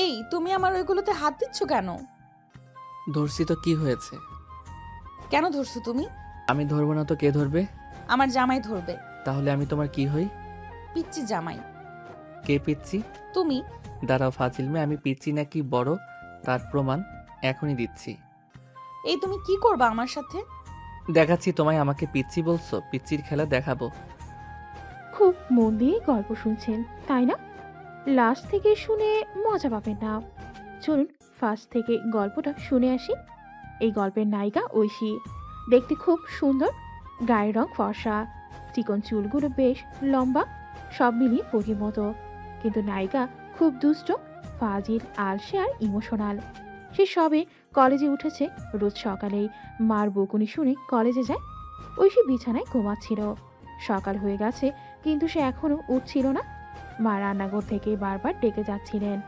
এই, তুমি আমার ওইগুলোতে হাত দিচ্ছ কেন? ধরছি তো কি হয়েছে? কেন ধরছো তুমি? আমি ধরবো না তো কে ধরবে? আমার জামাই ধরবে। তাহলে আমি তোমার কি হই? পিচ্চি জামাই। কে পিচ্ছি? তুমি। দাঁড়াও ফাজিল মেয়ে, আমি পিচ্ছি নাকি বড় তার প্রমাণ এখনই দিচ্ছি। এই, তুমি কি করবা আমার সাথে? দেখাচ্ছি তোমায়, আমাকে পিচ্ছি বলছো? পিচ্চির খেলা দেখাবো। খুব মন দিয়ে গল্প শুনছেন তাই না? লাস্ট থেকে শুনে মজা পাবেন না। চলুন ফার্স্ট থেকে গল্পটা শুনে আসি। এই গল্পের নায়িকা ঐশী। দেখতে খুব সুন্দর, গায়ের রং ফর্সা, চিকন চুলগুলো বেশ লম্বা, সব মিলিয়ে পরীর মতো। কিন্তু নায়িকা খুব দুষ্ট, ফাজিল, আলসে আর ইমোশনাল। সে সবে কলেজে উঠেছে। রোজ সকালেই মার বকুনি শুনে কলেজে যায়। ঐশী বিছানায় ঘুমাচ্ছিল। সকাল হয়ে গেছে কিন্তু সে এখনো উঠছিল না। মা রান্নাঘর থেকে বারবার ডেকে যাচ্ছিলেন।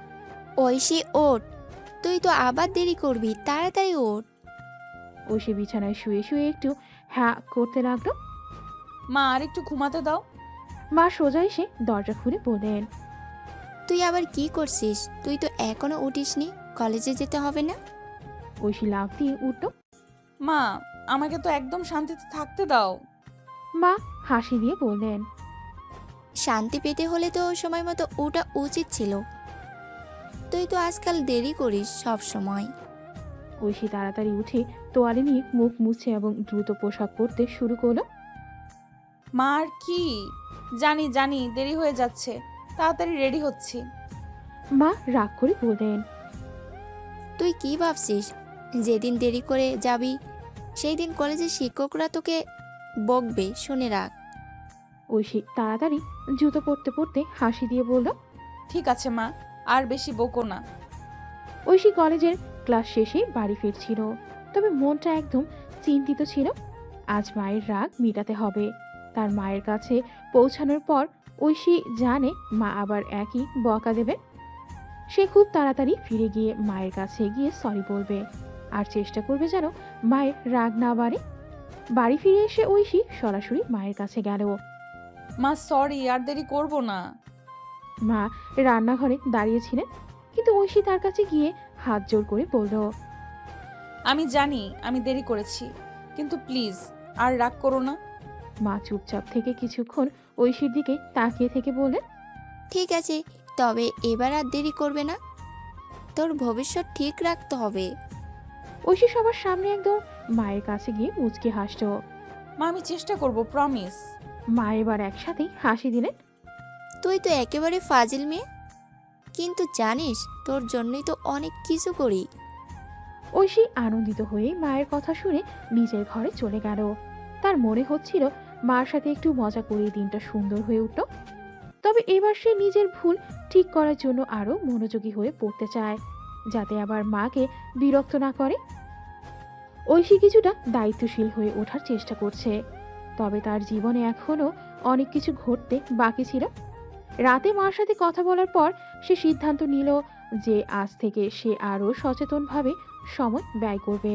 ঐশী ওঠ, তুই তো আবার দেরি করবি, তাড়াতাড়ি ওঠ। ঐশী বিছানায় শুয়ে শুয়ে একটু হ্যাঁ করতে লাগলো। মা, আর একটু ঘুমাতে দাও। মা সোজা এসে দরজা খুলে বললেন, তুই আবার কি করছিস? তুই তো এখনো উঠিসনি, কলেজে যেতে হবে না? ঐশী লাফ দিয়ে উঠল। মা, আমাকে তো একদম শান্তিতে থাকতে দাও। মা হাসি দিয়ে বললেন, শান্তি পেতে হলে তো সময় মতো ওঠা উচিত ছিল। তুই তো আজকাল দেরি করিস সব সময়। ঐশী তাড়াতাড়ি উঠে তোয়ালে নিয়ে মুখ মুছে এবং দ্রুত পোশাক পরতে শুরু করলো। মা, আর কি? জানি জানি দেরি হয়ে যাচ্ছে, তাড়াতাড়ি রেডি হচ্ছি। মা রাগ করে বললেন, তুই কি ভাবছিস? যেদিন দেরি করে যাবি সেই দিন কলেজের শিক্ষকরা তোকে বকবে, শুনে রাখ। ঐশী তাড়াতাড়ি জুতো পরতে পরতে হাসি দিয়ে বলল। ঠিক আছে মা, আর বেশি বকো না। ঐশী কলেজের ক্লাস শেষে বাড়ি ফিরছিল, তবে মনটা একদম চিন্তিত ছিল। আজ মায়ের রাগ মিটাতে হবে। তার মায়ের কাছে পৌঁছানোর পর ঐশী জানে মা আবার একই বকা দেবে। সে খুব তাড়াতাড়ি ফিরে গিয়ে মায়ের কাছে গিয়ে সরি বলবে আর চেষ্টা করবে যেন মায়ের রাগ না বাড়ে। বাড়ি ফিরে এসে ঐশী সরাসরি মায়ের কাছে গেল। মা সরি, আর দেরি করব না। মা রান্নাঘরে দাঁড়িয়েছিলেন, কিন্তু ঐশী তার কাছে গিয়ে হাত জোর করে বলল, আমি জানি আমি দেরি করেছি, কিন্তু প্লিজ আর রাগ করো না। মা চুপচাপ থেকে কিছুক্ষণ ঐশীর দিকে তাকিয়ে থেকে বললেন, ঠিক আছে, তবে এবার আর দেরি করবে না। তোর ভবিষ্যৎ ঠিক রাখতে হবে। ঐশী সবার সামনে একদম মায়ের কাছে গিয়ে মুচকে হাসল। মা, আমি চেষ্টা করব, প্রমিস। মা এবার একসাথেই হাসি দিলেন। তুই তো একেবারে ফাজিল মেয়ে, কিন্তু জানিস তোর জন্যই তো অনেক কিছু করি। ঐশী আনন্দিত হয়ে মায়ের কথা শুনে নিজের ঘরে চলে গেল। তার মনে হচ্ছিল মার সাথে একটু মজা করে দিনটা সুন্দর হয়ে উঠল। তবে এবার সে নিজের ভুল ঠিক করার জন্য আরো মনোযোগী হয়ে পড়তে চায়, যাতে আবার মাকে বিরক্ত না করে। ঐশী কিছুটা দায়িত্বশীল হয়ে ওঠার চেষ্টা করছে, তবে তার জীবনে এখনো অনেক কিছু ঘটতে বাকি ছিল। রাতে মার সাথে কথা বলার পর সে সিদ্ধান্ত নিল যে আজ থেকে সে আরও সচেতনভাবে সময় ব্যয় করবে।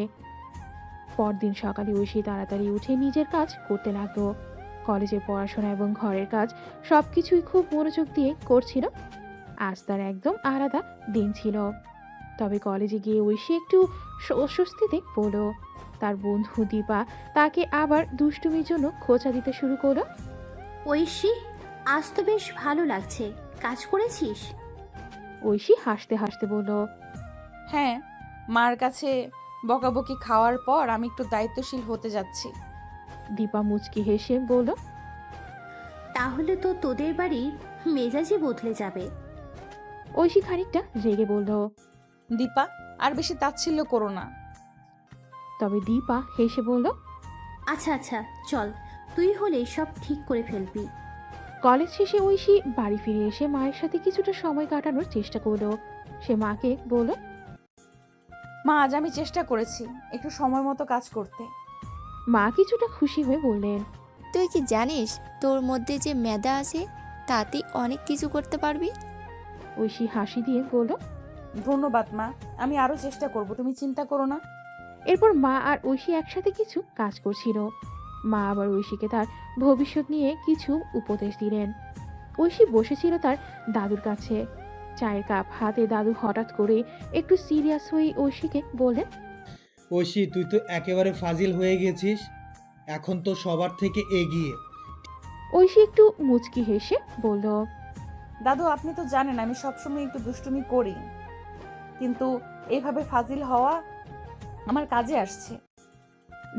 পরদিন সকালে ঐশী তাড়াতাড়ি উঠে নিজের কাজ করতে লাগলো। কলেজের পড়াশোনা এবং ঘরের কাজ সবকিছুই খুব মনোযোগ দিয়ে করছিল। আজ তার একদম আলাদা দিন ছিল। তবে কলেজে গিয়ে ঐশী একটু অস্বস্তিতে পড়ল। তার বন্ধু দীপা তাকে আবার দুষ্টুমির জন্য খোঁচা দিতে শুরু করলো। ঐশী, আজ তো বেশ ভালো লাগছে, কাজ করেছিস? ঐশী হাসতে হাসতে বলল, হ্যাঁ, মার কাছে বকাবকি খাওয়ার পর আমি একটু দায়িত্বশীল হতে যাচ্ছি। দীপা মুচকি হেসে বলল, তাহলে তো তোদের বাড়ির মেজাজই বদলে যাবে। ঐশী খানিকটা রেগে বলল। দীপা, আর বেশি তাচ্ছিল্য করো না। তবে দীপা হেসে বলল, আচ্ছা আচ্ছা, চল, তুই হলে সব ঠিক করে ফেলবি। কলেজ শেষে ঐশী বাড়ি ফিরে এসে মায়ের সাথে কিছুটা সময় কাটানোর চেষ্টা করলো। সে মাকে বলল, মা, আজ আমি চেষ্টা করেছি একটু সময় মতো কাজ করতে। মা কিছুটা খুশি হয়ে বললেন, তুই কি জানিস তোর মধ্যে যে মেধা আছে তাতে অনেক কিছু করতে পারবি। ঐশী হাসি দিয়ে বলল। ধন্যবাদ মা, আমি আরো চেষ্টা করব, তুমি চিন্তা করো না। এরপর মা আর ঐশী একসাথে কিছু কাজ করছিল। মা আবার ঐশীকে তার ভবিষ্যৎ নিয়ে কিছু উপদেশ দিলেন। ঐশী বসেছিল তার দাদুর কাছে, চায়ের কাপ হাতে। দাদু হঠাৎ করে একটু সিরিয়াস হয়ে ঐশীকে বললেন, ঐশী, তুই তো একেবারে ফাজিল হয়ে গেছিস। এখন তো সবার থেকে এগিয়ে। ঐশী একটু মুচকি হেসে বলল, দাদু আপনি তো জানেন আমি সবসময় একটু দুষ্টুমি করি, কিন্তু এইভাবে ফাজিল হওয়া আমার কাজে আসছে।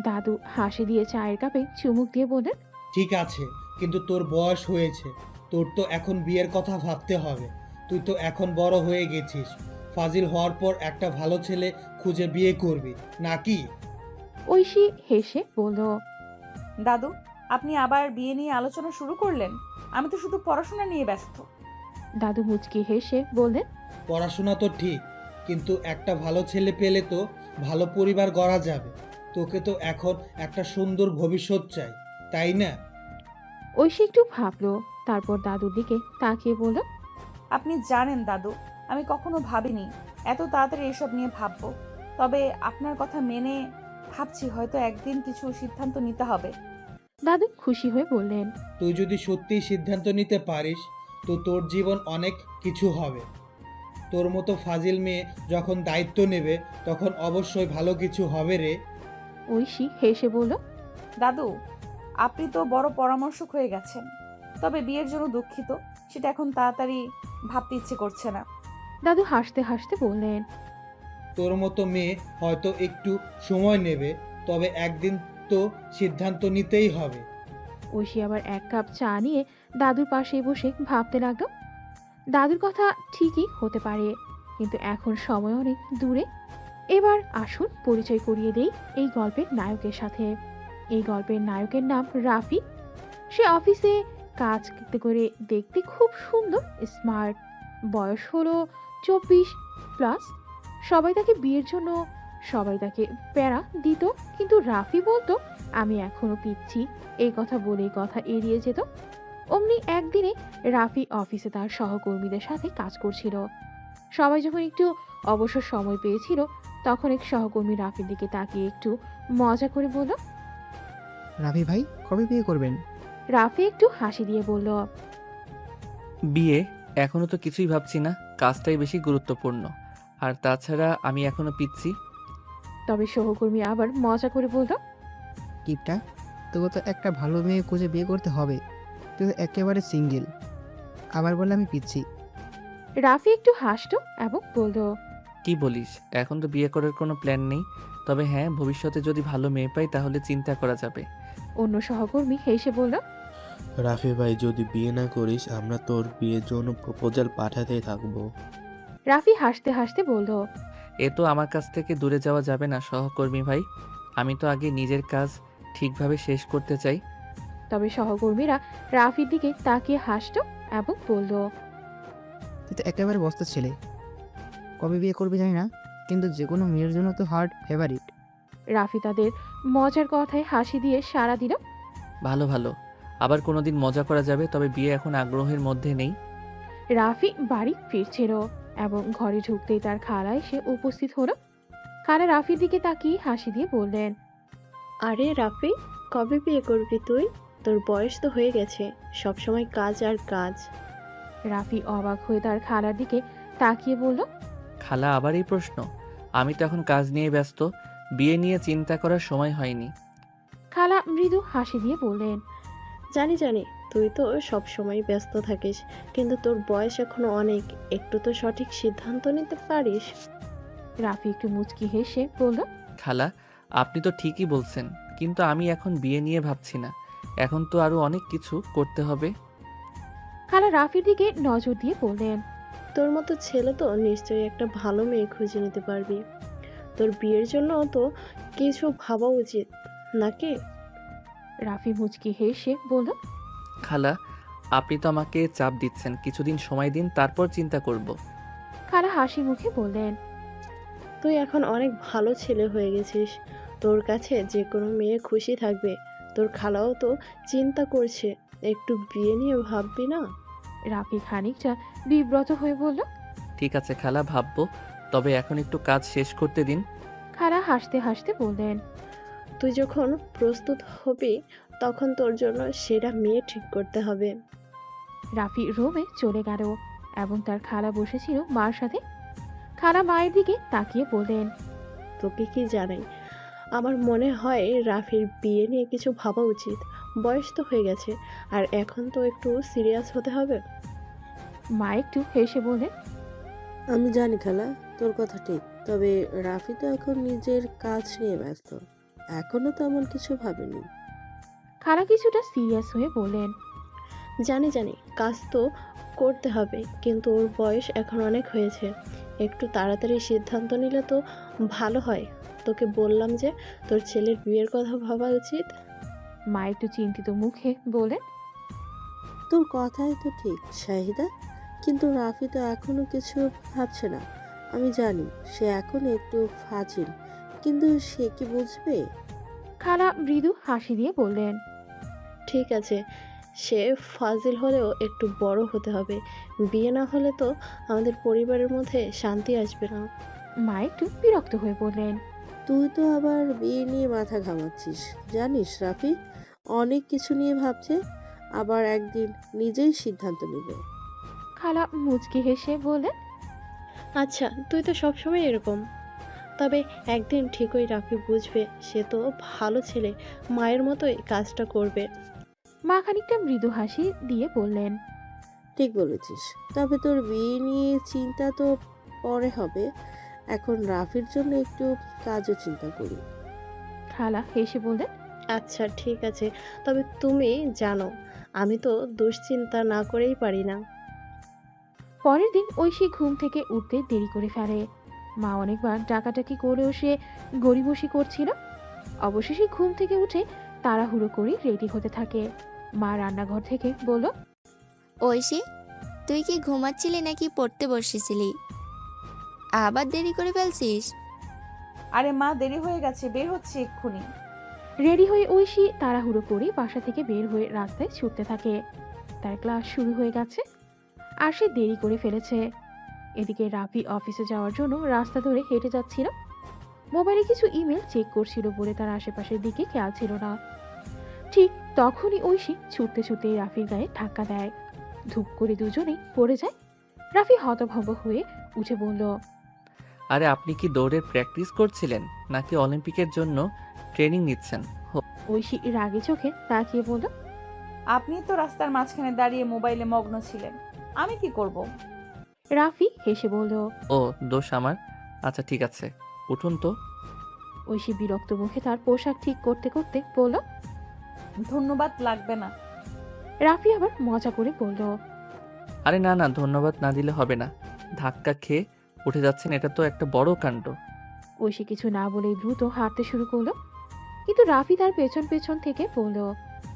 দাদু হাসি দিয়ে চায়ের কাপে চুমুক দিয়ে বললেন, ঠিক আছে, কিন্তু তোর বয়স হয়েছে। তোর তো এখন বিয়ের কথা ভাবতে হবে। তুই তো এখন বড় হয়ে গেছিস। ফাজিল হওয়ার পর একটা ভালো ছেলে খুঁজে বিয়ে করবি নাকি? ঐশী হেসে বলল, দাদু আপনি আবার বিয়ে নিয়ে আলোচনা শুরু করলেন? আমি তো শুধু পড়াশোনা নিয়ে ব্যস্ত। দাদু মুচকি হেসে বললেন, পড়াশোনা তো ঠিক, কিন্তু একটা ভালো ছেলে পেলে তো ভালো পরিবার গড়া যাবে। তোকে তো এখন একটা সুন্দর ভবিষ্যৎ চাই, তাই না? ঐশী একটু ভাবলো, তারপর দাদুর দিকে তাকিয়ে বলল, আপনি জানেন দাদু, আমি কখনো ভাবিনি এত তাড়াতাড়ি এসব নিয়ে ভাববো। তবে আপনার কথা মেনে ভাবছি হয়তো একদিন কিছু সিদ্ধান্ত নিতে হবে। দাদু খুশি হয়ে বললেন, তুই যদি সত্যিই সিদ্ধান্ত নিতে পারিস তো তোর জীবন অনেক কিছু হবে। তোর মতো ফাজিল মেয়ে যখন দায়িত্ব নেবে তখন অবশ্যই ভালো কিছু হবে রে। ঐশী হেসে বলল, দাদু আপনি তো বড় পরামর্শক হয়ে গেছেন, তবে বিয়ের জন্য দুঃখিত, সেটা এখন তাড়াতাড়ি ভাবতে ইচ্ছে করছে না। দাদু হাসতে হাসতে বললেন, তোর মতো মেয়ে হয়তো একটু সময় নেবে, তবে একদিন তো সিদ্ধান্ত নিতেই হবে। ঐশী আবার এক কাপ চা নিয়ে দাদুর পাশে বসে ভাবতে লাগলো। দাদুর কথা ঠিকই হতে পারে, কিন্তু এখন সময় অনেক দূরে। এবার আসুন পরিচয় করিয়ে দেই এই গল্পের নায়কের সাথে। এই গল্পের নায়কের নাম রাফি। সে অফিসে কাজ করতে করে দেখতে খুব সুন্দর, স্মার্ট। বয়স হলো 24+। সবাই তাকে বিয়ের জন্য সবাই তাকে প্যারা দিত, কিন্তু রাফি বলতো আমি এখনো পিচ্ছি। এই কথা বলেই কথা এড়িয়ে যেত। অমনি একদিনে রাফি অফিসে তার সহকর্মীদের সাথে কাজ করছিল। সবাই যখন একটু অবসর সময় পেয়েছিল, তখন এক সহকর্মী রাফির দিকে তাকিয়ে একটু মজা করে বলল, রাফি ভাই কবে বিয়ে করবেন? রাফি একটু হাসি দিয়ে বলল, বিয়ে এখনো তো কিছুই ভাবছি না, কাজটাই বেশি গুরুত্বপূর্ণ। আর তাছাড়া আমি এখনো পিচ্ছি। তবে সহকর্মী আবার মজা করে বলল, কিপটা, তোকে তো একটা ভালো মেয়ে খুঁজে বিয়ে করতে হবে। তুই তো একেবারে সিঙ্গেল, আবার বলে আমি পিচ্ছি। রাফি একটু হাসতো এবং বলল, কি বলিস, এখন তো বিয়ে করার কোনো প্ল্যান নেই, তবে হ্যাঁ ভবিষ্যতে যদি ভালো মেয়ে পাই তাহলে চিন্তা করা যাবে। অন্য সহকর্মী হেসে বলল, রাফি ভাই, যদি বিয়ে না করিস আমরা তোর বিয়ের জন্য প্রপোজাল পাঠাতেই থাকবো। রাফি হাসতে হাসতে বলল, এ তো আমার কাছ থেকে দূরে যাওয়া যাবে না সহকর্মী ভাই, আমি তো আগে নিজের কাজ ঠিকভাবে শেষ করতে চাই। তবে সহকর্মীরা রাফির দিকে তাকিয়ে হাসতো এবং বলল, তুই তো একেবারে বস্তা ছেলে, কবে বিয়ে করবি জানি না, কিন্তু যে কোনো মেয়ের জন্য তো হার্ট ফেভারিট। রাফি তাদের মজার কথায় হাসি দিয়ে সাড়া দিল। ভালো ভালো, আবার কোনোদিন মজা করা যাবে, তবে বিয়ে এখন আগ্রহের মধ্যে নেই। রাফি বাড়ি ফিরছিল এবং ঘরে ঢুকতেই তার খালা এসে উপস্থিত হলো। খালা রাফির দিকে তাকিয়ে হাসি দিয়ে বললেন, আরে রাফি, কবে বিয়ে করবি তুই? তোর বয়স তো হয়ে গেছে, সবসময় কাজ আর কাজ। রাফি অবাক হয়ে তার খালার দিকে তাকিয়ে বলল, খালা আবার এই প্রশ্ন? আমি তো এখন কাজ নিয়ে ব্যস্ত, বিয়ে নিয়ে চিন্তা করার সময় হয়নি। খালা মৃদু হাসি দিয়ে বললেন, জানি জানি, তুই তো সব সময় ব্যস্ত থাকিস, কিন্তু তোর বয়স এখনো অনেক, একটু তো সঠিক সিদ্ধান্ত নিতে পারিস। রাফি একটু মুচকি হেসে বলল, খালা আপনি তো ঠিকই বলছেন, কিন্তু আমি এখন বিয়ে নিয়ে ভাবছি না, এখন তো আরো অনেক কিছু করতে হবে। খালা রাফির দিকে নজর দিয়ে বললেন, তোর মতো ছেলে তো নিশ্চয়ই একটা ভালো মেয়ে খুঁজে নিতে পারবি। তোর বিয়ের জন্য তো কিছু ভাবা উচিত নাকি? রাফি মুচকি হেসে বলল, খালা আপনি তো আমাকে চাপ দিচ্ছেন, কিছুদিন সময় দিন, তারপর চিন্তা করব। খালা হাসি মুখে বললেন, তুই এখন অনেক ভালো ছেলে হয়ে গেছিস, তোর কাছে যে কোনো মেয়ে খুশি থাকবে। তোর খালাও তো চিন্তা করছে, একটু বিয়ে নিয়ে ভাববি না? রাফি খানিকটা বিব্রত হয়ে বলল, ঠিক আছে খালা, ভাববো, তবে এখন একটু কাজ শেষ করতে দিন। খালা হাসতে হাসতে বললেন, তুই যখন প্রস্তুত হবি তখন তোর জন্য সেরা মেয়ে ঠিক করতে হবে। রাফি রুমে চলে গেল এবং তার খালা বসেছিল মার সাথে। খালা মায়ের দিকে তাকিয়ে বললেন, তোকে কি জানাই, আমার মনে হয় রাফির বিয়ে নিয়ে কিছু ভাবা উচিত। বয়স তো হয়ে গেছে, আর এখন তো একটু সিরিয়াস হতে হবে। মা একটু হেসে বললেন, আমি জানি খালা, তোর কথা ঠিক, তবে রাফি তো এখন নিজের কাজ নিয়ে ব্যস্ত, এখনো তেমন কিছু ভাবেনি। খালা কিছুটা সিরিয়াস হয়ে বললেন, জানি জানি, কাজ তো করতে হবে, কিন্তু ওর বয়স এখন অনেক হয়েছে। একটু তাড়াতাড়ি সিদ্ধান্ত নিলে তো ভালো হয়। তোকে বললাম যে তোর ছেলের বিয়ের কথা ভাবা উচিত। মা একটু চিন্তিত মুখে বললেন, তোর কথাই তো ঠিক শাহিদা, কিন্তু রাফি তো এখনো কিছু ভাবছে না। আমি জানি সে এখন একটু ফাজিল, কিন্তু সে কি বুঝবে? খালা মৃদু হাসি দিয়ে বললেন, ঠিক আছে, সে ফাজিল হলেও একটু বড় হতে হবে। বিয়ে না হলে তো আমাদের পরিবারের মধ্যে শান্তি আসবে না। মা একটু বিরক্ত হয়ে বললেন, তুই তো আবার বিয়ে নিয়ে মাথা ঘামাচ্ছিস। জানিস রাফি অনেক কিছু নিয়ে ভাবছে, আবার একদিন নিজেই সিদ্ধান্ত নেবে। খালা মুচকি হেসে বললেন, আচ্ছা, তুই তো সবসময় এরকম। তবে একদিন ঠিকই রাফি বুঝবে, সে তো ভালো ছেলে, মায়ের মতোই কাজটা করবে। মা খানিকটা মৃদু হাসি দিয়ে বললেন, ঠিক বলেছিস, তবে তোর বিয়ে নিয়ে চিন্তা তো পরে হবে, এখন রাফির জন্য একটু কাজও চিন্তা করি। খালা হেসে বললেন, আচ্ছা ঠিক আছে, তবে তুমি জানো আমি তো দুশ্চিন্তা না করেই পারি না। পরের দিন ঐশী ঘুম থেকে উঠতে দেরি করে ফেলে। মা অনেকবার ডাকাডাকি করেও সে গড়িমসি করছিল। অবশেষে ঘুম থেকে উঠে তাড়াহুড়ো করে রেডি হতে থাকে। মা রান্নাঘর থেকে বলল, ঐশী, তুই কি ঘুমাচ্ছিলি নাকি পড়তে বসেছিলি? আবার দেরি করে ফেলছিস। আরে মা, দেরি হয়ে গেছে, বের হচ্ছে এক্ষুনি। রেডি হয়ে ঐশী তাড়াহুড়ো করে বাসা থেকে বের হয়ে রাস্তায় ছুটতে থাকে। তার ক্লাস শুরু হয়ে গেছে আর সে দেরি করে ফেলেছে। এদিকে রাফি অফিসে যাওয়ার জন্য রাস্তা ধরে হেঁটে যাচ্ছিল। মোবাইলে কিছু ইমেল চেক করছিল বলে তার আশেপাশের দিকে খেয়াল ছিল না। ঠিক তখনই ঐশী ছুটতে ছুটতে রাফির গায়ে ধাক্কা দেয়। ধূপ করে দুজনেই পড়ে যায়। রাফি হতভম্ব হয়ে উঠে বলল, আরে আপনি কি দৌড়ের প্র্যাকটিস করছিলেন নাকি অলিম্পিকের জন্য ট্রেনিং নিচ্ছেন? ঐশী রাগে চোখে তাকিয়ে বলল, আপনি তো রাস্তার মাঝখানে দাঁড়িয়ে মোবাইলে মগ্ন ছিলেন, আমি কি করব? রাফি হেসে বলল, ও দোষ আমার। আচ্ছা ঠিক আছে, উঠুন তো। ঐশী বিরক্ত মুখে তার পোশাক ঠিক করতে করতে বলল, ধন্যবাদ লাগবে না। রাফি আবার মজা করে বলল, আরে না না, ধন্যবাদ না দিলে হবে না। ধাক্কা খেয়ে উঠে যাচ্ছেন, এটা তো একটা বড় কাণ্ড। ঐশী কিছু না বলেই দ্রুত হাঁটতে শুরু করলো। কিন্তু রাফি তার পেছন পেছন থেকে বলল,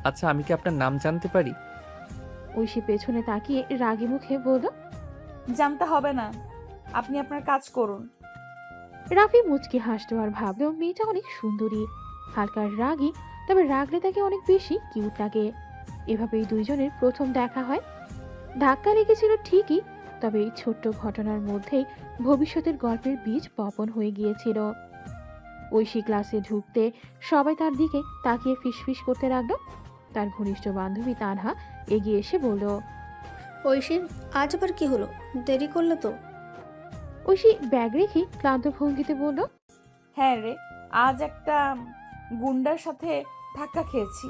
আচ্ছা আমি কি আপনার নাম জানতে পারি? ঐশী পেছনে তাকিয়ে রাগী মুখে বলল, জানতে হবে না, আপনি আপনার কাজ করুন। রাফি মুচকি হাসলো আর ভাবলো মেয়েটা অনেক সুন্দরী, হালকা রাগী, তবে রাগলে তাকে অনেক বেশি কিউট লাগে। এভাবেই দুইজনের প্রথম দেখা হয়। ধাক্কা লেগেছিল ঠিকই, তবে এই ছোট্ট ঘটনার মধ্যেই ভবিষ্যতের গল্পের বীজ বপন হয়ে গিয়েছিল। ঐশী ক্লাসে ঢুকতে সবাই তার দিকে তাকিয়ে ফিসফিস করতে লাগলো। তার ঘনিষ্ঠ বান্ধবী তানহা এগিয়ে এসে বলল, ঐশী, আজ আবার কি হলো? দেরি করলে তো। ঐশী ব্যাগ রেখে ক্লান্ত ভঙ্গিতে বলল, হ্যাঁ রে, আজ একটা গুন্ডার সাথে ধাক্কা খেয়েছি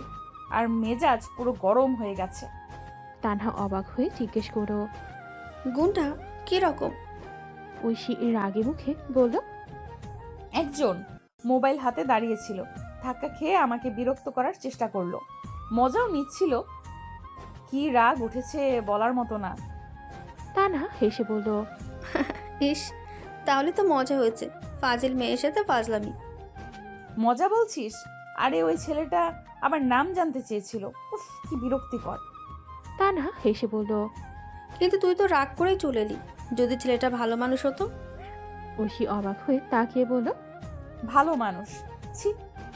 আর মেজাজ পুরো গরম হয়ে গেছে। তানহা অবাক হয়ে জিজ্ঞেস করো। গুণটা কি রকম? ঐশী রাগে মুখে বলল, একজন মোবাইল হাতে দাঁড়িয়েছিল, ধাক্কা খেয়ে আমাকে বিরক্ত করার চেষ্টা করলো, মজাও নিচ্ছিল। কি রাগ উঠেছে বলার মতো না। তানহা হেসে বলল, ইস, তাহলে তো মজা হয়েছে। ফাজিল মেয়ের সাথে ফাজলামি। মজা বলছিস? আরে ওই ছেলেটা আমার নাম জানতে চেয়েছিল। উফ, কি বিরক্তিকর। তানহা হেসে বলল। কিন্তু তুই তো রাগ করেই চলে এলি। যদি ছেলেটা ভালো মানুষ হতো। ঐশী অবাক হয়ে তাকিয়ে বলল, ভালো মানুষ? ছি,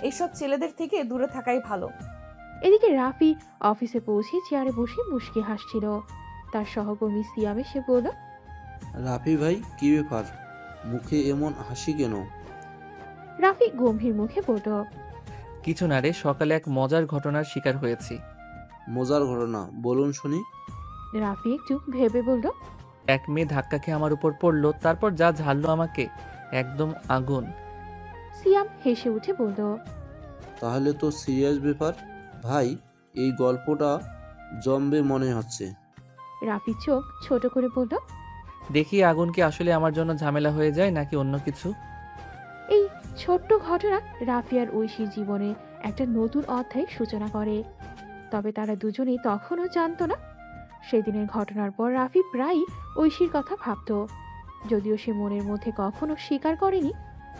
এইসব ছেলেদের থেকে দূরে থাকাই ভালো। এদিকে রাফি অফিসে পৌঁছে চেয়ারে বসে মুশকি হাসছিল। তার সহকর্মী সিয়াম এসে বলল, রাফি ভাই, কি ব্যাপার, মুখে এমন হাসি কেন? রাফি গম্ভীর মুখে বলল, কিছু না রে, সকালে এক মজার ঘটনার শিকার হয়েছি। মজার ঘটনা বলুন শুনি। রাফি একটু ভেবে বলল, এক মেয়ে ধাক্কা খেয়ে আমার উপর পড়লো, তারপর যা ঝাড়লো আমাকে, একদম আগুন। সিয়াম হেসে উঠে বলল, তাহলে তো সিরিয়াস ব্যাপার ভাই, এই গল্পটা জমবে মনে হচ্ছে। রাফি চোখ ছোট করে বলল, দেখি আগুন কি আসলে আমার জন্য ঝামেলা হয়ে যায় নাকি অন্য কিছু। এই ছোট্ট ঘটনা রাফি আর ঐশীর জীবনে একটা নতুন অধ্যায়ের সূচনা করে। তবে তারা দুজনেই তখনও জানতো না। সেদিনের ঘটনার পর রাফি প্রায়ই ঐশীর কথা ভাবত, যদিও সে মনের মধ্যে কখনো স্বীকার করেনি।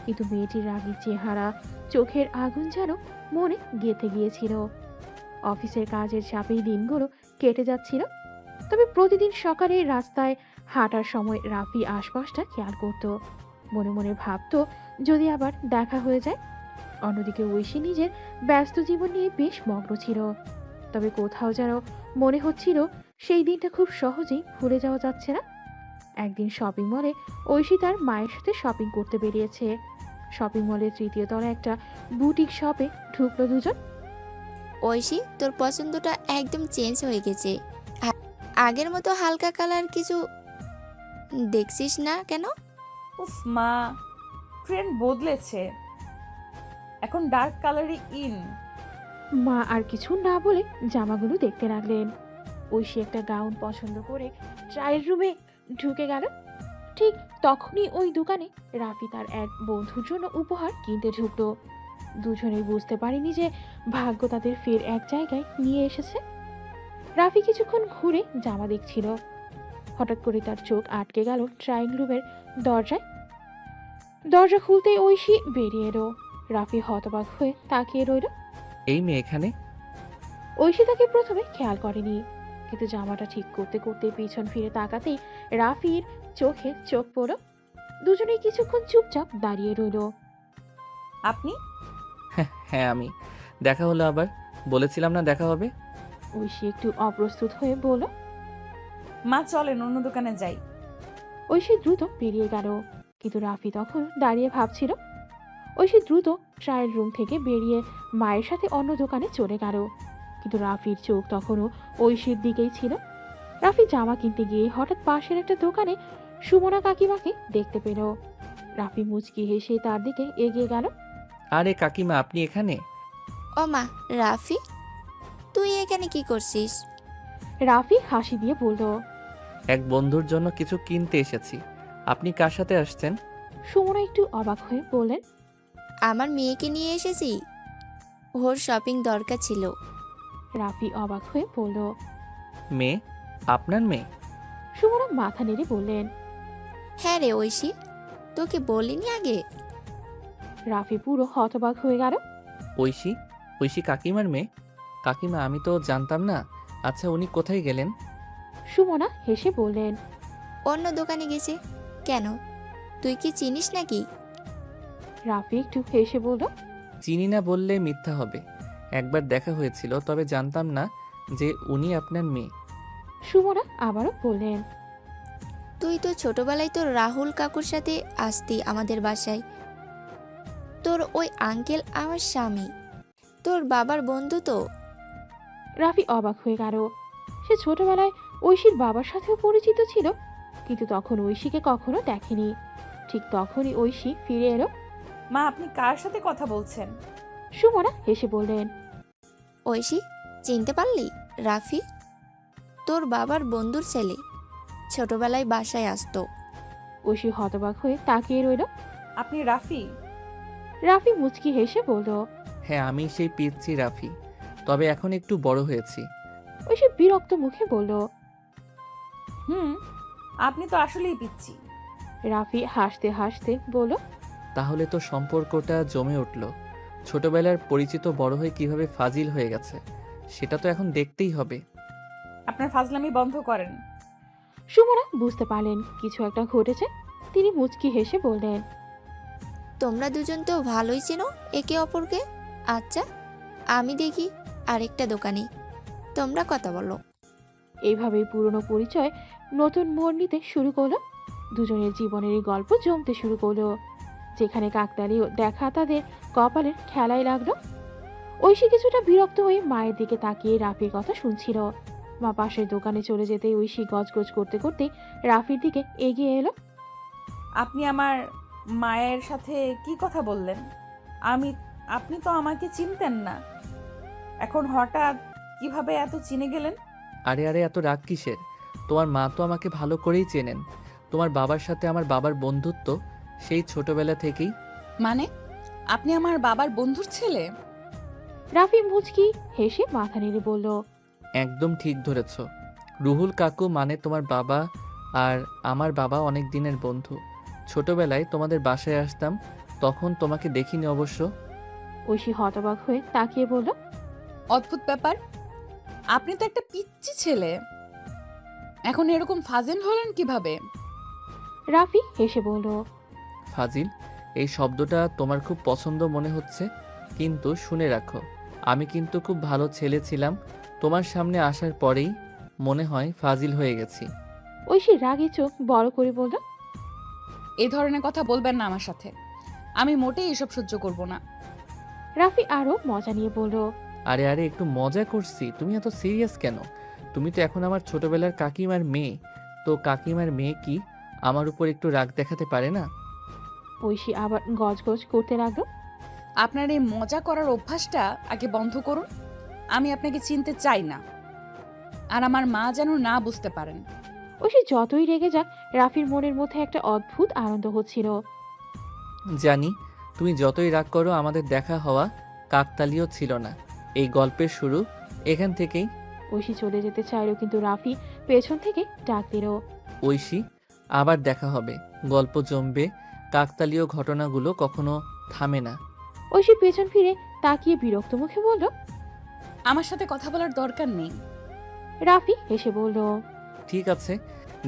কিন্তু মেয়েটির রাগী চেহারা, চোখের আগুন যেন মনে গেঁথে গিয়েছিল। অফিসের কাজের চাপেই দিনগুলো কেটে যাচ্ছিল। তবে প্রতিদিন সকালে রাস্তায় হাঁটার সময় রাফি আশপাশটা খেয়াল করত, মনে মনে ভাবতো যদি আবার দেখা হয়ে যায়। অন্যদিকে ঐশী নিজের ব্যস্ত জীবন নিয়ে বেশ মগ্ন ছিল। তবে কোথাও যেন মনে হচ্ছিল সেই দিনটা খুব সহজেই ভুলে যাওয়া যাচ্ছে না। একদিন শপিং মলে ঐশী তার মায়ের সাথে শপিং করতে বেরিয়েছে। শপিং মলের তৃতীয় তলায় একটা বুটিক শপে ঢুকলো দুজন। ঐশী, তোর পছন্দটা একদম চেঞ্জ হয়ে গেছে। আগের মতো হালকা কালার কিছু দেখছিস না কেন? উফ মা, ট্রেন্ড বদলেছে, এখন ডার্ক কালারই ইন। মা আর কিছু না বলে জামাগুলো দেখতে লাগলেন। ঐশী একটা গাউন পছন্দ করে ট্রায়াল রুমে ঢুকে গেল। ঠিক তখনই ওই দোকানে রাফি তার এক বন্ধুর জন্য উপহার কিনতে ঢুকলো। দুজনেই বুঝতে পারেনি যে ভাগ্য তাদের ফের এক জায়গায় নিয়ে এসেছে। রাফি কিছুক্ষণ ঘুরে জামা দেখছিল। হঠাৎ করে তার চোখ আটকে গেল ট্রায়াল রুমের দরজায়। দরজা খুলতেই ঐশী বেরিয়ে এলো। রাফি হতবাক হয়ে তাকিয়ে রইল। এই মেয়ে এখানে? ঐশী তাকে প্রথমে খেয়াল করেনি, কিন্তু জামাটা ঠিক করতে করতে পিছন ফিরে তাকাতেই রাফির চোখে চোখ পড়ল। দুজনেই কিছুক্ষণ চুপচাপ দাঁড়িয়ে রইল। আপনি? হ্যাঁ আমি। দেখা হলো আবার, বলেছিলাম না দেখা হবে। ঐশী একটু অপ্রস্তুত হয়ে বলল। মা চলেন অন্য দোকানে যাই। ঐশী দ্রুত বেরিয়ে গেল, কিন্তু রাফি তখন দাঁড়িয়ে ভাবছিল। ঐশী দ্রুত ট্রায়াল রুম থেকে বেরিয়ে মায়ের সাথে অন্য দোকানে চলে গেল, কিন্তু রাফির চোখ তখনও ঐশীর দিকেই ছিল। রাফি জামা কিনতে গিয়ে হঠাৎ পাশের একটা দোকানে সুমনা কাকিমাকে দেখতে পেল। রাফি মুচকি হেসে তার দিকে এগিয়ে গেল। আরে কাকিমা, আপনি এখানে? ও মা, রাফি তুই এখানে কি করছিস? রাফি হাসি দিয়ে বলল। এক বন্ধুর জন্য কিছু কিনতে এসেছি। আপনি কার সাথে আসছেন? সুমনা একটু অবাক হয়ে বললেন। আমার মেয়েকে নিয়ে এসেছি, ওর শপিং দরকার ছিল। রাফি অবাক হয়ে বলল। মেয়ে? আপনার মেয়ে? সুমনা মাথা নেড়ে বললেন। হ্যাঁ রে ঐশী, তোকে বলিনি আগে? রাফি পুরো হতবাক হয়ে গেল। ঐশী? ঐশী কাকিমার মেয়ে? কাকিমা, আমি তো জানতাম না। আচ্ছা, উনি কোথায় গেলেন? সুমনা হেসে বললেন। অন্য দোকানে গেছে। কেন, তুই কি চিনিস নাকি? রাফি একটু হেসে বলল। চিনি না বললে মিথ্যা হবে। একবার দেখা হয়েছিল, তবে জানতাম না যে উনি আপনার মেয়ে। সুমনা আবারও বললেন। তুই তো ছোটবেলায় তোর রাহুল কাকুর সাথে আসতি আমাদের বাসায়। তোর ওই আঙ্কেল আমার স্বামী, তোর বাবার বন্ধু তো। রাফি অবাক হয়ে গেল। সে ছোটবেলায় ঐশীর বাবার সাথেও পরিচিত ছিল, কিন্তু তখন ঐশীকে কখনো দেখেনি। ঠিক তখনই ঐশী ফিরে এলো। মা, আপনি কার সাথে কথা বলছেন? সুমনা হেসে বললেন। ঐশী, চিনতে পারলি? রাফি তোর বাবার বন্ধুর ছেলে, ছোটবেলায় বাসায় আসতো। ঐশী হতবাক হয়ে তাকিয়ে রইল। আপনি রাফি? রাফি মুচকি হেসে বলল। হ্যাঁ, আমি সেই পিচ্ছি রাফি, তবে এখন একটু বড় হয়েছি। ঐশী বিরক্ত মুখে বলল। আপনি তো আসলেই পিচ্ছি। রাফি হাসতে হাসতে বলল। তাহলে তো সম্পর্কটা জমে উঠল। ছোটবেলার পরিচিত বড় হয়ে কিভাবে ফাজিল হয়ে গেছে, সেটা তো এখন দেখতেই হবে। আপনার ফাজলামি বন্ধ করেন। সুমনা বুঝতে পারলেন কিছু একটা ঘটেছে। তিনি মুচকি হেসে বললেন। তোমরা দুজন তো ভালোই চেনো একে অপরকে। আচ্ছা, আমি দেখি আরেকটা দোকানে, তোমরা কথা বলো। এইভাবেই পুরনো পরিচয় নতুন মোড় নিতে শুরু করলো। দুজনের জীবনের এই গল্প জমতে শুরু করলো, যেখানে কাকতালীয় দেখা তাদের কপালের খেলায় লাগলো। ঐশী কিছুটা বিরক্ত হয়ে মায়ের দিকে তাকিয়ে রাফির কথা শুনছিল। মা পাশের দোকানে চলে যেতেই ঐশী গজগজ করতে করতে রাফির দিকে এগিয়ে এলো। আপনি আমার মায়ের সাথে কি কথা বললেন? আপনি তো আমাকে চিনতেন না, এখন হঠাৎ কিভাবে এত চিনে গেলেন? আরে আরে, এত রাগ কিসের? তোমার মা তো আমাকে ভালো করেই চেনেন। তোমার বাবার সাথে আমার বাবার বন্ধুত্ব সেই ছোটবেলা থেকেই। মানে আপনি আমার বাবার বন্ধুর ছেলে? রাফি মুচকি হেসে মাথা নেড়ে বলল, একদম ঠিক ধরেছ। রুহুল কাকু মানে তোমার বাবা, আর আমার বাবা অনেক দিনের বন্ধু। ছোটবেলায় তোমাদের বাসায় আসতাম, তখন তোমাকে দেখিনি অবশ্য। ঐশী হতবাক হয়ে তাকিয়ে বলল, অদ্ভুত ব্যাপার, আপনি তো একটা পিচ্চি ছেলে, এখন এরকম ফাজিল হলেন কিভাবে? রাফি হেসে বলল, ফাজিল এই শব্দটা তোমার খুব পছন্দ মনে হচ্ছে, কিন্তু শুনে রাখো, আমি কিন্তু খুব ভালো ছেলে ছিলাম। তোমার সামনে আসার পরেই মনে হয় ফাজিল হয়ে গেছি। ঐশী রাগে চোখ বড় করে বলল, এই ধরনের কথা বলবেন না আমার সাথে, আমি মোটেই এসব সহ্য করব না। রাফি আরো মজা নিয়ে বলল, আরে আরে, একটু মজা করছি, তুমি এত সিরিয়াস কেন? তুমি তো এখন আমার ছোটবেলার কাকিমার মেয়ে, তো কাকিমার মেয়ে কি আমার উপর একটু রাগ দেখাতে পারে না? ঐশী আবার গজগজ করতে লাগলো, আপনার এই মজা করার অভ্যাসটা আগে বন্ধ করুন। আমি আপনাকে চিনতে চাই না, আর আমার মা যেন না বুঝতে পারেন। ঐশী যতই রেগে যাক, রাফির মনের মধ্যে একটা অদ্ভুত আনন্দ হচ্ছিল। জানি তুমি যতই রাগ করো, আমাদের দেখা হওয়া কাকতালীয় ছিল না। এই গল্পের শুরু এখান থেকেই। ঐশী চলে যেতে চাইল, কিন্তু রাফি পেছন থেকে ডাক দিল, ঐশী, আবার দেখা হবে, গল্প জমবে, কাকতালীয় ঘটনাগুলো কখনো থামে না। ঐশী পেছন ফিরে তাকিয়ে বিরক্ত মুখে বলল, আমার সাথে কথা বলার দরকার নেই। রাফি হেসে বলল, ঠিক আছে,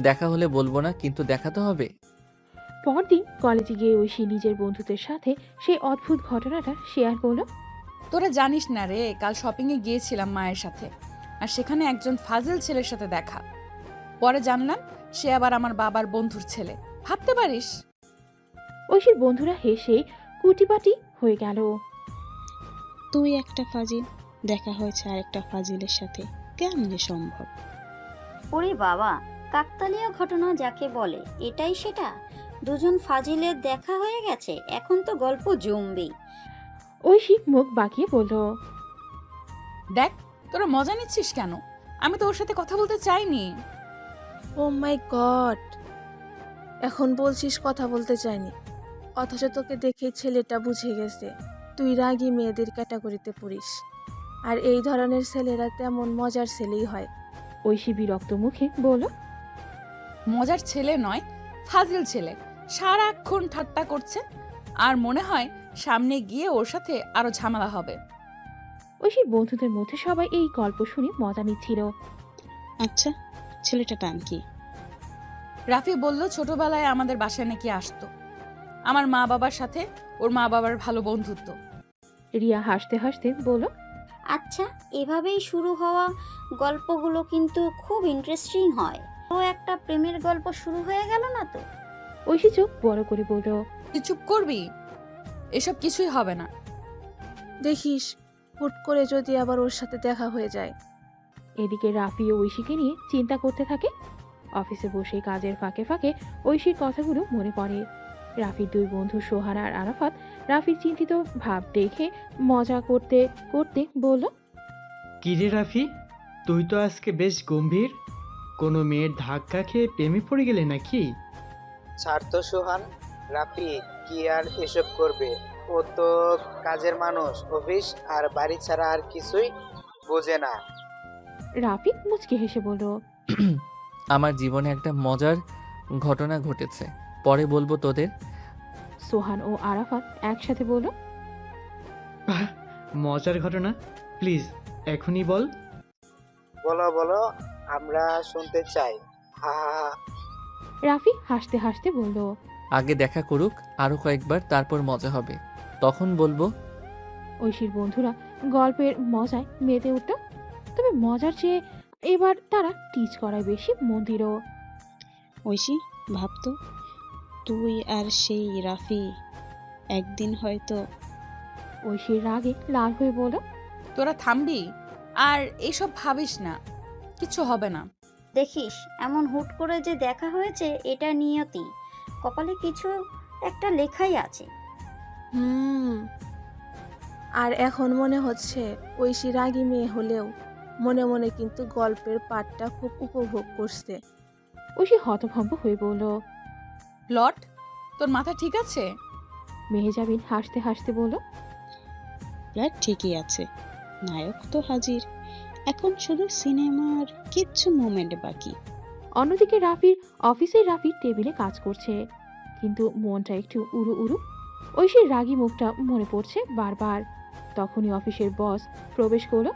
দেখা হলে বলবো না, কিন্তু দেখা তো হবে। পরদিন কলেজে গিয়ে ঐশী নিজের বন্ধুদের সাথে সেই অদ্ভুত ঘটনাটা শেয়ার করলো। তোরা জানিস না রে, কাল শপিংয়ে গিয়েছিলাম মায়ের সাথে, আর সেখানে একজন ফাজিল ছেলের সাথে দেখা। পরে জানলাম সে আবার আমার বাবার বন্ধুর ছেলে। ভাবতে পারিস? ঐশীর বন্ধুরা হেসে কুটিপাটি হয়ে গেল। তুই একটা ফাজিল, দেখা হয়েছে আরেকটা ফাজিলের সাথে, কেমনে সম্ভব? ওরে বাবা, কাকতালীয় ঘটনা যাকে বলে এটাই সেটা। দুজন ফাজিলের দেখা হয়ে গেছে, এখন তো গল্প জমবেই। ঐশী মুখ বাঁকিয়ে বলল, দেখ, তোরা মজা নিচ্ছিস কেন? আমি তো ওর সাথে কথা বলতে চাইনি। ও মাই গড, এখন বলছিস কথা বলতে চাইনি, অথচ তোকে দেখে ছেলেটা বুঝে গেছে তুই রাগী মেয়েদের ক্যাটাগরিতে পড়িস, আর এই ধরনের ছেলেরা তেমন মজার ছেলেই হয়। ঐশী বিরক্ত মুখে বলল, মজার ছেলে নয়, ফাজিল ছেলে। সারাক্ষণ ঠাট্টা করছে, আর মনে হয় সামনে গিয়ে ওর সাথে আরো ঝামেলা হবে। ঐশীর বন্ধুদের মধ্যে সবাই এই গল্প শুনে মজা নিচ্ছিল। আচ্ছা, ছেলেটার নাম কি? রাফি বলল ছোটবেলায় আমাদের বাসায় নাকি আসতো, আমার মা বাবার সাথে ওর মা বাবার ভালো বন্ধুত্ব। রিয়া হাসতে হাসতে বলল, আচ্ছা, এভাবেই শুরু হওয়া গল্পগুলো কিন্তু খুব ইন্টারেস্টিং হয়। তো একটা প্রেমের গল্প শুরু হয়ে গেল না তো? ঐশী চোখ বড় করে বলল, তুই চুপ করবি? এসব কিছুই হবে না। দেখিস হুট করে যদি আবার ওর সাথে দেখা হয়ে যায়। এদিকে রাফি ও ঐশীকে নিয়ে চিন্তা করতে থাকে। অফিসে বসে কাজের ফাঁকে ফাঁকে ঐশীর কথাগুলো মনে পড়ে। রাফির দুই বন্ধু সোহান আর আরাফাত রাফির চিন্তিত ভাব দেখে মজা করতে করতে বলল, কিরে রাফি, তুই তো আজকে বেশ গম্ভীর, কোনো মেয়ের ধাক্কা খেয়ে প্রেমে পড়ে গেলে নাকি? ছাড় তো সোহান, রাফি কি আর এসব করবে? ও তো কাজের মানুষ, অফিস আর বাড়ি ছাড়া আর কিছুই বোঝে না। রাফি মুচকি হেসে বলল, আমার জীবনে একটা মজার ঘটনা ঘটেছে, পরে বলবো তোদের। সোহান ও আরাফাত একসাথে বলল, বাহ, মজার ঘটনা, প্লিজ এখনই বল। বলো বলো, আমরা শুনতে চাই। হা হা হা। রাফি হাসতে হাসতে বলল, আগে দেখা করুক আরো কয়েকবার, তারপর মজা হবে, তখন বলবো। ঐশীর বন্ধুরা গল্পের মজায় মেতে উঠল, তবে মজার চেয়ে এবার তারা টিচ করায় বেশি মন দিল। ঐশী, ভাবতো তুই আর সেই রাফি একদিন হয়তো। ঐশীর রাগে লাল হয়ে বলল, তোরা থামবি আর এইসব ভাবিস না। কিছু হবে না। দেখিস এমন হুট করে যে দেখা হয়েছে এটা নিয়তি, কপালে কিছু একটা লেখাই আছে। হুম। আর এখন মনে হচ্ছে ঐশী রাগী মেয়ে হলেও মনে মনে কিন্তু গল্পের পাঠটা খুব উপভোগ করছে। ঐশী হতভম্ব হয়ে বলল। লট, তোর মাথা ঠিক আছে? মেহেজাবিন হাসতে হাসতে বলল। প্ল্যাট ঠিকই আছে, নায়ক তো হাজির, এখন শুধু সিনেমার কিচ্ছু মুভমেন্ট বাকি। অন্যদিকে রাফির টেবিলে কাজ করছে, কিন্তু মনটা একটু উড়ু উড়ু। ঐশীর রাগী মুখটা মনে পড়ছে বারবার। তখনই অফিসের বস প্রবেশ করলো।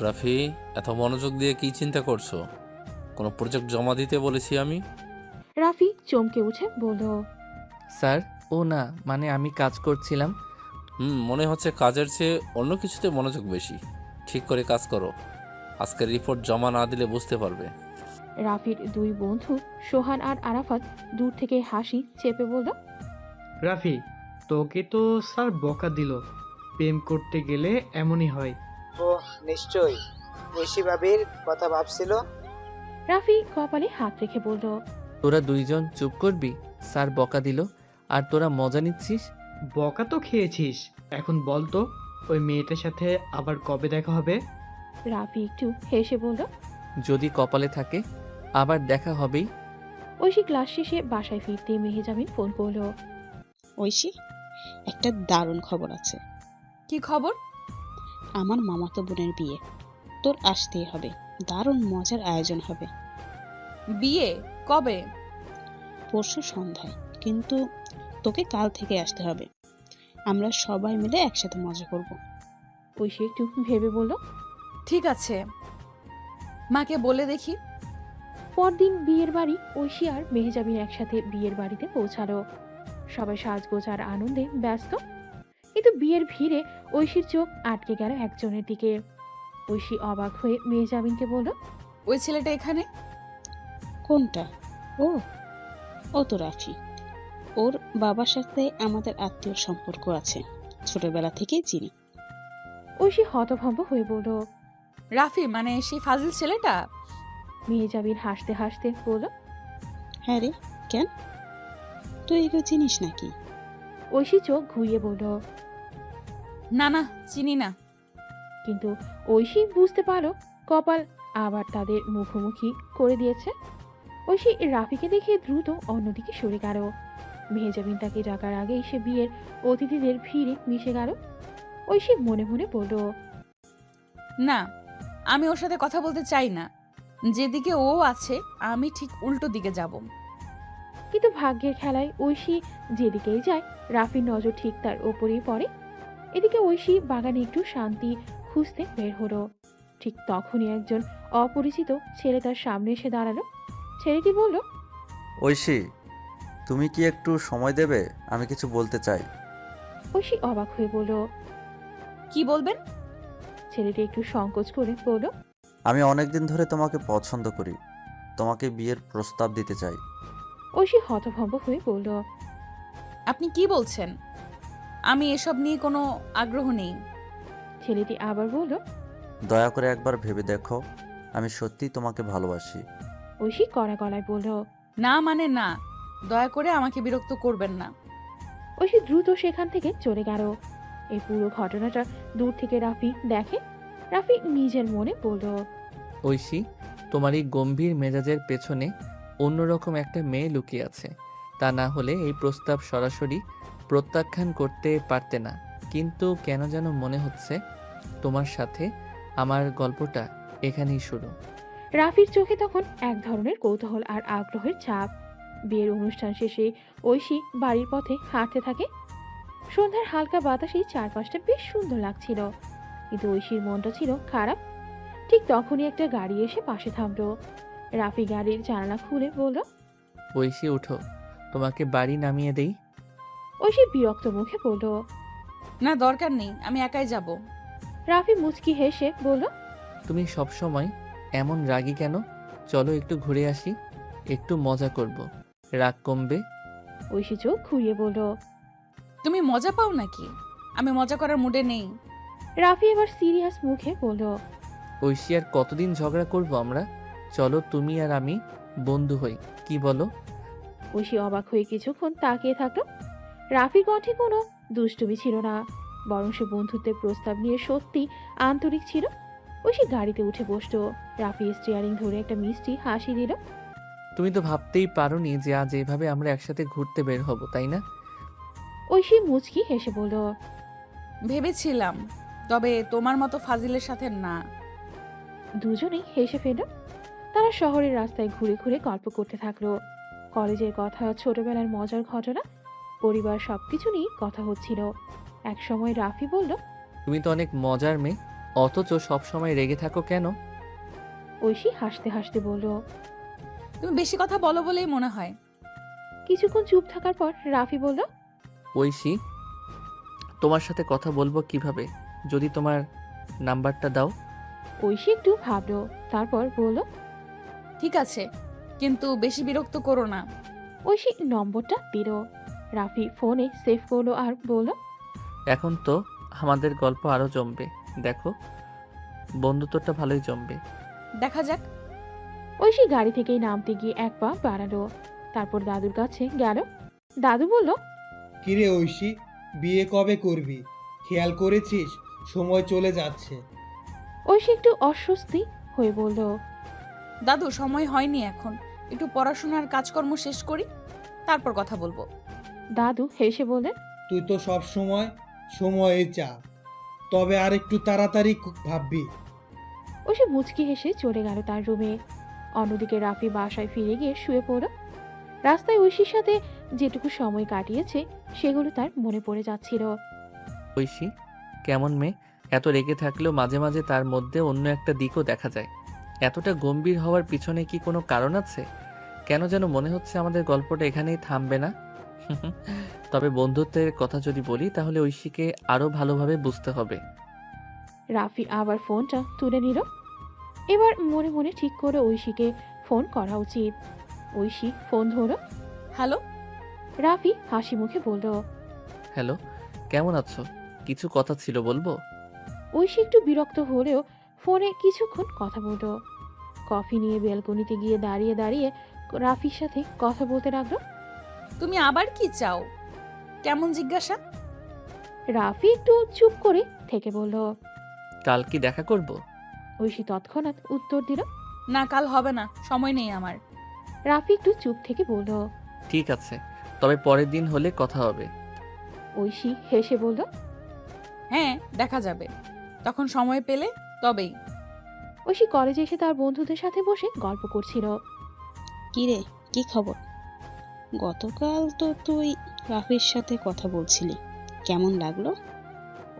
রাফি, এত মনোযোগ দিয়ে কি চিন্তা করছো? কোনো প্রজেক্ট জমা দিতে বলেছি আমি? রাফি চমকে উঠে বলল। স্যার, ও না, মানে আমি কাজ করছিলাম। মনে হচ্ছে কাজের চেয়ে অন্য কিছুতে মনোযোগ বেশি। ঠিক করে কাজ করো, আজকের রিপোর্ট জমা না দিলে বুঝতে পারবে। রাফির দুই বন্ধু সোহান আর আরাফাত দূর থেকে হাসি চেপে বলল। রাফি, তোকে তো স্যার বকা দিল, প্রেম করতে গেলে এমনই হয়। ওহ নিশ্চয়ই, ঐশী ভাবির কথা ভাবছিল। রাফি কপালে হাত রেখে বলল। তোরা দুইজন চুপ করবি? স্যার বকা দিল আর তোরা মজা নিচ্ছিস। বকা তো খেয়েছিস, এখন বল তো ওই মেয়েটার সাথে আবার কবে দেখা হবে? রাফি একটু হেসে বলল। যদি কপালে থাকে আবার দেখা হবেই। ঐশী ক্লাস শেষে বাসায় ফিরতে মেহেজাবিন ফোন করলো। ঐশী, একটা দারুণ খবর আছে। কি খবর? আমার মামাতো বোনের বিয়ে, তোর আসতেই হবে, দারুণ মজার আয়োজন হবে। বিয়ে কবে? পরশু সন্ধ্যায়, কিন্তু তোকে কাল থেকে আসতে হবে। আমরা সবাই মিলে একসাথে মজা করব। ঐশী একটু ভেবে বলল। ঠিক আছে, মাকে বলে দেখি। পরদিন বিয়ের বাড়ি ঐশী আর মেহেজাবিন একসাথে বিয়ের বাড়িতে পৌঁছালো। সবাই সাজগোজ আর আনন্দে ব্যস্ত, কিন্তু বিয়ের ভিড়ে ঐশীর চোখ আটকে গেল একজনের দিকে। ঐশী অবাক হয়ে মেহেজাবিনকে বলল। ওই ছেলেটা এখানে? কোনটা? ও তো রাফি। ওর বাবার সাথে আমাদের আত্মীয় সম্পর্ক আছে, ছোটবেলা থেকেই চিনি। ঐশী হতভম্ব হয়ে বলল। রাফি মানে সেই ফাজিল ছেলেটা? মেহেজাবিন হাসতে হাসতে বলল। হ্যাঁ রে, কেন? তুই এগুলো চিনিস নাকি? ঐশী চোখ ঘুরিয়ে বলল। না না, চিনি না। কিন্তু ঐশী বুঝতে পারলো কপাল আবার তাদের মুখোমুখি করে দিয়েছে। ঐশী রাফিকে দেখে দ্রুত অন্যদিকে সরে গেল। মেহেজাবিন তাকে ডাকার আগেই সে বিয়ের অতিথিদের ভিড়ে মিশে গেল। ঐশী মনে মনে বলল। না, আমি ওর সাথে কথা বলতে চাই না। যেদিকে ও আছে আমি ঠিক উল্টো দিকে যাব। কিন্তু ভাগ্যের খেলায় ঐশী যেদিকেই যায় রাফির নজর ঠিক তার ওপরেই পড়ে। এদিকে ঐশী বাগানে একটু শান্তি খুঁজতে বের হলো। ঠিক তখনই একজন অপরিচিত ছেলে তার সামনে এসে দাঁড়ালো। ছেলেটি বলল। ঐশী, তুমি কি একটু সময় দেবে? আমি কিছু বলতে চাই। ঐশী অবাক হয়ে বলল। কি বলবেন? ছেলেটি একটু সংকোচ করে বলল। আমি অনেকদিন ধরে তোমাকে পছন্দ করি, তোমাকে বিয়ের প্রস্তাব দিতে চাই। ঐশী হতভম্ব হয়ে বলল। আপনি কি বলছেন? আমি এসব নিয়ে কোনো আগ্রহ নেই। ছেলেটি আবার বলল। দয়া করে একবার ভেবে দেখো, আমি সত্যিই তোমাকে ভালোবাসি। ঐশী কড়া গলায় বলল। না মানে না, দয়া করে আমাকে বিরক্ত করবেন না। ঐশী দ্রুত সেখান থেকে চলে গেল। এই পুরো ঘটনাটা দূর থেকে রাফি দেখে। রাফি নিজের মনে বলল। ঐশী, তোমার এই গম্ভীর মেজাজের পেছনে অন্যরকম একটা মেয়ে লুকিয়ে আছে। তা না হলে এই প্রস্তাব সরাসরি প্রত্যাখ্যান করতে পারতে না। কিন্তু কেন যেন মনে হচ্ছে তোমার সাথে আমার গল্পটা এখানেই শুরু। রাফির চোখে তখন এক ধরনের কৌতূহল আর আগ্রহের ছাপ। বিয়ের অনুষ্ঠান শেষে ঐশী বাড়ির পথে হাঁটতে থাকে। সন্ধ্যার হালকা বাতাসে চারপাশটা বেশ সুন্দর লাগছিল, কিন্তু ঐশীর মনটা ছিল খারাপ। ঠিক তখনই একটা গাড়ি এসে পাশে থামলো। রাফি গাড়ির জানালা খুলে বলল। ঐশী, উঠো, তোমাকে বাড়ি নামিয়ে দেই। ঐশী বিরক্ত মুখে বলল। না, দরকার নেই, আমি একাই যাব। রাফি মুচকি হেসে বলল। তুমি সবসময় এমন রাগী কেন? চলো একটু ঘুরে আসি, একটু মজা করব, রাগ কমবে। ঐশী চোখ ঘুরিয়ে বলল। তুমি মজা পাও নাকি? আমি মজা করার মুডে নেই। রাফি এবার সিরিয়াস মুখে বলল। ঐশী আর কতদিন ঝগড়া করব আমরা? চলো তুমি আর আমি বন্ধু হই, কি বলো? ঐশী অবাক হয়ে কিছুক্ষণ তাকিয়ে থাকলো। রাফির কণ্ঠে কোনো দুষ্টুমি ছিল না, বরং সে বন্ধুত্বের প্রস্তাব নিয়ে সত্যি আন্তরিক ছিল। ঐশী গাড়িতে উঠে বসলো। রাফি স্টিয়ারিং ধরে একটা মিষ্টি হাসি দিল। তুমি তো ভাবতেই পারোনি যে আজ এভাবে আমরা একসাথে ঘুরতে বের হব, তাই না? ঐশী মুচকি হেসে বলল, ভেবেছিলাম, তবে তোমার মতো ফাজিলের সাথে না। দুজনেই হেসে ফেলল। তারা শহরের রাস্তায় ঘুরে ঘুরে গল্প করতে থাকলো। কলেজের কথা, ছোটবেলার মজার ঘটনা, পরিবার সবকিছু নিয়ে কথা হচ্ছিল। এক সময় রাফি বলল, তুমি তো অনেক মজার মেয়ে, অথচ সব সময় রেগে থাকো কেন? ঐশী হাসতে হাসতে বলল। তুমি বেশি কথা বলো বলেই মনে হয়। কিছুক্ষণ চুপ থাকার পর রাফি বলল, ঐশী, তোমার সাথে কথা বলবো কিভাবে? যদি তোমার নাম্বারটা দাও। ঐশী একটু ভাবলো, তারপর বলল, ঠিক আছে, কিন্তু বেশি বিরক্ত করো না। ঐশী নম্বরটা দিল। রাফি ফোনে সেভ করলো আর বলল, এখন তো আমাদের গল্প আরো জমবে, দেখো বন্ধুত্বটা ভালোই জমবে। দেখা যাক। ঐশী গাড়ি থেকেই নামতে গিয়ে এক পা বাড়ালো, তারপর দাদুর কাছে গেল। দাদু বলল, কিরে ঐশী, বিয়ে কবে করবি? খেয়াল করেছিস সময় চলে যাচ্ছে। ঐশী একটু অস্বস্তি হয়ে বলল, দাদু, সময় হয়নি এখন, একটু পড়াশোনার কাজকর্ম শেষ করি, তারপর কথা বলবো। দাদু হেসে বললেন, তুই তো সব সময় সময়ে চা, তবে আর একটু তাড়াতাড়ি ভাববি। ঐশী মুচকি হেসে চলে গেল তার রুমে। অন্যদিকে রাফি বাসায় ফিরে গিয়ে শুয়ে পড়ল। রাস্তায় ঐশীর সাথে যেটুকু সময় কাটিয়েছে সেগুলো তার মনে পড়ে যাচ্ছিল। ঐশী কেমন মেয়ে, এত রেগে থাকলেও মাঝে মাঝে তার মধ্যে অন্য একটা দিকও দেখা যায়। এতটা গম্ভীর হওয়ার পিছনে কি কোনো কারণ আছে? কেন যেন মনে হচ্ছে আমাদের গল্পটা এখানেই থামবে না। তবে বন্ধুত্বের কথা যদি বলি, তাহলে ঐশীকে আরো ভালোভাবে বুঝতে হবে। রাফি আবার ফোনটা তুলে নিল। এবার মনে মনে ঠিক করে ঐশীকে ফোন করা উচিত। ঐশী ফোন ধরো। হ্যালো। রাফি হাসি মুখে বলল, হ্যালো, কেমন আছো? কিছু কথা ছিল, বলবো? ঐশী একটু বিরক্ত হলেও ফোনে কিছুক্ষণ কথা বলল। কফি নিয়ে বেলকনিতে গিয়ে দাঁড়িয়ে দাঁড়িয়ে রাফির সাথে কথা বলতে লাগলো। তুমি আবার কি চাও? কেমন জিজ্ঞাসা? রাফি একটু চুপ করে থেকে বলল, কাল কি দেখা করব? ঐশী তৎক্ষণাৎ উত্তর দিল, না, কাল হবে না, সময় নেই আমার। রাফি একটু চুপ থেকে বলল, ঠিক আছে, তবে পরের দিন হলে কথা হবে। ঐশী হেসে বলল, হ্যাঁ, দেখা যাবে, তখন সময় পেলে তবেই। ঐশী কলেজে এসে তার বন্ধুদের সাথে বসে গল্প করছিল। কিরে, কি খবর? গতকাল তো তুই রাফির সাথে কথা বলছিলি, কেমন লাগলো?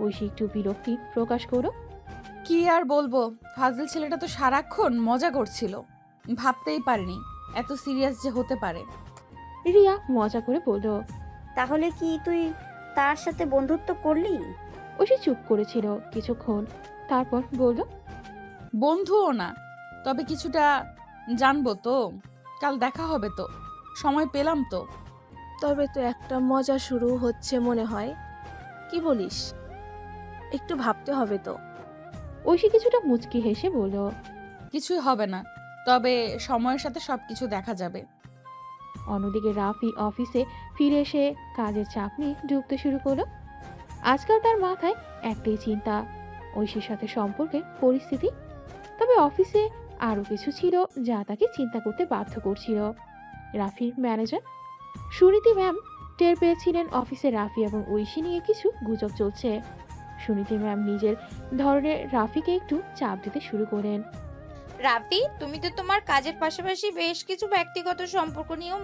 ঐশী একটু বিরক্তি প্রকাশ করলো। কি আর বলবো, ফাজিল ছেলেটা তো সারাক্ষণ মজা করছিল, ভাবতেই পারিনি এত সিরিয়াস যে হতে পারে। রিয়া মজা করে বলল, তাহলে কি তুই তার সাথে বন্ধুত্ব করলি? ঐশী চুপ করেছিল কিছুক্ষণ, তারপর বলল, বন্ধুও না, তবে কিছুটা জানবো তো, কাল দেখা হবে তো, সময় পেলাম তো। তবে তো একটা মজা শুরু হচ্ছে মনে হয়, কি বলিস? একটু ভাবতে হবে তো। ঐশী কিছুটা মুচকি হেসে বলল, কিছুই হবে না, তবে সময়ের সাথে সবকিছু দেখা যাবে। অন্যদিকে রাফি অফিসে ফিরে এসে কাজের চাপ নিয়ে ডুবতে শুরু করলো। আজকাল তার মাথায় একটাই চিন্তা, ঐশীর সাথে সম্পর্কের পরিস্থিতি। তবে অফিসে আরো কিছু ছিল যা তাকে চিন্তা করতে বাধ্য করছিল। রাফির ম্যানেজার সুনীতি ম্যাম টের পেয়েছিলেন অফিসে রাফি এবং ঐশী নিয়ে কিছু গুজব চলছে। সুনীতি ম্যাম নিজের ধরনের রাফিকে একটু চাপ দিতে শুরু করেন। রাফি, তুমি তো তোমার কাজের পাশাপাশি বেশ কিছু ব্যক্তিগত সম্পর্ক নিয়েও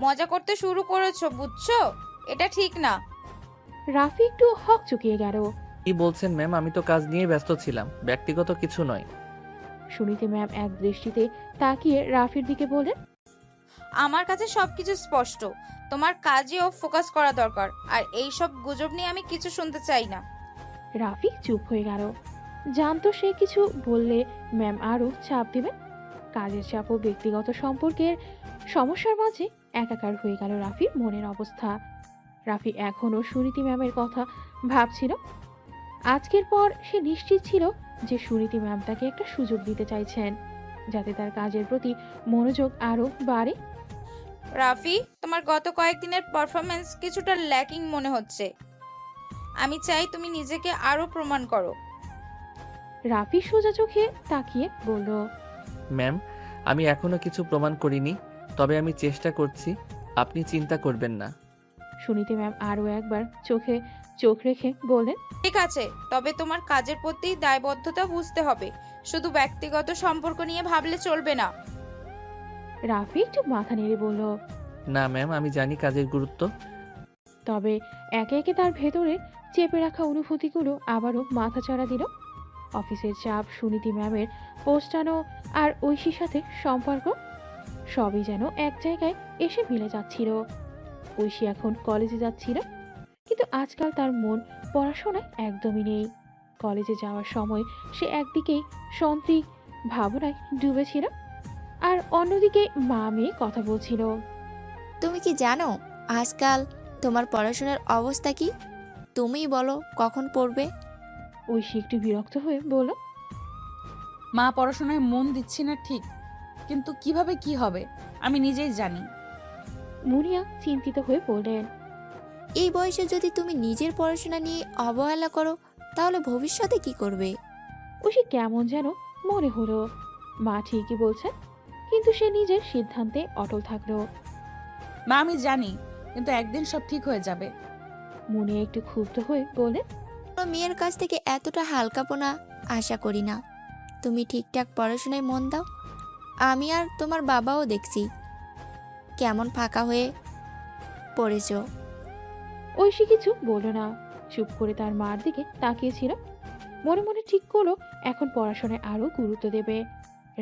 মজা করতে শুরু করেছো, বুঝছো? এটা ঠিক না। রাফি একটু হক চুকিয়ে গেল। কি বলছেন ম্যাম? আমি তো কাজ নিয়ে ব্যস্ত ছিলাম, ব্যক্তিগত কিছু নয়। সুনীতি ম্যাম এক দৃষ্টিতে তাকিয়ে রাফির দিকে বলেন, আমার কাছে সবকিছু স্পষ্ট, তোমার কাজেও ফোকাস করা দরকার, আর এই সব গুজব নিয়ে আমি কিছু শুনতে চাই না। রাফি চুপ হয়ে গেল, জানতো সে কিছু বললে ম্যাম আরো চাপ দিবেন। কাজের চাপ ও ব্যক্তিগত সম্পর্কের সমস্যার মাঝে একাকার হয়ে গেল রাফির মনের অবস্থা। রাফি এখনো সুনীতি ম্যামের কথা ভাবছিল। আজকের পর সে নিশ্চিত ছিল যে সুনীতি ম্যাম তাকে একটা সুযোগ দিতে চাইছেন যাতে তার কাজের প্রতি মনোযোগ আরও বাড়ে। রাফি, তোমার গত কয়েকদিনের পারফরমেন্স কিছুটা ল্যাকিং মনে হচ্ছে। আমি চাই তুমি নিজেকে আরো প্রমাণ করো। রাফি সোজা চোখে তাকিয়ে বলল, ম্যাম, আমি এখনো কিছু প্রমাণ করিনি, তবে আমি চেষ্টা করছি, আপনি চিন্তা করবেন না। সুনীতি ম্যাম আরও একবার চোখে চোখ রেখে বললেন, ঠিক আছে, তবে তোমার কাজের প্রতি দায়বদ্ধতা বুঝতে হবে। শুধু ব্যক্তিগত সম্পর্ক নিয়ে ভাবলে চলবে না। রাফি একটু মাথা নেড়ে বলল, না ম্যাম, আমি জানি কাজের গুরুত্ব। তবে একে একে তার ভেতরে চেপে রাখা অনুভূতিগুলো আবারও মাথাচাড়া দিল। অফিসের চাপ, সুনীতি ম্যামের পোস্টানো আর ঐশীর সাথে সম্পর্ক সবই যেন এক জায়গায় এসে মিলে যাচ্ছিল। ঐশী এখন কলেজে যাচ্ছিল, কিন্তু আজকাল তার মন পড়াশোনায় একদমই নেই। কলেজে যাওয়ার সময় সে একদিকেই সন্ত্রীক ভাবনায় ডুবেছিল, আর অন্যদিকে মা মেয়ে কথা বলছিল। তুমি কি জানো আজকাল তোমার পড়াশোনার অবস্থা কি? তুমিই বলো কখন পড়বে? ঐশী একটু বিরক্ত হয়ে বলল, মা, পড়াশোনায় মন দিচ্ছি না ঠিক, কিন্তু কিভাবে কি হবে আমি নিজেই জানি। মুনিয়া চিন্তিত হয়ে বললেন, এই বয়সে যদি তুমি নিজের পড়াশোনা নিয়ে অবহেলা করো তাহলে ভবিষ্যতে কি করবে? ঐশী কেমন যেন মনে হলো মা ঠিকই বলছেন, কিন্তু সে নিজের সিদ্ধান্তে অটল থাকলো। মা, আমি জানি, কিন্তু একদিন সব ঠিক হয়ে যাবে। মুনিয়া একটু ক্ষুব্ধ হয়ে বলে, কোনো মেয়ের কাছ থেকে এতটা হালকাপনা আশা করি না। তুমি ঠিকঠাক পড়াশোনায় মন দাও। আমি আর তোমার বাবাও দেখছি কেমন ফাঁকা হয়ে পড়েছ। ঐশী কিছু বলল না, চুপ করে তার মার দিকে তাকিয়েছিল। মনে মনে ঠিক করলো এখন পড়াশোনায় আরো গুরুত্ব দেবে।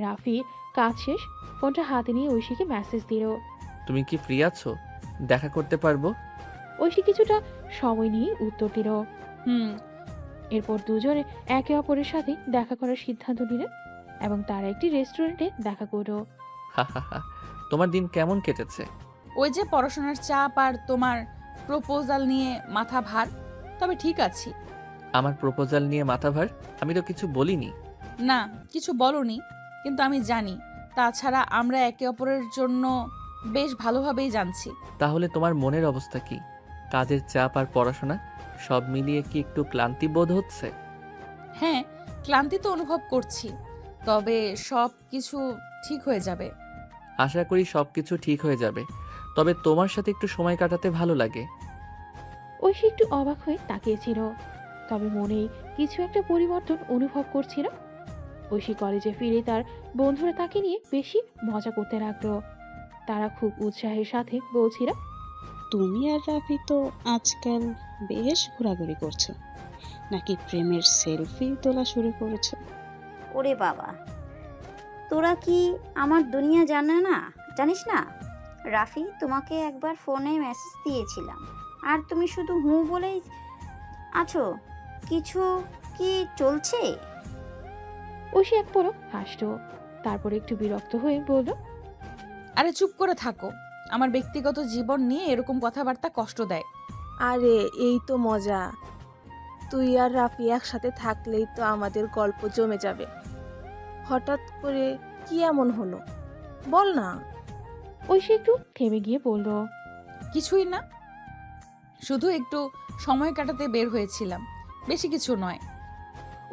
রাফি কাজ শেষ, ফোনটা হাতে নিয়ে ঐশীকে মেসেজ দিল। তুমি কি ফ্রি আছো? দেখা করতে পারবো? ঐশী কিছুটা সময় নিয়ে উত্তর দিল, হুম। এরপর দুজনে একে অপরের সাথে দেখা করার সিদ্ধান্ত নিলেন এবং তারা একটি রেস্টুরেন্টে দেখা করলো। হা হা হা, তোমার দিন কেমন কেটেছে? ওই যে পড়াশোনার চাপ আর তোমার প্রপোজাল নিয়ে মাথা ভার, তবে ঠিক আছি। আমার প্রপোজাল নিয়ে মাথা ভার? আমি তো কিছু বলিনি। না, কিছু বলনি, কিন্তু আমি জানি। তাছাড়া আমরা একে অপরের জন্য বেশ ভালোভাবেই জানছি। তাহলে তোমার মনের অবস্থা কি? কাজের চাপ আর পড়াশোনা সব মিলিয়ে কি একটু ক্লান্তি বোধ হচ্ছে? হ্যাঁ, ক্লান্তি তো অনুভব করছি, তবে সব কিছু ঠিক হয়ে যাবে। আশা করি সব কিছু ঠিক হয়ে যাবে, তবে তোমার সাথে একটু সময় কাটাতে ভালো লাগে। ঐশী একটু অবাক হয়ে তাকিয়েছিল, তবে মনেই কিছু একটা পরিবর্তন অনুভব করছিল। ঐশী কলেজে ফিরে তার বন্ধুরা তাকে নিয়ে বেশি মজা করতে লাগলো। তারা খুব উৎসাহের সাথে বলছিল, তুমি আর রাফি তো আজকাল বেশ ঘোরাঘুরি করছো, নাকি প্রেমের সেলফি তোলা শুরু করেছো? ওরে বাবা, তোরা কি আমার দুনিয়া জানিস না? রাফি, তোমাকে একবার ফোনে মেসেজ দিয়েছিলাম আর তুমি শুধু হুঁ বলেই আছো। কিছু কি চলছে? ঐশী এক পলক হাসল, তারপরে একটু বিরক্ত হয়ে বলল, আরে চুপ করে থাকো, আমার ব্যক্তিগত জীবন নিয়ে এরকম কথাবার্তা কষ্ট দেয়। আরে এই তো মজা, তুই আর রাফি একসাথে থাকলেই তো আমাদের গল্প জমে যাবে। হঠাৎ করে কি এমন হলো বল না। ঐশী একটু থেমে গিয়ে বলল, কিছুই না, শুধু একটু সময় কাটাতে বের হয়েছিলাম, বেশি কিছু নয়।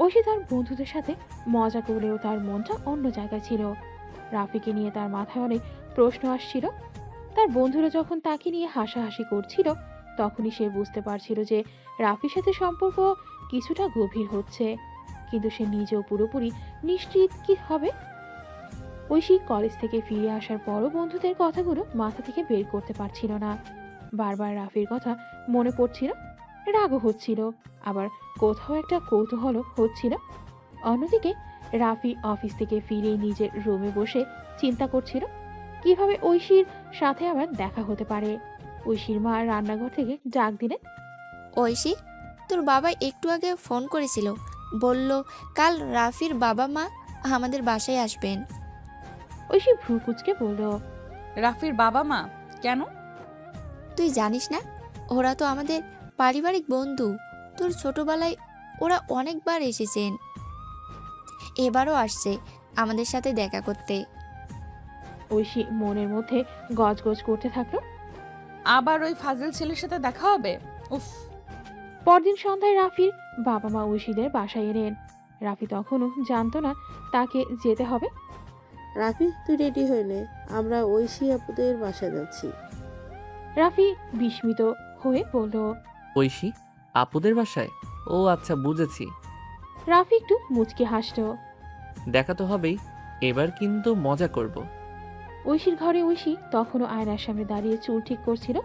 ঐশী তার বন্ধুদের সাথে মজা করলেও তার মনটা অন্য জায়গায় ছিল। রাফিকে নিয়ে তার মাথায় অনেক প্রশ্ন আসছিল। তার বন্ধুরা যখন তাকে নিয়ে হাসাহাসি করছিল তখনই সে বুঝতে পারছিল যে রাফির সাথে সম্পর্ক কিছুটা গভীর হচ্ছে, কিন্তু সে নিজেও পুরোপুরি নিশ্চিত কি হবে। ঐশী কলেজ থেকে ফিরে আসার পরও বন্ধুদের কথাগুলো মাথা থেকে বের করতে পারছিল না। বারবার রাফির কথা মনে পড়ছিল, রাগও হচ্ছিল, আবার কোথাও একটা কৌতূহল হচ্ছিল। অন্যদিকে রাফি অফিস থেকে ফিরে নিজের রুমে বসে চিন্তা করছিল কিভাবে ঐশীর সাথে আবার দেখা হতে পারে। ঐশীর মা রান্নাঘর থেকে ডাক দিলেন, ঐশী, তোর বাবা একটু আগে ফোন করেছিল, বলল কাল রাফির বাবা মা আমাদের বাসায় আসবেন। ঐশী ভ্রু কুঁচকে বলল, রাফির বাবা মা কেন? তুই জানিস না, ওরা তো আমাদের পারিবারিক বন্ধু। তোর ছোটবেলায় ওরা অনেকবার এসেছেন। এবারও আসছে আমাদের সাথে দেখা করতে। ঐশী মনের মধ্যে গজগজ করতে থাকলো। আবার ওই ফাজিল ছেলের সাথে দেখা হবে? উফ। পরদিন সন্ধ্যায় রাফির বাবা মা ঐশীদের বাসায় এলেন। রাফি তখনও জানতো না তাকে যেতে হবে। রাফি, তুই রেডি হয়ে নে, আমরা ঐশী আপুদের বাসায় যাচ্ছি। রাফি বিস্মিত হয়ে বলল। ঐশী আপুদের বাসায়? ও আচ্ছা, বুঝেছি। রাফি একটু মুচকি হাসল। দেখা তো হবেই, এবার কিন্তু মজা করব। ঐশীর ঘরে ঐশী তখনও আয়নার সামনে দাঁড়িয়ে চুল ঠিক করছিল।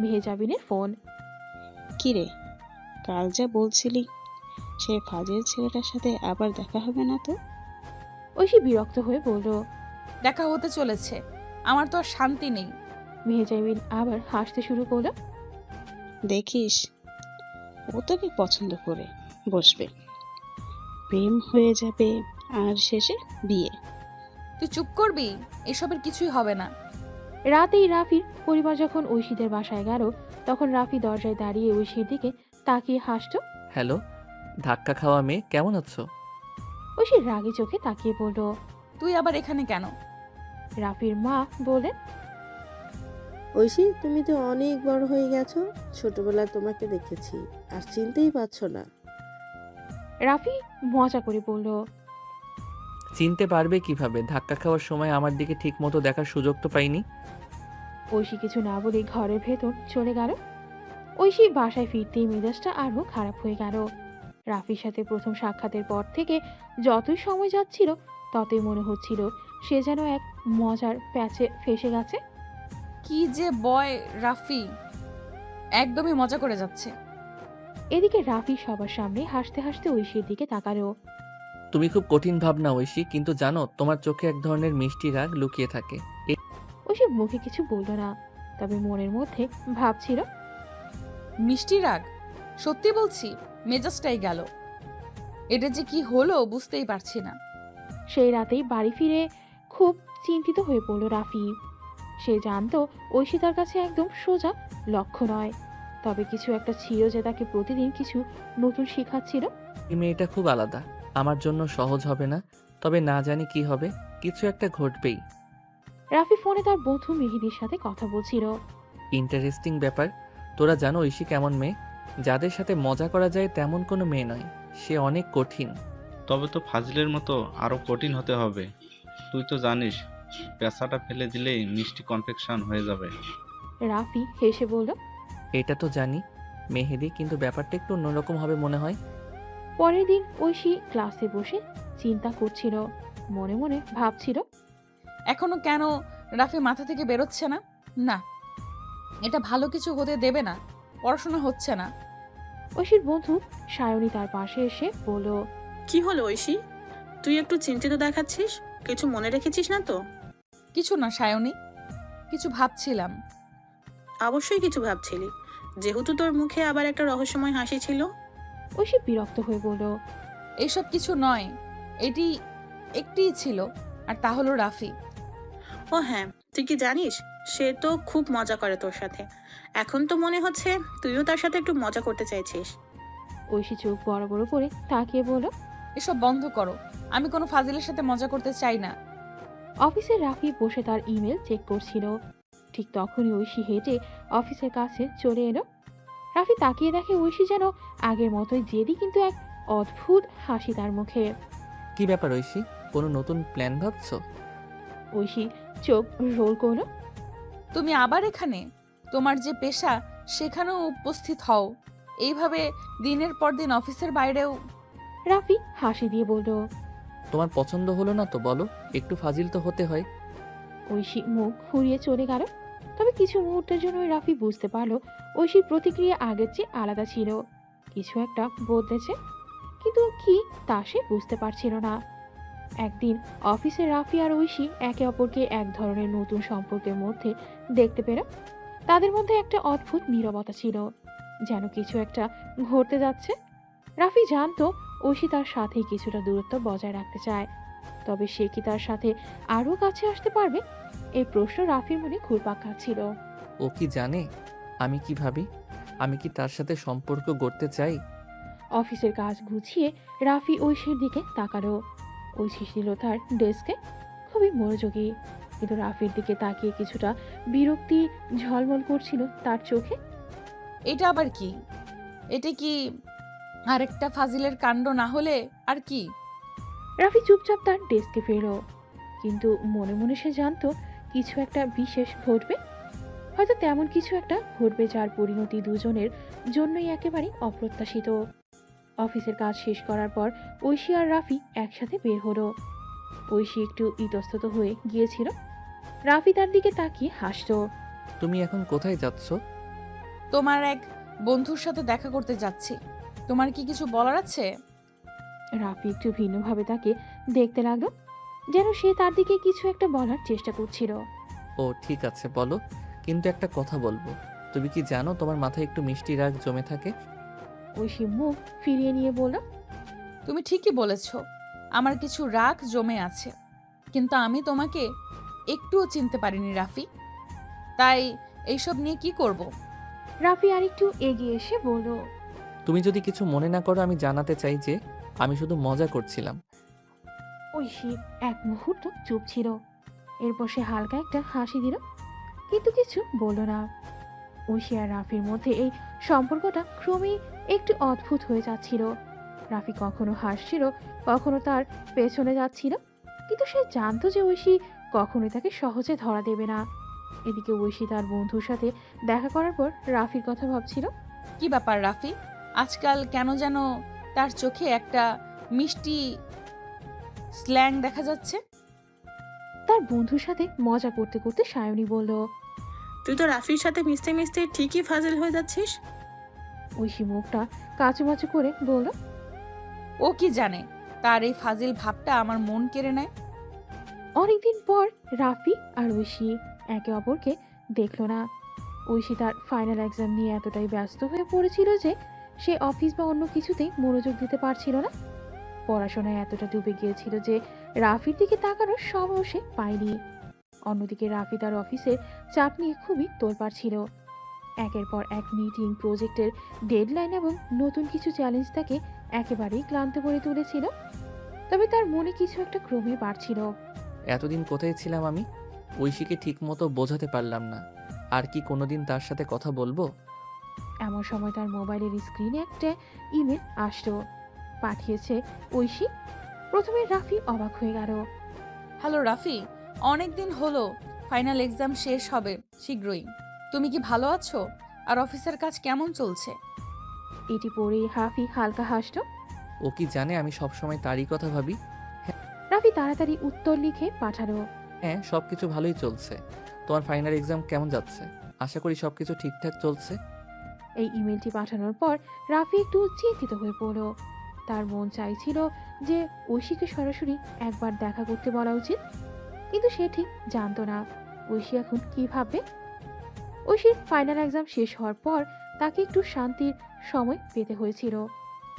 মেহেজাবিনের ফোন। কিরে, কাল যা বলছিলি সেই ফাজিল ছেলেটার সাথে আবার দেখা হবে না তো? ঐশী বিরক্ত হয়ে বলল। দেখা হতে চলেছে, আমার তো আর শান্তি নেই। মেহেজাবিন আবার হাসতে শুরু করলো। দেখিস, ও তোকে পছন্দ করে বসবে, প্রেম হয়ে যাবে, আর শেষে বিয়ে। তুই চুপ করবি? এসবের কিছুই হবে না। রাতেই রাফির পরিবার যখন ঐশীদের বাসায় গেল, তখন রাফি দরজায় দাঁড়িয়ে ঐশীর দিকে তাকিয়ে হাসতো। হ্যালো, ধাক্কা খাওয়া মেয়ে, কেমন আছো? ঐশীর রাগী চোখে তাকিয়ে বলল। তুই আবার এখানে কেন? রাফির মা বললেন। ঐশী, তুমি তো অনেক বড় হয়ে গেছো, ছোটবেলায় তোমাকে দেখেছি আর চিনতেই পারছো না। রাফি মজা করে বলল। চিনতে পারবে কিভাবে? ধাক্কা খাওয়ার সময় আমার দিকে ঠিক মতো দেখার সুযোগ তো পাইনি। ঐশী কিছু না বলে ঘরের ভেতর চলে গেল। ঐশী বাসায় ফিরতেই মেজাজটা আরো খারাপ হয়ে গেল। রাফির সাথে প্রথম সাক্ষাতের পর থেকে যতই সময় যাচ্ছিল ততই মনে হচ্ছিল সে যেন এক মজার প্যাচে ফেসে গেছে। কি যে বয় রাফি, একদমই মজা করে যাচ্ছে। এদিকে রাফি সবার সামনে হাসতে হাসতে ঐশীর দিকে তাকালো। তুমি খুব কঠিন ভাবনা ঐশী, কিন্তু জানো তোমার চোখে এক ধরনের মিষ্টি রাগ লুকিয়ে থাকে। ঐশী মুখে কিছু বলল না, তবে মনের মধ্যে ভাবছিল। মিষ্টি রাগ? সত্যি বলছি, মেজাজটাই গেল। এটা যে কি হলো বুঝতেই পারছি না। সেই রাতেই বাড়ি ফিরে খুব চিন্তিত হয়ে পড়ল রাফি। সে জানতো ঐশী তার কাছে একদম সোজা লক্ষ্য নয়, তবে কিছু একটা ছিল যে তাকে প্রতিদিন কিছু নতুন শেখাচ্ছিল। এই মেয়েটা খুব আলাদা, আমার জন্য সহজ হবে না, তবে না জানি কি হবে, কিছু একটা ঘটবেই। রাফি ফোনে তার বন্ধু মেহেদির সাথে কথা বলছিল। ইন্টারেস্টিং ব্যাপার। তোরা জানো ঐশী কেমন মেয়ে? যাদের সাথে মজা করা যায় তেমন কোনো মেয়ে নয়, সে অনেক কঠিন। তবে তো ফাজিলের মতো আরো কঠিন হতে হবে। তুই তো জানিস, পেঁচাটা ফেলে দিলেই মিষ্টি কনফেকশন হয়ে যাবে। রাফি হেসে বলল। এটা তো জানি মেহেদি, কিন্তু ব্যাপারটা একটু অন্যরকম হবে মনে হয়। পরের দিন ঐশী ক্লাসে বসে চিন্তা করছিল, মনে মনে ভাবছিল। এখনো কেন রাফি মাথা থেকে বেরোচ্ছে না? না, এটা ভালো কিছু হতে দেবে না। পড়াশোনা হচ্ছে না। ঐশীর বন্ধু সায়নী তার পাশে এসে বলল। কি হলো ঐশী, তুই একটু চিন্তিত দেখাচ্ছিস, কিছু মনে রেখেছিস না তো? কিছু না সায়নী, কিছু ভাবছিলাম। অবশ্যই কিছু ভাবছিলি, যেহেতু তোর মুখে আবার একটা রহস্যময় হাসি ছিল। ঐশী বিরক্ত হয়ে বলল। এইসব কিছু নয়, এটি একটিই ছিল, আর তা হলো রাফি। ও হ্যাঁ, তুই কি জানিস সে তো খুব মজা করে তোর সাথে। এখন তো মনে হচ্ছে তুইও তার সাথে একটু মজা করতে চাইছিস। ঐশী চোখ বড় বড় করে তাকিয়ে বলল। এসব বন্ধ করো, আমি কোনো ফাজিলের সাথে মজা করতে চাই না। অফিসে রাফি বসে তার ইমেল চেক করছিল। ঠিক তখনই ঐশী হেঁটে অফিসের কাছে চলে এলো। রাফি তাকিয়ে দেখে ঐশী যেন আগের মতোই জেদি, কিন্তু এক অদ্ভুত হাসি তার মুখে। কি ব্যাপার ঐশী, কোনো নতুন প্ল্যান ভাবছো? ঐশী চোখ রোল করলো। তুমি আবার এখানে? তোমার যে পেশা সেখানেও উপস্থিত হও, এইভাবে দিনের পর দিন অফিসের বাইরেও। রাফি হাসি দিয়ে বলল। তোমার পছন্দ হলো না তো বলো, একটু ফাজিল তো হতে হয়। ঐশী মুখ ঘুরিয়ে চলে গেল। তবে কিছু মুহূর্তের জন্য রাফি বুঝতে পারলো ঐশীর প্রতিক্রিয়া আগের চেয়ে আলাদা ছিল, কিছু একটা বদলেছে, কিন্তু কি তা সে বুঝতে পারছিল না। একদিন অফিসে রাফি আর ঐশী একে অপরকে এক ধরনের নতুন সম্পর্কের মধ্যে দেখতে পেল। তাদের মধ্যে একটা অদ্ভুত নীরবতা ছিল, যেন কিছু একটা ঘটতে যাচ্ছে। রাফি জানতো ঐশী তার সাথে কিছুটা দূরত্ব বজায় রাখতে চায়, তবে সে কি তার সাথে আরো কাছে আসতে পারবে? এই প্রশ্ন রাফির মনে ঘুরপাক খাচ্ছিল। ও কি জানে আমি কি ভাবি? আমি কি তার সাথে সম্পর্ক গড়তে চাই? অফিসের কাজ গুছিয়ে রাফি ঐশীর দিকে তাকালো। ঐশী ছিল তার ডেস্কে, খুবই মনোযোগী, কিন্তু রাফির দিকে তাকিয়ে কিছুটা বিরক্তি ঝলমল করছিল তার চোখে। এটা আবার কি? এটা কি আরেকটা ফাজিলের কাণ্ড না হলে আর কি? রাফি চুপচাপ তার ডেস্কে ফেরল, কিন্তু মনে মনে সে জানতো কিছু একটা বিশেষ ঘটবে। হয়তো তেমন কিছু একটা ঘটবে যার পরিণতি দুজনের জন্যই একেবারে অপ্রত্যাশিত। অফিসের কাজ শেষ করার পর ঐশী আর রাফি একসাথে বের হলো। ঐশী একটু ইতস্তত হয়ে গিয়েছিল, রাফি তার দিকে তাকিয়ে হাসতো। তুমি এখন কোথায় যাচ্ছ? তোমার এক বন্ধুর সাথে দেখা করতে যাচ্ছি। তোমার কি কিছু বলার আছে? রাফি একটু ভিন্নভাবে তাকে দেখতে লাগলো, যেন সে তার দিকে কিছু একটা বলার চেষ্টা করছিল। ও ঠিক আছে বলো, কিন্তু একটা কথা বলবো। তুমি কি জানো তোমার মাথায় একটু মিষ্টি রাগ জমে থাকে? ঐশী মুখ ফিরিয়ে নিয়ে বলল, তুমি ঠিকই বলেছ, আমার কিছু রাগ জমে আছে, কিন্তু আমি তোমাকে একটুও চিনতে পারিনি রাফি। তাই এইসব নিয়ে কি করব? রাফি আরেকটু এগিয়ে এসে বলল, তুমি যদি কিছু মনে না করো, আমি জানাতে চাই যে আমি শুধু মজা করছিলাম। ঐশী এক মুহূর্ত চুপ ছিল, এরপর সে হালকা একটা হাসি দিল, কিন্তু কিছু বলল না। ঐশী আর রাফির মধ্যে এই সম্পর্কটা ক্রমেই একটু অদ্ভুত হয়ে যাচ্ছিল। রাফি কখনো হাসছিল, কখনো তার পেছনে যাচ্ছিল, কিন্তু সে জানতো যে ঐশী কখনোই তাকে সহজে ধরা দেবে না। এদিকে ঐশী তার বন্ধুর সাথে দেখা করার পর রাফির কথা ভাবছিল। কি ব্যাপার রাফি? আজকাল কেন যেন তার চোখে একটা মিষ্টি স্ল্যাং দেখা যাচ্ছে। তার বন্ধুর সাথে মজা করতে করতে সায়নী বলল, তুই তো রাফির সাথে মিশতে মিশতে ঠিকই ফাজিল হয়ে যাচ্ছিস। ঐশী মুখটা কাচুমাচু করে বলল, ও কি জানে তার এই ফাজিল ভাবটা আমার মন কেড়ে নেয়। অনেকদিন পর রাফি আর ঐশী একে অপরকে দেখলো না। ঐশী তার ফাইনাল এক্সাম নিয়ে এতটাই ব্যস্ত হয়ে পড়েছিল যে সে অফিস বা অন্য কিছুতেই মনোযোগ দিতে পারছিল না। পড়াশোনায় এতটা ডুবে গিয়েছিল যে রাফির দিকে তাকানোর সময় সে পায়নি। অন্যদিকে রাফি তার অফিসের চাপ নিয়ে খুবই তোলপাড় ছিল। একের পর এক মিটিং, প্রজেক্টের ডেডলাইন এবং নতুন কিছু চ্যালেঞ্জ তাকে একেবারেই ক্লান্ত করে তুলেছিল। তবে তার মনে কিছু একটা ক্রমে বাড়ছিল। এতদিন কোথায় ছিলাম আমি? ঐশীকে ঠিক মতো বোঝাতে পারলাম না। আর কি কোনোদিন তার সাথে কথা বলবো? এমন সময় তার মোবাইলের স্ক্রিনে একটা ইমেল আসলো, পাঠিয়েছে ঐশী। প্রথমে রাফি অবাক হয়ে গেল। হ্যালো রাফি, অনেকদিন হলো, ফাইনাল এক্সাম শেষ হবে শীঘ্রই। তুমি কি ভালো আছো? আর অফিসের কাজ কেমন চলছে? এটি পড়েই রাফি হালকা হাসল। ও কি জানে আমি সবসময় তারই কথা ভাবি? রাফি তাড়াতাড়ি উত্তর লিখে পাঠালো, হ্যাঁ, সব কিছু ভালোই চলছে। তোমার ফাইনাল এক্সাম কেমন যাচ্ছে? আশা করি সব কিছু ঠিকঠাক চলছে। এই ইমেলটি পাঠানোর পর রাফি একটু চিন্তিত হয়ে পড়ল। তার মন চাইছিল যে ঐশীকে সরাসরি একবার দেখা করতে বলা উচিত, কিন্তু সে ঠিক জানতো না ঐশী এখন কি ভাববে। ঐশীর ফাইনাল এক্সাম শেষ হওয়ার পর তাকে একটু শান্তির সময় পেতে হয়েছিল।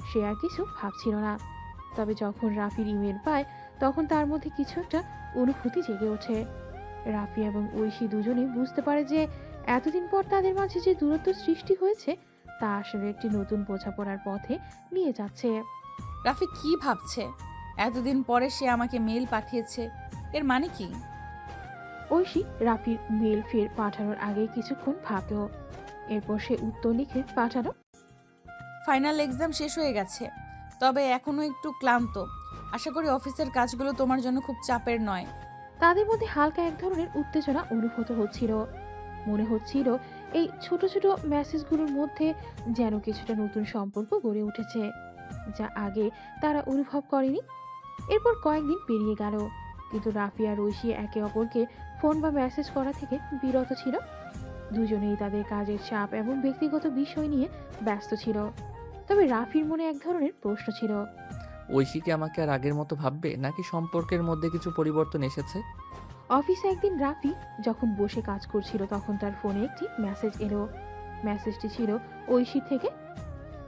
সে আর কিছু ভাবছিল না। তবে যখন রাফির ইমেল পায় তখন তার মধ্যে কিছু একটা অনুভূতি জেগে ওঠে। রাফি এবং ঐশী দুজনেই বুঝতে পারে যে এতদিন পর তাদের মাঝে যে দূরত্ব সৃষ্টি হয়েছে তা আসলে একটি নতুন বোঝাপড়ার পথে নিয়ে যাচ্ছে। রাফি কি ভাবছে? এতদিন পরে সে আমাকে মেল পাঠিয়েছে, এর মানে কি? ঐশী রাফির মেল ফের পাঠানোর আগে কিছুক্ষণ ভাবল, এরপর সে উত্তর লিখে পাঠালো, ফাইনাল এক্সাম শেষ হয়ে গেছে, তবে এখনো একটু ক্লান্ত। আশা করি অফিসের কাজগুলো তোমার জন্য খুব চাপের নয়। তাদের মধ্যে হালকা এক ধরনের উত্তেজনা অনুভূত হচ্ছিল। মনে হচ্ছিল এই ছোট ছোট মেসেজগুলোর মধ্যে যেন কিছুটা নতুন সম্পর্ক গড়ে উঠেছে, যা আগে তারা অনুভব করেনি। এরপর কয়েকদিন পেরিয়ে গেল, কিন্তু রাফি আর ঐশী একে অপরকে ফোন বা মেসেজ করা থেকে বিরত ছিল। দুজনেই তাদের কাজের চাপ এবং ব্যক্তিগত বিষয় নিয়ে ব্যস্ত ছিল। তবে রাফির মনে এক ধরনের প্রশ্ন ছিল, ঐশী কি আমাকে আর আগের মতো ভাববে, নাকি সম্পর্কের মধ্যে কিছু পরিবর্তন এসেছে? অফিসে একদিন রাফি যখন বসে কাজ করছিল তখন তার ফোনে একটি মেসেজ এলো। মেসেজটি ছিল ঐশী থেকে।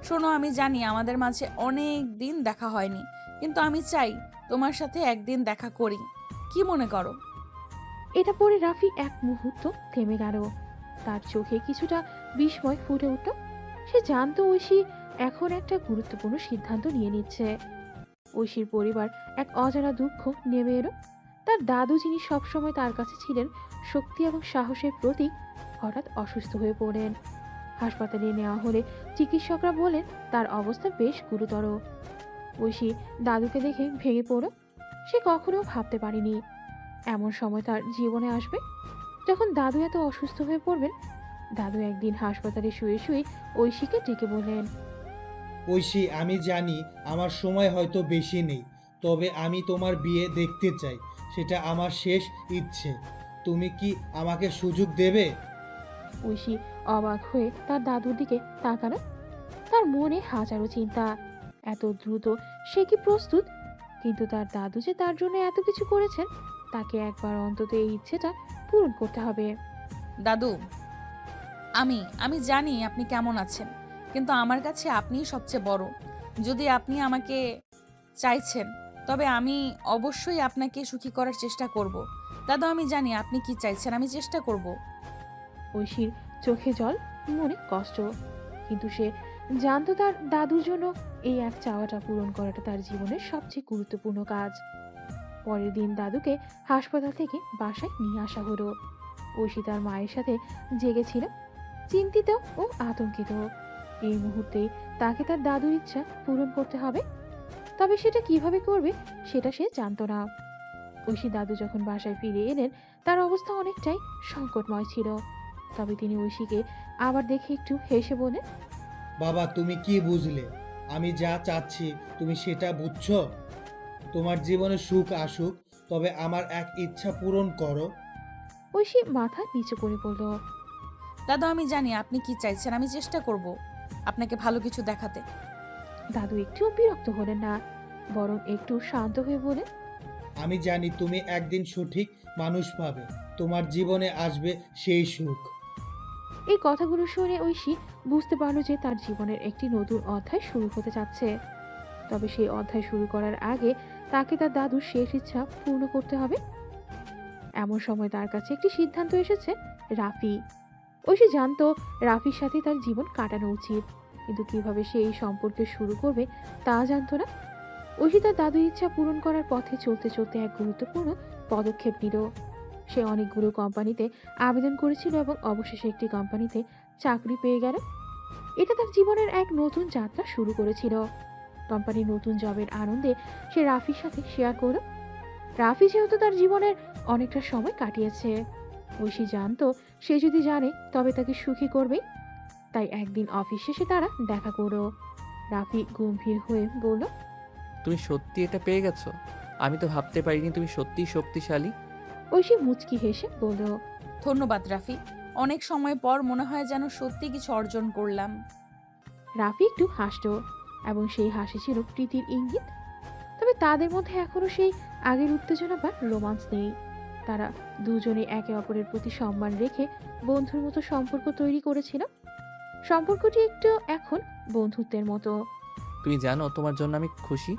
শোনো, আমি জানি আমাদের মাঝে অনেক দিন দেখা হয়নি, কিন্তু আমি চাই তোমার সাথে একদিন দেখা করি। কি মনে করো? এটা পড়ে রাফি এক মুহূর্ত থেমে গেল। তার চোখে কিছুটা বিস্ময় ফুটে উঠল। সে জানতো ঐশী এখন একটা গুরুত্বপূর্ণ সিদ্ধান্ত নিয়ে নিচ্ছে। ঐশীর পরিবার এক অজানা দুঃখ নেমে এলো। তার দাদু, যিনি সবসময় তার কাছে ছিলেন শক্তি এবং সাহসের প্রতীক, হঠাৎ অসুস্থ হয়ে পড়লেন। হাসপাতালে নেওয়া হলে চিকিৎসকরা বলেন তার অবস্থা বেশ গুরুতর। ঐশী দাদুকে দেখে ভেঙে পড়ল। সে কখনো ভাবতে পারেনি এমন সময় তার জীবনে আসবে, যখন দাদু এত অসুস্থ হয়ে পড়বেন। দাদু একদিন হাসপাতালে শুয়ে শুয়ে ঐশীকে ডেকে বললেন, ঐশী, আমি জানি আমার সময় হয়তো বেশি নেই, তবে আমি তোমার বিয়ে দেখতে চাই। সেটা আমার শেষ ইচ্ছে। তুমি কি আমাকে সুযোগ দেবে? ঐশী অবাক হয়ে তার দাদুর দিকে তাকালো। তার মনে হাজারো চিন্তা। এত দ্রুত সে কি প্রস্তুত? কিন্তু তার দাদু যে তার জন্য এত কিছু করেছেন, তাকে একবার অন্তত এই ইচ্ছেটা পূরণ করতে হবে। দাদু, আমি জানি আপনি কেমন আছেন, কিন্তু আমার কাছে আপনিই সবচেয়ে বড়। যদি আপনি আমাকে চাইছেন, তবে আমি অবশ্যই আপনাকে সুখী করার চেষ্টা করব। দাদু, আমি জানি আপনি কি চাইছেন, আমি চেষ্টা করব। ঐশীর চোখে জল, মনে কষ্ট, কিন্তু সে জানতো তার দাদুর জন্য এই এক চাওয়াটা পূরণ করাটা তার জীবনের সবচেয়ে গুরুত্বপূর্ণ কাজ। পরের দিন দাদুকে হাসপাতাল থেকে বাসায় নিয়ে আসা হলো। ঐশী তার মায়ের সাথে জেগেছিল, চিন্তিত ও আতঙ্কিত। এই মুহূর্তে তাকে তার দাদুর ইচ্ছা পূরণ করতে হবে, তবে সেটা কিভাবে করবে সেটা সে জানতো না। ঐশী দাদু যখন বাসায় ফিরে এলেন, তার অবস্থা অনেকটাই সংকটময় ছিল। তবে তিনি ঐশীকে আবার দেখে একটু হেসে বলেন, বাবা, তুমি কি বুঝলে? আমি যা চাচ্ছি তুমি সেটা বুঝছো? তোমার জীবনে সুখ আসুক, তবে আমার এক ইচ্ছা পূরণ করো। ঐশী মাথা নিচু করে বলল, দাদু, আমি জানি আপনি কি চাইছেন, আমি চেষ্টা করব আপনাকে ভালো কিছু দেখাতে। দাদু একটু বিরক্ত হলেন না, বরং একটু শান্ত হয়ে বলেন, আমি জানি তুমি একদিন সঠিক মানুষ পাবে, তোমার জীবনে আসবে সেই সুখ। এই কথাগুলো শুনে ঐশী বুঝতে পারল যে তার জীবনের একটি নতুন অধ্যায় শুরু হতে যাচ্ছে। তবে সেই অধ্যায় শুরু করার আগে তাকে তার দাদুর শেষ ইচ্ছা পূর্ণ করতে হবে। এমন সময় তার কাছে একটি সিদ্ধান্ত এসেছে, রাফি। ঐশী জানতো রাফির সাথে তার জীবন কাটানো উচিত, কিন্তু কিভাবে সে এই সম্পর্কে শুরু করবে তা জানতো না। ঐশী তার দাদুর ইচ্ছা পূরণ করার পথে চলতে চলতে এক গুরুত্বপূর্ণ পদক্ষেপ নিল। সে অনেকগুলো কোম্পানিতে আবেদন করেছিল এবং অবশেষে একটি কোম্পানিতে চাকরি পেয়ে গেল। এটা তার জীবনের এক নতুন যাত্রা শুরু করেছিল। কোম্পানির নতুন জবের আনন্দে সে রাফির সাথে শেয়ার করল। রাফি যেহেতু তার জীবনের অনেকটা সময় কাটিয়েছে, ঐশী জানতো সে যদি জানে তবে তাকে সুখী করবে। তাই একদিন অফিস শেষে তারা দেখা করলো। রাফি গম্ভীর হয়ে বলল, তুমি সত্যি এটা পেয়ে গেছো? আমি তো ভাবতে পারিনি তুমি সত্যিই শক্তিশালী। ঐশী মুচকি হেসে বলল, ধন্যবাদ রাফি, অনেক সময় পর মনে হয় যেন সত্যি কিছু অর্জন করলাম। রাফি একটু হাসল এবং সেই হাসি ছিল প্রীতির ইঙ্গিত। তবে তাদের মধ্যে এখনো সেই আগের উত্তেজনা বা রোমান্স নেই। তারা দুজনে একে অপরের প্রতি সম্মান রেখে বন্ধুর মতো সম্পর্ক তৈরি করেছিল। সম্পর্কটি একটু এখন বন্ধুত্বের মতো। তুমি জানো তোমার জন্য আমি খুশি,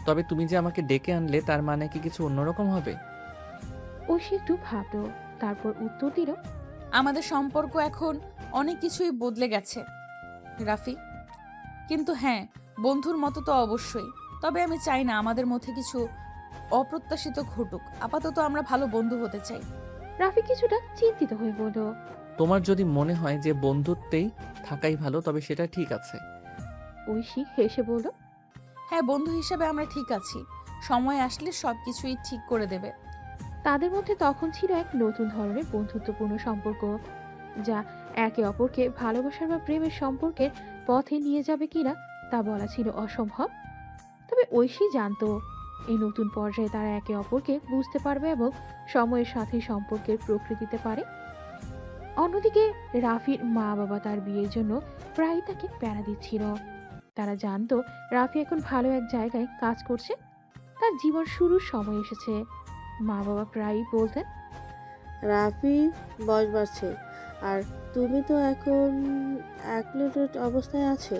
তবে তুমি যে আমাকে ডেকে আনলে তার মানে কি কিছু অন্যরকম হবে? ঐশী একটু ভাবলো, তারপর উত্তর দিল, আমাদের সম্পর্ক এখন অনেক কিছুই বদলে গেছে রাফি, কিন্তু হ্যাঁ, বন্ধুর মতো তো অবশ্যই। তবে আমি চাই না আমাদের মধ্যে কিছু অপ্রত্যাশিত ঘটুক। আপাতত আমরা ভালো বন্ধু হতে চাই। রাফি কিছুটা চিন্তিত হয়ে বলল, তোমার যদি মনে হয় যে বন্ধুত্বেই থাকাই ভালো, তবে সেটা ঠিক আছে। ঐশী হেসে বলল, হ্যাঁ, বন্ধু হিসেবে আমরা ঠিক আছি। সময় আসলে সবকিছুই ঠিক করে দেবে। তাদের মধ্যে তখন ছিল এক নতুন ধরনের বন্ধুত্বপূর্ণ সম্পর্ক, যা একে অপরকে ভালোবাসার বা প্রেমের সম্পর্কের পথে নিয়ে যাবে কিনা তা বলা ছিল অসম্ভব। তবে ঐশী জানতো এই নতুন পর্যায়ে তারা একে অপরকে বুঝতে পারবে এবং সময়ের সাথে সম্পর্কের প্রকৃতিতে পারে। অন্যদিকে রাফির মা বাবা তার বিয়ের জন্য প্রায় তাকে প্যারা দিচ্ছিল। তারা জানতো রাফি এখন ভালো এক জায়গায় কাজ করছে, তার জীবন শুরুর সময় এসেছে। মা বাবা প্রায়ই বলতেন, রাফি বয়স বাড়ছে, আর তুমি তো এখন অ্যাকলিটেড অবস্থায় আছো,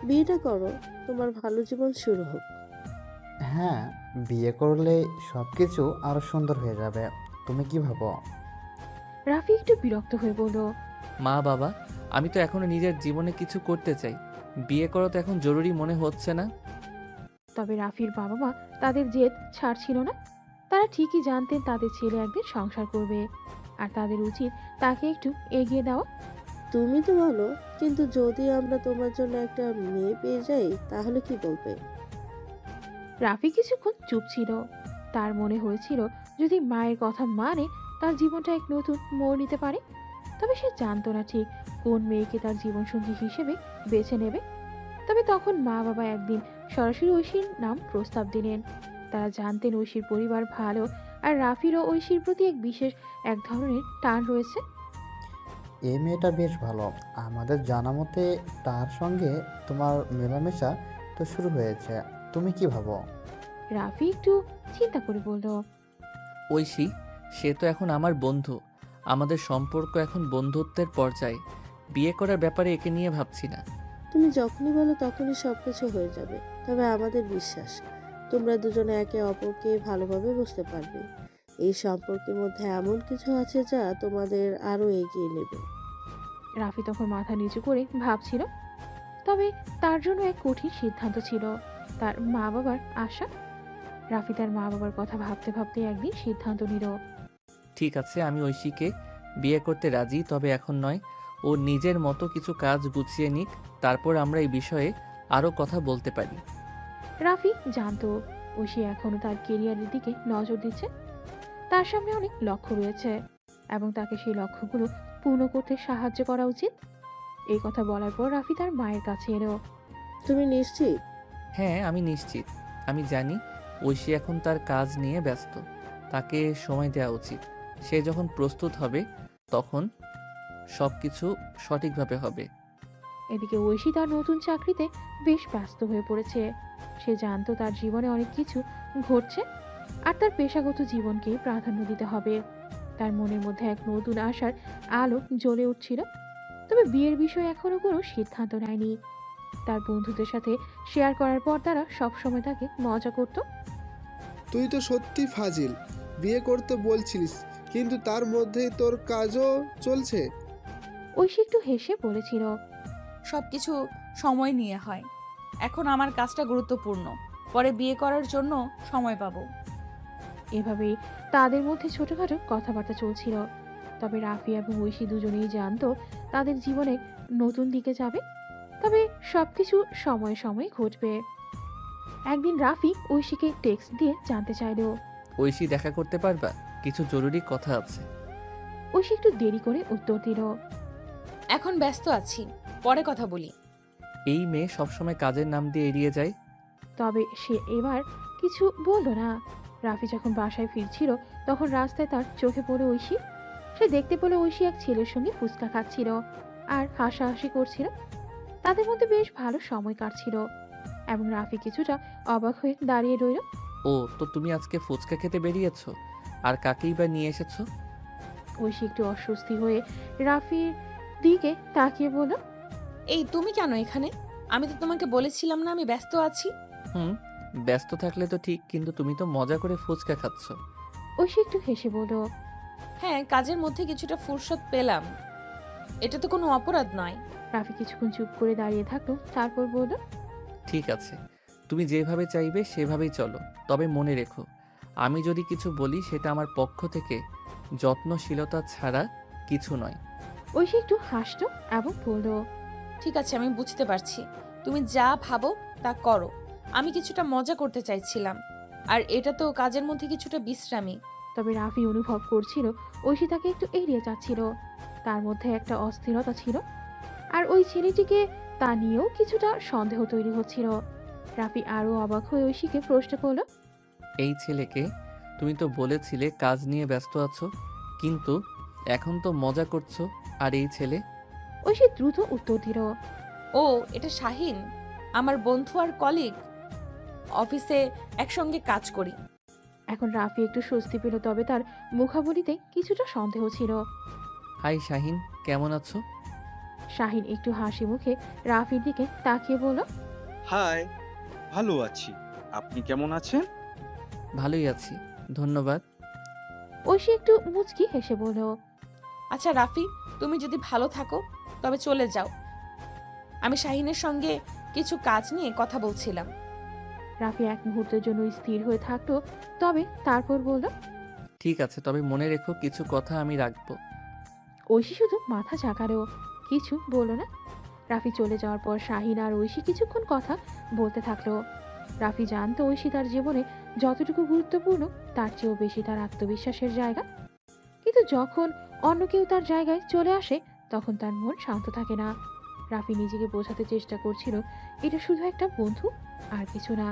বিয়েটা করো, তোমার ভালো জীবন শুরু হোক। হ্যাঁ, বিয়ে করলে সব কিছু আরো সুন্দর হয়ে যাবে। তুমি কি ভাবো? রাফি একটু বিরক্ত হয়ে বলল, মা বাবা, আমি তো এখনো নিজের জীবনে কিছু করতে চাই। বিয়ে করা তো এখন জরুরি মনে হচ্ছে না। তবে রাফির বাবা মা তাদের জেদ ছাড়ছিল না। তারা ঠিকই জানতেন তাদের ছেলে একদিন সংসার করবে, আর তাদের উচিত তাকে একটু এগিয়ে দেওয়া। তুমি তো বলো, কিন্তু যদি আমরা তোমার জন্য একটা মেয়ে পেয়ে যাই তাহলে কি বলবে? রাফি কিছুক্ষণ চুপ ছিল। তার মনে হয়েছিল যদি মায়ের কথা মানে তার জীবনটা এক নতুন মোড় নিতে পারে। তবে সে জানতো না ঠিক কোন মেয়েকে তার জীবনসঙ্গী হিসেবে বেছে নেবে। তবে তখন মা বাবা একদিন সরাসরি ঐশীর নাম প্রস্তাব দিলেন। তারা জানতেন ঐশীর পরিবার ভালো, আর রাফিরও ঐশীর প্রতি এক ধরনের টান রয়েছে। এই মেয়েটা বেশ ভালো, আমাদের জানা মতে তার সঙ্গে তোমার মেলামেশা তো শুরু হয়েছে, তুমি কি ভাবো? রাফি একটু চিন্তা করে বলল, ঐশী, সে তো এখন আমার বন্ধু। আমাদের সম্পর্ক এখন বন্ধুত্বের পর্যায়ে। বিয়ে করার ব্যাপারে একে নিয়ে ভাবছি না। তুমি যখনই বলো তখনই সবকিছু হয়ে যাবে। তবে আমাদের বিশ্বাস তোমরা দুজনে একে অপরকে ভালোভাবে বুঝতে পারবে। এই সম্পর্কের মধ্যে এমন কিছু আছে যা তোমাদের আরো এগিয়ে নেবে। রাফি তখন মাথা নিচু করে ভাবছিল। তবে তার জন্য এক কঠিন সিদ্ধান্ত ছিল তার মা বাবার আশা। রাফি তার মা বাবার কথা ভাবতে ভাবতে একদিন সিদ্ধান্ত নিল। ঠিক আছে, আমি ঐশীকে বিয়ে করতে রাজি, তবে এখন নয়। ও নিজের মতো কিছু কাজ গুছিয়ে নিক, তারপর আমরা এই বিষয়ে আরও কথা বলতে পারি। রাফি জানতো ঐশী এখনো তার কেরিয়ারের দিকে নজর দিচ্ছে। তার সামনে অনেক লক্ষ্য রয়েছে এবং তাকে সেই লক্ষ্যগুলো পূর্ণ করতে সাহায্য করা উচিত। এই কথা বলার পর রাফি তার মায়ের কাছে এলো। তুমি নিশ্চিত? হ্যাঁ, আমি নিশ্চিত। আমি জানি ঐশী এখন তার কাজ নিয়ে ব্যস্ত, তাকে সময় দেওয়া উচিত। সে যখন প্রস্তুত হবে তখন সব কিছু সঠিকভাবে হবে। এদিকে ঐশী তার নতুন চাকরিতে বেশ ব্যস্ত হয়ে পড়েছে। সে জানতো তার জীবনে অনেক কিছু ঘটছে, আর তার পেশাগত জীবনকে প্রাধান্য দিতে হবে। তার মনের মধ্যে এক নতুন আশার আলো জ্বলে উঠছিল। তবে বিয়ের বিষয়ে এখনো কোনো সিদ্ধান্ত নেয়নি। তার বন্ধুদের সাথে শেয়ার করার পর তারা সবসময় তাকে মজা করত। তুই তো সত্যি ফাজিল, বিয়ে করতে বলছিলিস কিন্তু তার মধ্যেই তোর কাজও চলছে। ঐশী একটু হেসে বলেছিল, সবকিছু সময় নিয়ে হয়। এখন আমার কাজটা গুরুত্বপূর্ণ, পরে বিয়ে করার জন্য সময় পাবো। এভাবেই তাদের মধ্যে ছোটখাটো কথাবার্তা চলছিল। তবে রাফি এবং ঐশী দুজনেই জানতো তাদের জীবনে নতুন দিকে যাবে। তবে সবকিছু সময়ে সময়ে ঘটবে। একদিন রাফি ঐশীকে টেক্সট দিয়ে জানতে চাইল, ঐশী, দেখা করতে পারবা? কিছু জরুরি কথা আছে। ঐশী একটু দেরি করে উত্তর দিল, এখন ব্যস্ত আছি, পরে কথা বলি। এই মেয়ে সবসময় কাজের নাম দিয়ে এড়িয়ে যায়। তবে সে এবার কিছু বলল না। রাফি যখন বাসায় ফিরছিল তখন রাস্তায় তার চোখে পড়ে ঐশী। সে দেখতে পেল ঐশী এক ছেলের সঙ্গে ফুচকা খাচ্ছিল আর হাসাহাসি করছিল। তাদের মধ্যে বেশ ভালো সময় কাটছিল এবং রাফি কিছুটা অবাক হয়ে দাঁড়িয়ে রইল। ও, তো তুমি আজকে ফুচকা খেতে বেরিয়েছো? আর কাকেই বা নিয়ে এসেছো? ঐশী একটু অস্বস্তি হয়ে রাফির দিকে তাকিয়ে বলল, এই তুমি কেন এখানে? আমি তো তোমাকে বলেছিলাম না আমি ব্যস্ত আছি। ব্যস্ত থাকলে তো ঠিক, কিন্তু তুমি তো মজা করে ফুচকা খাচ্ছ। ঐশী একটু হেসে বলল, হ্যাঁ, কাজের মধ্যে কিছুটা ফুরসত পেলাম, এটা তো কোনো অপরাধ নয়। রাফি কিছুক্ষণ চুপ করে দাঁড়িয়ে থাকলো, তারপর বলল, ঠিক আছে, তুমি যেভাবে চাইবে সেভাবেই চলো। তবে মনে রেখো, আমি যদি কিছু বলি সেটা আমার পক্ষ থেকে যত্নশীলতা ছাড়া কিছু নয়। ঐশী একটু হাসলো এবং বলল, ঠিক আছে, আমি বুঝতে পারছি। তুমি যা ভাবো তা করো। আমি কিছুটা মজা করতে চাইছিলাম, আর এটা তো কাজের মধ্যে কিছুটা বিশ্রামী। তবে রাফি অনুভব করছিল ঐশী তাকে একটু এড়িয়ে যাচ্ছিল। তার মধ্যে একটা অস্থিরতা ছিল, আর ওই ছেলেটিকে তা নিয়েও কিছুটা সন্দেহ তৈরি হচ্ছিল। রাফি আরো অবাক হয়ে ঐশীকে প্রশ্ন করল, এই ছেলেকে? তুমি তো বলেছিলে কাজ নিয়ে ব্যস্ত আছো, কিন্তু এখন তো মজা করছো। আর এই ছেলে? ঐশী দ্রুত উত্তর দিল, ও, এটা শাহিন, আমার বন্ধু আর কলিগ, অফিসে একসঙ্গে কাজ করি। এখন রাফি একটু স্বস্তি পেল, তবে তার মুখাবলিতে কিছুটা সন্দেহ ছিল। হাই শাহিন, কেমন আছো? শাহিন একটু হাসি মুখে রাফির দিকে তাকিয়ে বলল, হাই, ভালো আছি। আপনি কেমন আছেন? ভালোই আছি, ধন্যবাদ। ঐশী একটু মুচকি হেসে বলল, আচ্ছা রাফি, তুমি যদি ভালো থাকো তবে চলে যাও। আমি শাহিনের সঙ্গে কিছু কাজ নিয়ে কথা বলছিলাম। রাফি এক মুহূর্তের জন্য স্থির হয়ে থাকলো, তবে তারপর বলল, ঠিক আছে, তবে মনে রেখো কিছু কথা আমি রাখবো। ঐশী শুধু মাথা ঝাঁকালো, কিছু বলল না। রাফি চলে যাওয়ার পর শাহিন আর ঐশী কিছুক্ষণ কথা বলতে থাকলো। রাফি জানতো ঐশী তার জীবনে যতটুকু গুরুত্বপূর্ণ তার চেয়েও বেশি তার আত্মবিশ্বাসের জায়গা। কিন্তু যখন অন্য কেউ তার জায়গায় চলে আসে তখন তার মন শান্ত থাকে না। রাফি নিজেকে বোঝাতে চেষ্টা করছিল এটা শুধু একটা বন্ধু আর কিছু না,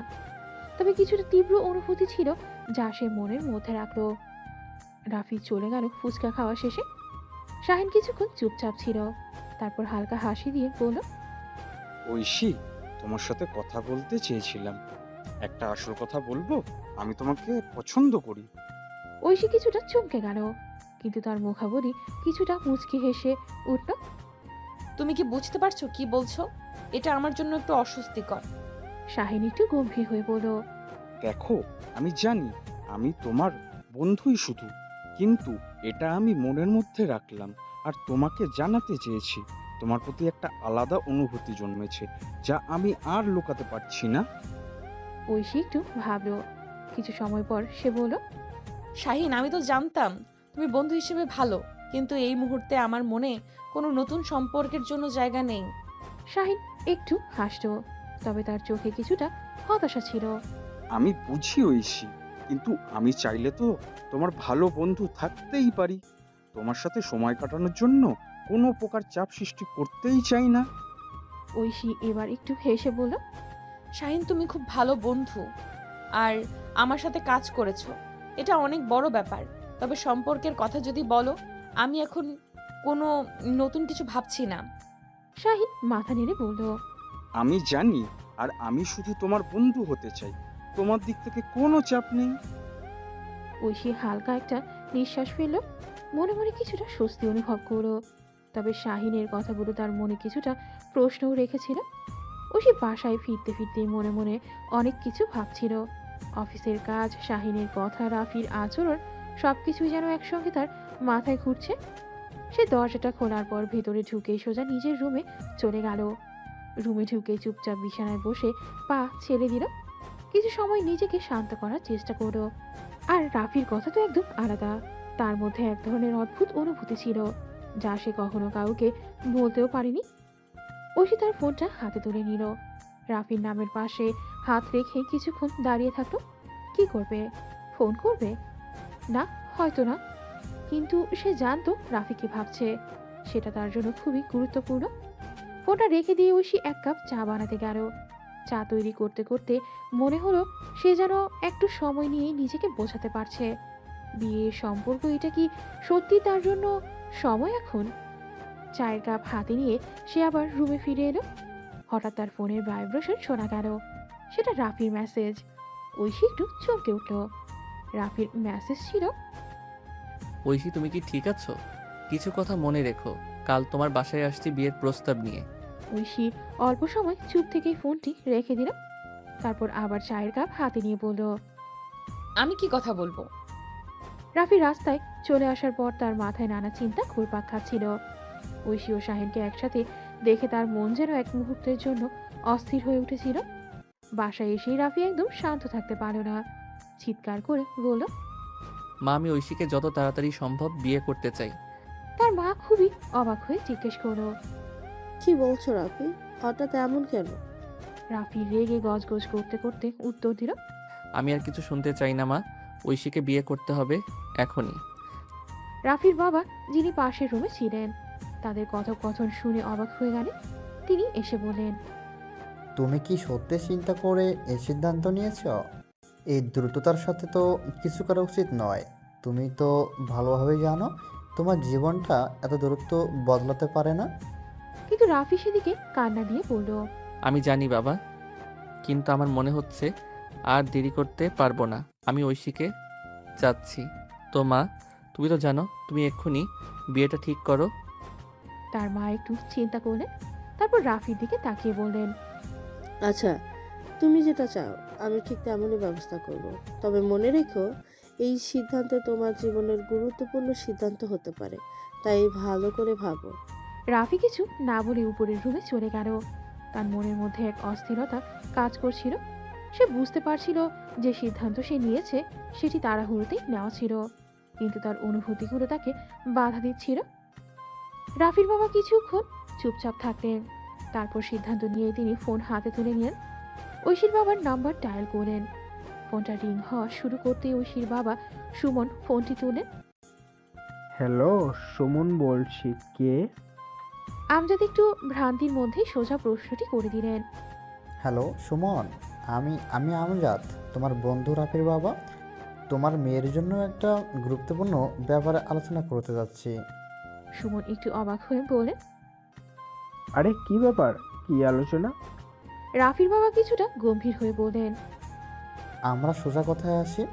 তবে কিছুটা তীব্র অনুভূতি ছিল যা সে মনের মধ্যে রাখলো। রাফি চলে গেল ফুচকা খাওয়া শেষে। শাহিন কিছুক্ষণ চুপচাপ ছিল, তারপর হালকা হাসি দিয়ে বলল, ঐশী, তোমার সাথে কথা বলতে চেয়েছিলাম। একটা আসল কথা বলবো, আমি তোমাকে পছন্দ করি। ঐশী কিছুটা চমকে গেল, কিন্তু তার মুখাবলি কিছুটা মুচকি হেসে উঠল। তুমি কি বুঝতে পারছো কি বলছো? এটা আমার জন্য একটু অস্বস্তিকর। শাহিন একটু গম্ভীর হয়ে বলল, দেখো, আমি জানি আমি তোমার বন্ধুই শুধু, কিন্তু এটা আমি মনের মধ্যে রাখলাম আর তোমাকে জানাতে চেয়েছি। তোমার প্রতি একটা আলাদা অনুভূতি জন্মেছে, যা আমি আর লুকাতে পারছি না। ঐশী একটু ভাবলো। কিছু সময় পর সে বলল, শাহিন, আমি তো জানতাম তুমি বন্ধু হিসেবে ভালো, কিন্তু এই মুহূর্তে আমার মনে কোনো নতুন সম্পর্কের জন্য জায়গা নেই। শাহিন একটু হাসল, তবে তার চোখে কিছুটা হতাশা ছিল। আমি বুঝি ঐশী, কিন্তু আমি চাইলে তো তোমার ভালো বন্ধু থাকতেই পারি। তোমার সাথে সময় কাটানোর জন্য কোনো প্রকার চাপ সৃষ্টি করতেই চাই না। ঐশী এবার একটু হেসে বলল, শাহিন, তুমি খুব ভালো বন্ধু আর আমার সাথে কাজ করেছো, এটা অনেক বড় ব্যাপার। তবে সম্পর্কের কথা যদি বলো, আমি এখন কোনো নতুন কিছু ভাবছি না। শাহিন মাথা নেড়ে বলল, আমি জানি, আর আমি শুধু তোমার বন্ধু হতে চাই। তোমার দিক থেকে কোনো চাপ নেই। ঐশী হালকা একটা নিঃশ্বাস ফেলল, মনে মনে কিছুটা স্বস্তি অনুভব করলো। তবে শাহিনের কথাগুলো তার মনে কিছুটা প্রশ্নও রেখেছিল। ঐশী বাসায় ফিরতে ফিরতে মনে মনে অনেক কিছু ভাবছিল। অফিসের কাজ, শাহিনের কথা, রাফির আচরণ, সবকিছুই যেন একসঙ্গে তার মাথায় ঘুরছে। সে দরজাটা খোলার পর ভেতরে ঢুকে সোজা নিজের রুমে চলে গেল। রুমে ঢুকে চুপচাপ বিছানায় বসে পা ছেড়ে দিল। কিছু সময় নিজেকে শান্ত করার চেষ্টা করলো। আর রাফির কথা তো একদম আলাদা। তার মধ্যে এক ধরনের অদ্ভুত অনুভূতি ছিল যা সে কখনো কাউকে বলতেও পারেনি। ঐশী তার ফোনটা হাতে তুলে নিল। রাফির নামের পাশে হাত রেখে কিছুক্ষণ দাঁড়িয়ে থাকলো। কি করবে? ফোন করবে? না, হয়তো না। কিন্তু সে জানতো রাফি কি ভাবছে, সেটা তার জন্য খুবই গুরুত্বপূর্ণ। ফোনটা রেখে দিয়ে ঐশী এক কাপ চা বানাতে গেল। চা তৈরি করতে করতে মনে হলো সে যেন একটু সময় নিয়ে নিজেকে বোঝাতে পারছে। বিয়ের সম্পর্ক, এটা কি সত্যি তার জন্য সময় এখন? চায়ের কাপ হাতে নিয়ে সে আবার রুমে ফিরে এলো। হঠাৎ তার ফোনের ভাইব্রেশন শোনা গেল। সেটা রাফির মেসেজ। ঐশী একটু চমকে উঠল। রাফির মেসেজ ছিল, ঐশী, তুমি কি ঠিক আছো? কিছু কথা মনে রেখো, কাল তোমার বাসায় আসছি বিয়ের প্রস্তাব নিয়ে। ঐশী অল্প সময় চুপ থেকেই ফোনটি রেখে দিল। তারপর আবার চায়ের কাপ হাতে নিয়ে বলল, আমি কি কথা বলবো? রাফি রাস্তায় চলে আসার পর তার মাথায় নানা চিন্তা ঘুরপাক খাচ্ছিল। ঐশী ও শাহিনকে একসাথে দেখে তার মন যেন এক মুহূর্তের জন্য অস্থির হয়ে উঠেছিল। বাসায় এসেই রাফি একদম শান্ত থাকতে পারল না। চিৎকার করে বলল, মা, আমি ঐশীকে যত তাড়াতাড়ি সম্ভব বিয়ে করতে চাই। তার মা খুবই অবাক হয়ে জিজ্ঞেস করলো, কি বলছো রাফি? হঠাৎ এমন কেন? রাফি রেগে গজগজ করতে করতে উত্তর দিল, আমি আর কিছু শুনতে চাই না মা, ঐশীকে বিয়ে করতে হবে এখনই। রাফির বাবা, যিনি পাশের রুমে ছিলেন, তাদের কথোপকথন শুনে অবাক হয়ে গেলেন। তিনি এসে বললেন, তুমি কি সত্যি চিন্তা করে এই সিদ্ধান্ত নিয়েছ? এই দ্রুততার সাথে তো কিছু করা উচিত নয়। তুমি তো ভালোভাবে জানো তোমার জীবনটা এত দ্রুত বদলাতে পারে না। কিন্তু রাফি সেদিকে কান্না দিয়ে বলল, আমি জানি বাবা, কিন্তু আমার মনে হচ্ছে আর দেরি করতে পারবো না। আমি ঐশীকে চাচ্ছি। তো মা, তুমি তো জানো, তুমি এক্ষুনি বিয়েটা ঠিক করো। তার মা একটু চিন্তা করলেন, তারপর রাফির দিকে তাকিয়ে বললেন, আচ্ছা, তুমি যেটা চাও আমি ঠিক তেমনই ব্যবস্থা করব। তবে মনে রেখো, এই সিদ্ধান্ত তোমার জীবনের গুরুত্বপূর্ণ সিদ্ধান্ত হতে পারে, তাই ভালো করে ভাবো। রাফি কিছু না বলে উপরের রুমে চলে গেল। তার মনের মধ্যে এক অস্থিরতা কাজ করছিল। সে বুঝতে পারছিল যে সিদ্ধান্ত সে নিয়েছে সেটি তাড়াহুড়োতেই নেওয়া ছিল, কিন্তু তার অনুভূতিগুলো তাকে বাধা দিচ্ছিল। রাফির বাবা কিছুক্ষণ চুপচাপ থাকলেন, তারপর সিদ্ধান্ত নিয়ে তিনি ফোন হাতে তুলে নিলেন। ঐশীর বাবার নাম্বার ডায়াল করলেন। ফোনটা রিং হওয়া শুরু করতেই ঐশীর বাবা সুমন ফোনটি তুলেন। হ্যালো, সুমন বলছি, কে? আমজাদ একটু ভ্রান্তির মধ্যেই সোজা প্রশ্নটি করে দিলেন। হ্যালো সুমন, আমি আমি আমজাদ, তোমার বন্ধু রাফির বাবা। তোমার মেয়ের জন্য একটা গুরুত্বপূর্ণ ব্যাপারে আলোচনা করতে যাচ্ছি। সুমন একটু অবাক হয়ে বলেন। আরে কি ব্যাপার, কি আলোচনা? রাফির বাবা কিছুটা গম্ভীর হয়ে বলেন। আমরা সোজা কথায় আসি।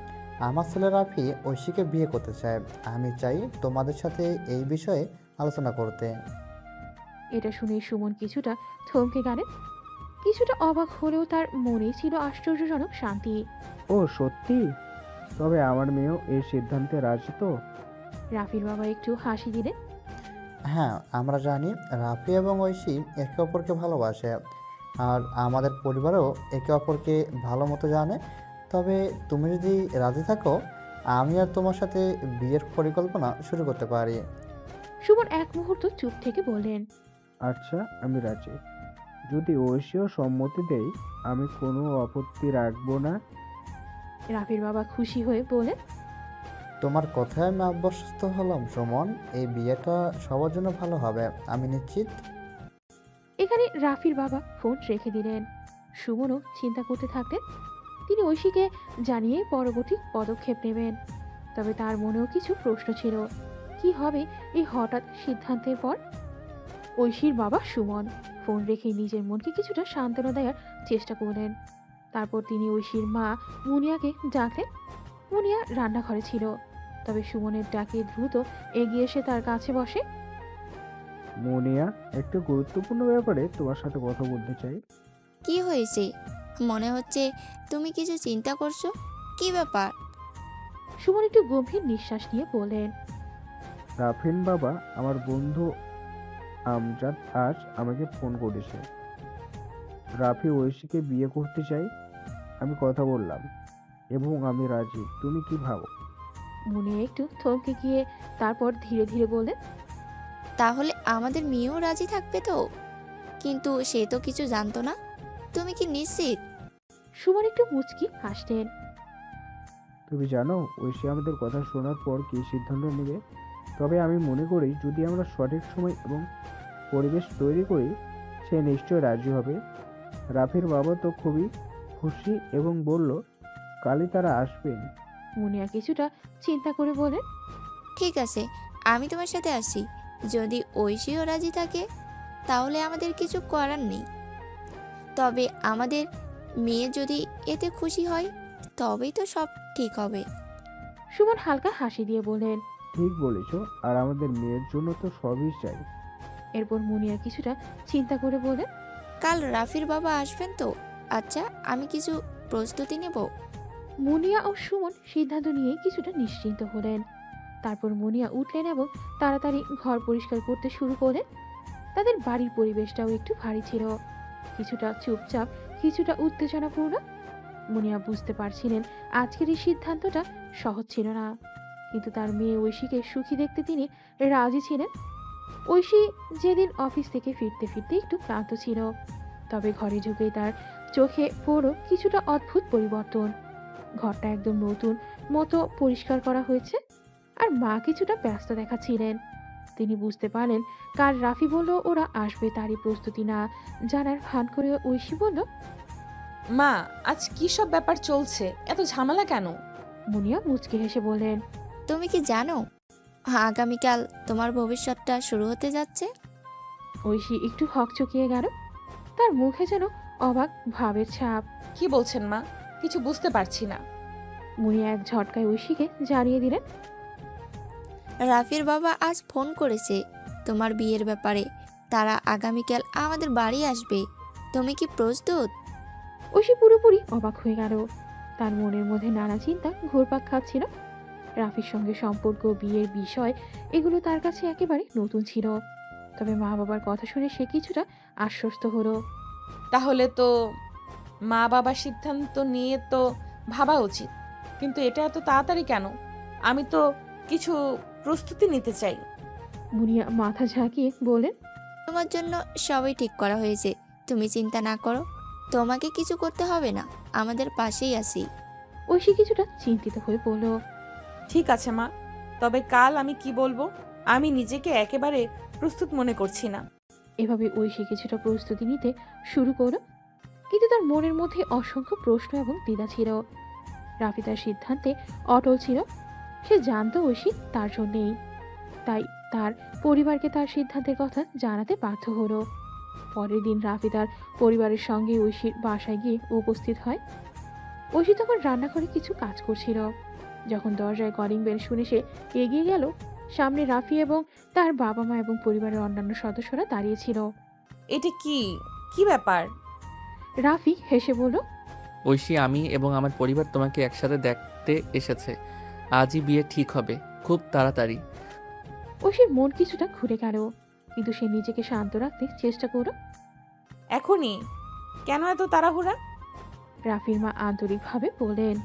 আমার ছেলে রাফি ঐশীকে বিয়ে করতে চায়। আমি চাই তোমাদের সাথে এই বিষয়ে আলোচনা করতে। এটা শুনে সুমন কিছুটা থমকে গেলেন। কিছুটা অবাক হলেও তার মনে ছিল আশ্চর্যজনক শান্তি। ও সত্যি? তবে আমার মেয়েও এই সিদ্ধান্তে রাজি তো? রাফির বাবা একটু হাসি দিলেন। হ্যাঁ, আমরা জানি রাফি এবং ঐশী একে অপরকে ভালোবাসে, আর আমাদের পরিবারও একে অপরকে ভালো মতো জানে। তবে তুমি যদি রাজি থাকো, আমি আর তোমার সাথে বিয়ের পরিকল্পনা শুরু করতে পারি। সুমন এক মুহূর্ত চুপ থেকে বললেন। আচ্ছা, আমি রাজি। যদি ঐশীও সম্মতি দেয়, আমি কোনো আপত্তি রাখবো না। রাফির বাবা খুশি হয়ে বলেন। তোমার কথায় আমি আশ্বস্ত হলাম সুমন। এই বিয়েটা সবার জন্য ভালো হবে, আমি নিশ্চিত। এখানে রাফির বাবা ফোন রেখে দিলেন। সুমনও চিন্তা করতে থাকলেন। তিনি ঐশীকে জানিয়ে পরবর্তী পদক্ষেপ নেবেন। তবে তার মনেও কিছু প্রশ্ন ছিল। কি হবে এই হঠাৎ সিদ্ধান্তের পর? ঐশীর বাবা সুমন ফোন রেখে নিজের মনকে কিছুটা সান্ত্বনা দেওয়ার চেষ্টা করলেন। তারপর তিনি ঐশীর মা মুনিয়াকে ডাকলেন। মুনিয়া রান্নাঘরে ছিল, তবে সুমনের ডাকে দ্রুত এগিয়ে এসে তার কাছে বসে। মুনিয়া, একটা গুরুত্বপূর্ণ ব্যাপারে তোমার সাথে কথা বলতে চাই। কি হয়েছে? মনে হচ্ছে তুমি কিছু চিন্তা করছো। কি ব্যাপার? সুমন একটু গম্ভীর নিঃশ্বাস নিয়ে বললেন। রাফিন বাবা, আমার বন্ধু আমজাদ আজ আমাকে ফোন করেছে। রাফি ঐশীকে বিয়ে করতে চাই। আমি কথা বললাম এবং আমি রাজি। তুমি কি ভাবো? মুনিয়া একটু থমকে গিয়ে তারপর ধীরে ধীরে বললেন। তাহলে আমাদের মেয়েও রাজি থাকবে তো? কিন্তু সে তো কিছু জানতো না। তুমি কি নিশ্চিত? সুমন একটু মুচকি হাসলেন। তুমি জানো ঐশী আমাদের কথা শোনার পর কি সিদ্ধান্ত নেবে। তবে আমি মনে করি যদি আমরা সঠিক সময় এবং পরিবেশ তৈরি করি, সে নিশ্চয় রাজি হবে। রাফির বাবা তো খুবই খুশি এবং বলল কালই তারা আসবেন। মুনিয়া কিছুটা চিন্তা করে বলেন। ঠিক আছে, আমি তোমার সাথে আসি। যদি ঐশীও রাজি থাকে তাহলে আমাদের কিছু করার নেই। তবে আমাদের মেয়ে যদি এতে খুশি হয় তবেই তো সব ঠিক হবে। সুমন হালকা হাসি দিয়ে বলেন। ঠিক বলেছ, আর আমাদের মেয়ের জন্য তো সবই চাই। এরপর মুনিয়া কিছুটা চিন্তা করে বলে। কাল রাফির বাবা আসবেন তো? আচ্ছা, আমি কিছু প্রস্তুতি নেব। মুনিয়া ও সুমন সিদ্ধান্ত নিয়ে কিছুটা নিশ্চিন্ত হলেন। তারপর মুনিয়া উঠলেন এবং তাড়াতাড়ি ঘর পরিষ্কার করতে শুরু করলেন। তাদের বাড়ির পরিবেশটাও একটু ভারী ছিল, কিছুটা চুপচাপ, কিছুটা উত্তেজনাপূর্ণ। মুনিয়া বুঝতে পারছিলেন আজকের এই সিদ্ধান্তটা সহজ ছিল না, কিন্তু তার মেয়ে ঐশীকে সুখী দেখতে তিনি রাজি ছিলেন। ঐশী যেদিন অফিস থেকে ফিরতে ফিরতে একটু ক্লান্ত ছিল, তবে ঘরে ঢুকেই তার চোখে পড়ল কিছুটা অদ্ভুত পরিবর্তন। ঘরটা একদম নতুন মতো পরিষ্কার করা হয়েছে, আর মা কিছুটা ব্যস্ত দেখাচ্ছিলেন। তিনি বুঝতে পারলেন কাল রাফি বলল ওরা আসবে, তারই প্রস্তুতি না জানার ভান করে ঐশী বলল। মা, আজ কি সব ব্যাপার চলছে, এত ঝামেলা কেন? মুনিয়া মুচকি হেসে বললেন। তুমি কি জানো আগামীকাল তোমার ভবিষ্যৎটা শুরু হতে যাচ্ছে? ঐশী একটু হকচকিয়ে গেল, তার মুখে যেন অবাক ভাবের ছাপ। কি বলছেন মা? কিছু বুঝতে পারছি না। মুনিয়া এক ঝটকায় ঐশীকে জানিয়ে দিলেন। রাফির বাবা আজ ফোন করেছে তোমার বিয়ের ব্যাপারে। তারা আগামীকাল আমাদের বাড়ি আসবে। তুমি কি প্রস্তুত? ঐশী পুরোপুরি অবাক হয়ে গেল। তার মনের মধ্যে নানা চিন্তা ঘুরপাক খাচ্ছিল। রাফির সঙ্গে সম্পর্ক, বিয়ের বিষয়, এগুলো তার কাছে একেবারে নতুন ছিল। তবে মা বাবার কথা শুনে সে কিছুটা আশ্বস্ত হলো। তাহলে তো মা বাবার সিদ্ধান্ত নিয়ে তো ভাবা উচিত, কিন্তু এটা এত তাড়াতাড়ি কেন? আমি তো কিছু প্রস্তুতি নিতে চাই। মুনিয়া মাথা ঝাঁকিয়ে বলেন, তোমার জন্য সবই ঠিক করা হয়েছে, তুমি চিন্তা না করো। তোমাকে কিছু করতে হবে না, আমাদের পাশেই আছি। ঐশী কিছুটা চিন্তিত হয়ে বলল, ঠিক আছে মা, তবে কাল আমি কি বলবো? আমি নিজেকে একেবারে প্রস্তুত মনে করছি না। এভাবে ঐশী কিছুটা প্রস্তুতি নিতে শুরু করলো, কিন্তু তার মনের মধ্যে অসংখ্য প্রশ্ন এবং দ্বিধা ছিল। রাফি তার সিদ্ধান্তে অটল ছিল। সে জানতো ঐশী তার জন্যেই, তাই তার পরিবারকে তার সিদ্ধান্তের কথা জানাতে বাধ্য হলো। পরের দিন রাফি তার পরিবারের সঙ্গে ঐশীর বাসায় গিয়ে উপস্থিত হয়। ঐশী তখন রান্নাঘরে কিছু কাজ করছিল। যখন দরজায় কলিং বেল শুনে সে এগিয়ে গেল, সামনে রাফি এবং তার বাবা মা এবং পরিবারের অন্যান্য সদস্যরা দাঁড়িয়েছিল। এটা কি কি ব্যাপার? রাফি হেসে বলল, ঐশী, আমি এবং আমার পরিবার তোমাকে একসাথে দেখতে এসেছে। আজই বিয়ে ঠিক হবে, খুব তাড়াতাড়ি। ঐশীর মন কিছুটা ঘুরে গেল, কিন্তু সে নিজেকে শান্ত রাখতে চেষ্টা করল। এখনই কেন এত তাড়াহুড়া? রাফির মা আন্তরিকভাবে বললেন,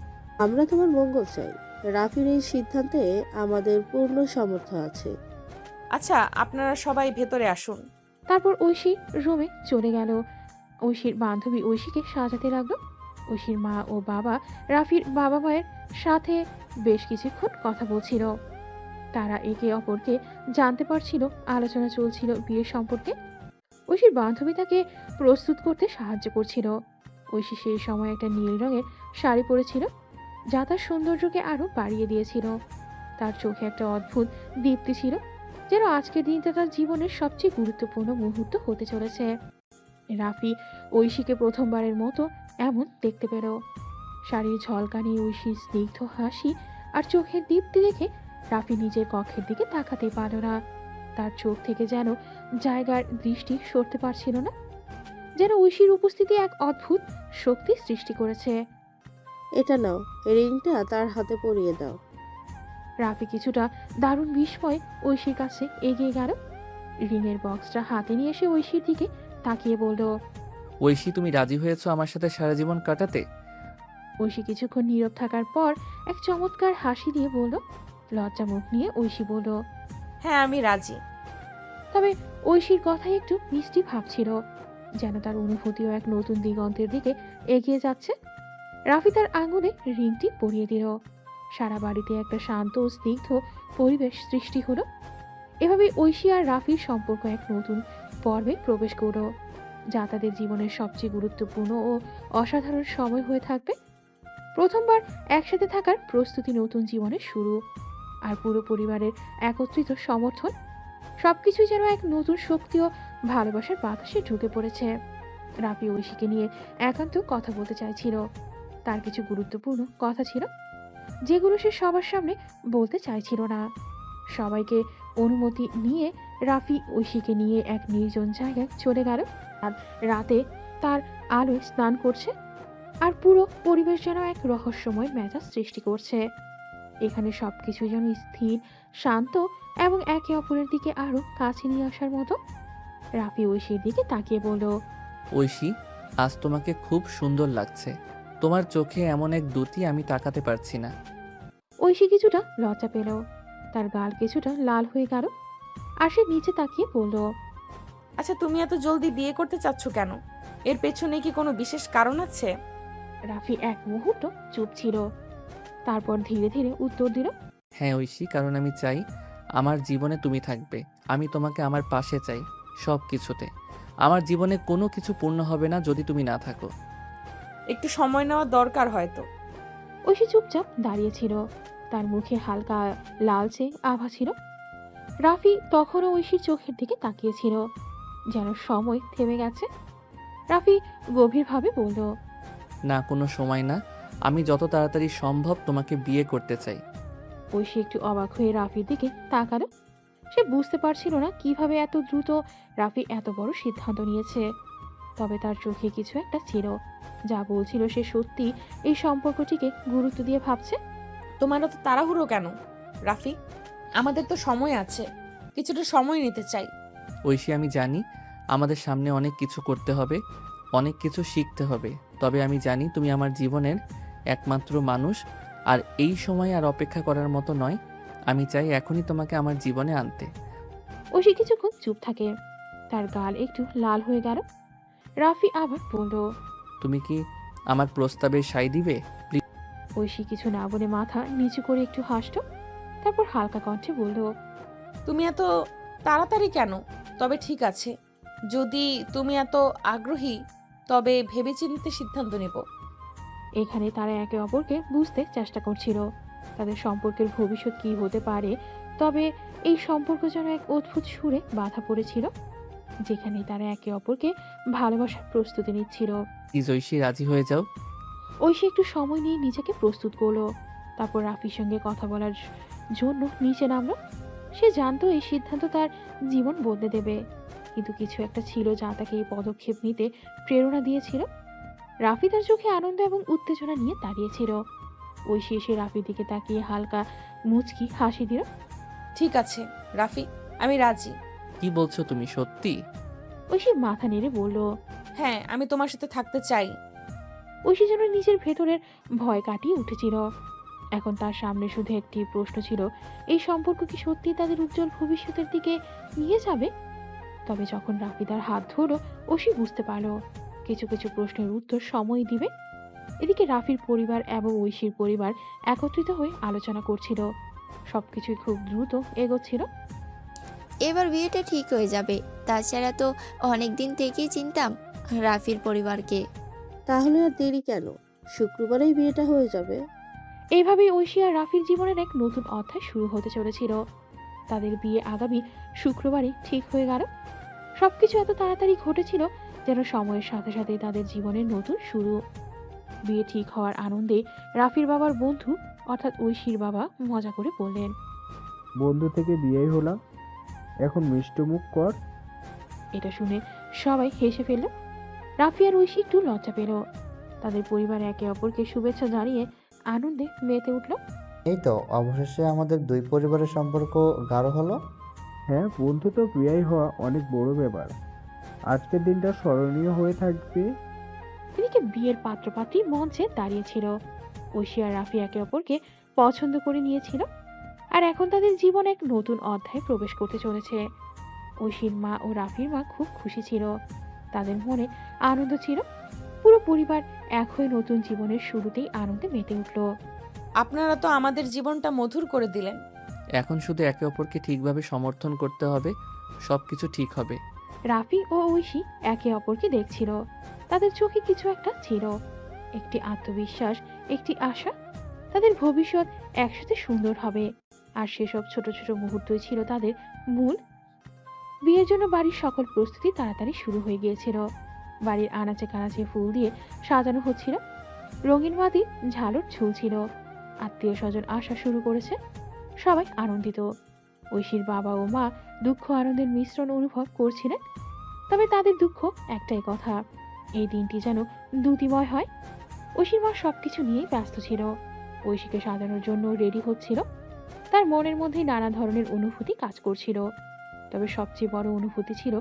আমরা তোমার মঙ্গল চাই। রাফির এই সিদ্ধান্তে আমাদের পূর্ণ সমর্থন আছে। আচ্ছা, আপনারা সবাই ভেতরে আসুন। তারপর ঐশী রুমে চলে গেল। ঐশীর বান্ধবী ঐশীকে সাজাতে লাগলো। ঐশীর মা ও বাবা রাফির বাবা মায়ের সাথে বেশ কিছুক্ষণ কথা বলছিল। তারা একে অপরকে জানতে পারছিল, আলোচনা চলছিল বিয়ের সম্পর্কে। ঐশীর বান্ধবী তাকে প্রস্তুত করতে সাহায্য করছিল। ঐশী সেই সময় একটা নীল রঙের শাড়ি পরেছিল, যা তার সৌন্দর্যকে আরো বাড়িয়ে দিয়েছিল। তার চোখে একটা অদ্ভুত দীপ্তি ছিল, যেন আজকের দিনটা তার জীবনের সবচেয়ে গুরুত্বপূর্ণ মুহূর্ত হতে চলেছে। রাফি ঐশীকে প্রথমবারের মতো এমন দেখতে পেল। শাড়ির ঝলকানি, ঐশীর স্নিগ্ধ হাসি আর চোখের দীপ্তি দেখে রাফি নিজের কক্ষের দিকে তাকাতে পারল না। তার চোখ থেকে যেন জায়গার দৃষ্টি সরতে পারছিল না, যেন ঐশীর উপস্থিতি এক অদ্ভুত শক্তি সৃষ্টি করেছে। এটা নাও, রিংটা তার হাতে পরিয়ে দাও। রাফি কিছুটা দারুণ বিস্ময়ে ঐশীর কাছে এগিয়ে গেল। রিংয়ের বক্সটা হাতে নিয়ে এসে ঐশীর দিকে তাকিয়ে বলল, ঐশী, তুমি রাজি হয়েছো আমার সাথে সারা জীবন কাটাতে? ঐশী কিছুক্ষণ নীরব থাকার পর এক চমৎকার হাসি দিয়ে বলল। লজ্জা মুখ নিয়ে ঐশী বলল, হ্যাঁ, আমি রাজি। তবে ঐশীর কথায় একটু মিষ্টি ভাব ছিল, যেন তার অনুভূতিও এক নতুন দিগন্তের দিকে এগিয়ে যাচ্ছে। রাফি তার আঙুলে রিংটি পরিয়ে দিল। সারা বাড়িতে একটা শান্ত ও স্নিগ্ধ পরিবেশ সৃষ্টি হলো। এভাবে ঐশী আর রাফির সম্পর্ক এক নতুন পর্বে প্রবেশ করল, যা তাদের জীবনের সবচেয়ে গুরুত্বপূর্ণ ও অসাধারণ সময় হয়ে থাকবে। প্রথমবার একসাথে থাকার প্রস্তুতি, নতুন জীবনের শুরু, আর পুরো পরিবারের একত্রিত সমর্থন, সবকিছুই যেন এক নতুন শক্তি ও ভালোবাসার বাতাসে ঢুকে পড়েছে। রাফি ঐশীকে নিয়ে একান্ত কথা বলতে চাইছিল। তার কিছু গুরুত্বপূর্ণ কথা ছিল, যেগুলো সে সবার সামনে বলতে চাইছিল না। সবাইকে অনুমতি নিয়ে রাফি ঐশীকে নিয়ে এক নির্জন জায়গায় চলে গেল। আর রাতে তার আলোয় স্নান করছে, আর পুরো পরিবেশ যেন এক রহস্যময় মেজাজ সৃষ্টি করছে। এখানে সবকিছু যেন স্থির, শান্ত এবং একে অপরের দিকে আরো কাছে নিয়ে আসার মতো। রাফি ঐশীর দিকে তাকিয়ে বলল, ঐশী, আজ তোমাকে খুব সুন্দর লাগছে। তোমার চোখে এমন এক দ্যুতি আমি তাকাতে পারছি না। ঐশী কিছুটা লজ্জা পেল, তার গাল কিছুটা লাল হয়ে গেল, আর সে নিচে তাকিয়ে বলল, আচ্ছা, তুমি এত জলদি বিয়ে করতে চাচ্ছ কেন? এর পেছনে কি কোনো বিশেষ কারণ আছে? রাফি এক মুহূর্ত চুপ ছিল, তারপর ধীরে ধীরে উত্তর দিল, হ্যাঁ ঐশী, কারণ আমি চাই আমার জীবনে তুমি থাকবে। আমি তোমাকে আমার পাশে চাই সব কিছুতে। আমার জীবনে কোনো কিছু পূর্ণ হবে না যদি তুমি না থাকো। একটু সময় নেওয়া দরকার হয়তো। ঐশী চুপচাপ দাঁড়িয়েছিল, তার মুখে হালকা লালচে আভা ছিল। রাফি তখনও ঐশীর চোখের দিকে তাকিয়েছিল, যেন সময় থেমে গেছে। রাফি গভীরভাবে বলল, না, কোনো সময় না। আমি যত তাড়াতাড়ি সম্ভব তোমাকে বিয়ে করতে চাই। ঐশী একটু অবাক হয়ে রাফির দিকে তাকালো। সে বুঝতে পারছিল না কিভাবে এত দ্রুত রাফি এত বড় সিদ্ধান্ত নিয়েছে। তবে তার চোখে কিছু একটা ছিল, যা বলছিল সে সত্যি এই সম্পর্কটিকে গুরুত্ব দিয়ে ভাবছে। তোমার তো তাড়াহুড়ো কেন রাফি? আমাদের তো সময় আছে, কিছুটা সময় নিতে চাই। ঐশী, আমি জানি আমাদের সামনে অনেক কিছু করতে হবে, অনেক কিছু শিখতে হবে, তবে আমি জানি তুমি আমার জীবনের একমাত্র মানুষ, আর এই সময় আর অপেক্ষা করার মতো নয়। আমি চাই এখনই তোমাকে আমার জীবনে আনতে। ঐশী কিছুক্ষণ চুপ থাকে, তার গাল একটু লাল হয়ে গেল। রাফি আবার বলল, তুমি কি আমার প্রস্তাবে সায় দিবে? ঐশী কিছু না বলে মাথা নিচু করে একটু হাসল, তারপর হালকা কণ্ঠে বলল, তুমি এত তাড়াতাড়ি কেন? তবে ঠিক আছে, যদি তুমি এত আগ্রহী তবে ভেবেচিন্তে সিদ্ধান্ত নেব। এখানে তারা একে অপরকে বুঝতে চেষ্টা করছিল, তাদের সম্পর্কের ভবিষ্যৎ কি হতে পারে। তবে এই সম্পর্ক যেন এক অদ্ভুত সুরে বাধা পড়েছিল, যেখানে তারা একে অপরকে ভালোবাসার প্রস্তুতি নিচ্ছিল। প্লিজ ঐশী, রাজি হয়ে যাও। ঐশী একটু সময় নিয়ে নিজেকে প্রস্তুত করলো, তারপর রাফির সঙ্গে কথা বলার জন্য নিচে নামলো। সে জানতো এই সিদ্ধান্ত তার জীবন বদলে দেবে, কিন্তু কিছু একটা ছিল যা তাকে এই পদক্ষেপ নিতে প্রেরণা দিয়েছিল। রাফি তার চোখে আনন্দ এবং উত্তেজনা নিয়ে দাঁড়িয়েছিল। ঐশী এসে রাফির দিকে তাকিয়ে হালকা মুচকি হাসি দিল। ঠিক আছে রাফি, আমি রাজি। কি বলছো তুমি, সত্যি? ঐশী মাথা নেড়ে বলল, হ্যাঁ, আমি তোমার সাথে থাকতে চাই। ঐশী যেন নিজের ভেতরের ভয় কাটিয়ে উঠেছিল। এখন তার সামনে শুধু একটি প্রশ্ন ছিল, এই সম্পর্ক কি সত্যি তাদের উজ্জ্বল ভবিষ্যতের দিকে নিয়ে যাবে? তবে যখন রাফি তার হাত ধরলো, ঐশী বুঝতে পারল কিছু কিছু প্রশ্নের উত্তর সময় দিবে। এদিকে রাফির পরিবার এবং ঐশীর পরিবার একত্রিত হয়ে আলোচনা করছিল, সবকিছুই খুব দ্রুত এগোচ্ছিল। এবার বিয়েটা ঠিক হয়ে যাবে। তাছাড়া তো অনেক দিন থেকেই চিনতাম রাফির পরিবারকে। তাহলে আর দেরি কেন? শুক্রবারেই বিয়েটা হয়ে যাবে। এইভাবেই ঐশী আর রাফির জীবনের এক নতুন অধ্যায় শুরু হতে চলেছিল। তাদের বিয়ে আগামী শুক্রবারই ঠিক হয়ে গেল। সবকিছু এত তাড়াতাড়ি ঘটেছিল যেন সময়ের সাথে সাথে তাদের জীবনের নতুন শুরু। বিয়ে ঠিক হওয়ার আনন্দে রাফির বাবার বন্ধু অর্থাৎ ঐশীর বাবা মজা করে বললেন, বন্ধু থেকে বিয়েই হলাম, এখন মিষ্টমুখ কর। এটা শুনে সবাই হেসে ফেলল। রাফি আর ঐশী একটু লজ্জা পেল। তাদের পরিবার একে অপরকে শুভেচ্ছা জানিয়ে আনন্দে মেতে উঠল। এই তো অবশেষে আমাদের দুই পরিবারের সম্পর্ক গাঢ় হলো। হ্যাঁ, বন্ধু তো বিয়েই হওয়া অনেক বড় ব্যাপার। আজকের দিনটা স্মরণীয় হয়ে থাকবে। এদিকে বিয়ের পাত্রপাত্রী মঞ্চে দাঁড়িয়েছিল। ঐশী আর রাফি একে অপরকে পছন্দ করে নিয়েছিল, আর এখন তাদের জীবন এক নতুন অধ্যায়ে প্রবেশ করতে চলেছে। ঐশীর মা ও রাফির মা খুব খুশি ছিল, তাদের মনে আনন্দ ছিল। পুরো পরিবার এক হয়ে নতুন জীবনের শুরুতেই আনন্দে মেতে উঠল। আপনারা তো আমাদের জীবনটা মধুর করে দিলেন। এখন শুধু একে অপরকে ঠিকভাবে সমর্থন করতে হবে, সবকিছু ঠিক হবে। রাফি ও ঐশী একে অপরকে দেখছিল, তাদের চোখে কিছু একটা ছিল, একটি আত্মবিশ্বাস, একটি আশা। তাদের ভবিষ্যৎ একসাথে সুন্দর হবে, আর সেসব ছোট ছোট মুহূর্তই ছিল তাদের মূল। বিয়ের জন্য বাড়ির সকল প্রস্তুতি তাড়াতাড়ি শুরু হয়ে গিয়েছিল। বাড়ির আনাচে কানাচে ফুল দিয়ে সাজানো হচ্ছিল, রঙিন বাতি ঝালর ঝুলছিল। আত্মীয় স্বজন আসা শুরু করেছে, সবাই আনন্দিত। ঐশীর বাবা ও মা দুঃখ আনন্দের মিশ্রণ অনুভব করছিলেন, তবে তাদের দুঃখ একটাই কথা, এই দিনটি যেন দ্যুতিময় হয়। ঐশীর মা সবকিছু নিয়ে ব্যস্ত ছিল, ঐশীকে সাজানোর জন্য রেডি হচ্ছিল। তার মনের মধ্যে নানা ধরনের অনুভূতি কাজ করছিল, তবে সবচেয়ে বড় অনুভূতি ছিল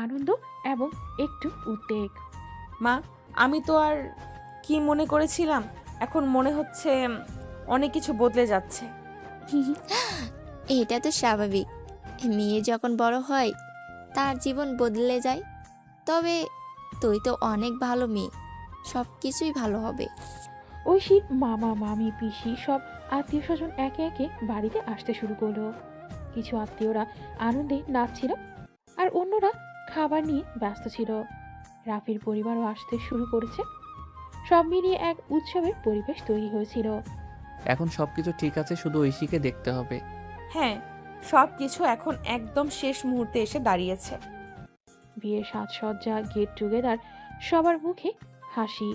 আনন্দ এবং একটু উদ্বেগ। মা, আমি তো আর কি মনে করেছিলাম, এখন মনে হচ্ছে অনেক কিছু বদলে যাচ্ছে। এটা তো স্বাভাবিক, মেয়ে যখন বড় হয় তার জীবন বদলে যায়। তবে তুই তো অনেক ভালো মেয়ে, সব কিছুই ভালো হবে। ঐশীর মামা মামি পিসি সব আত্মীয় স্বজন একে একে বাড়িতে আসতে শুরু করলো। কিছু আত্মীয়রা আনন্দে নাচছিল, আর অন্যরা খাবার নিয়ে ব্যস্ত ছিল। রাফির পরিবারও আসতে শুরু করেছে, সব মিলিয়ে এক উৎসবের পরিবেশ তৈরি হয়েছিল। এখন সবকিছু ঠিক আছে, শুধু ঐশীকে দেখতে হবে। হ্যাঁ, সব কিছু এখন একদম শেষ মুহূর্তে এসে দাঁড়িয়েছে। বিয়ের সাজসজ্জা, গেট টুগেদার, সবার মুখে হাসি,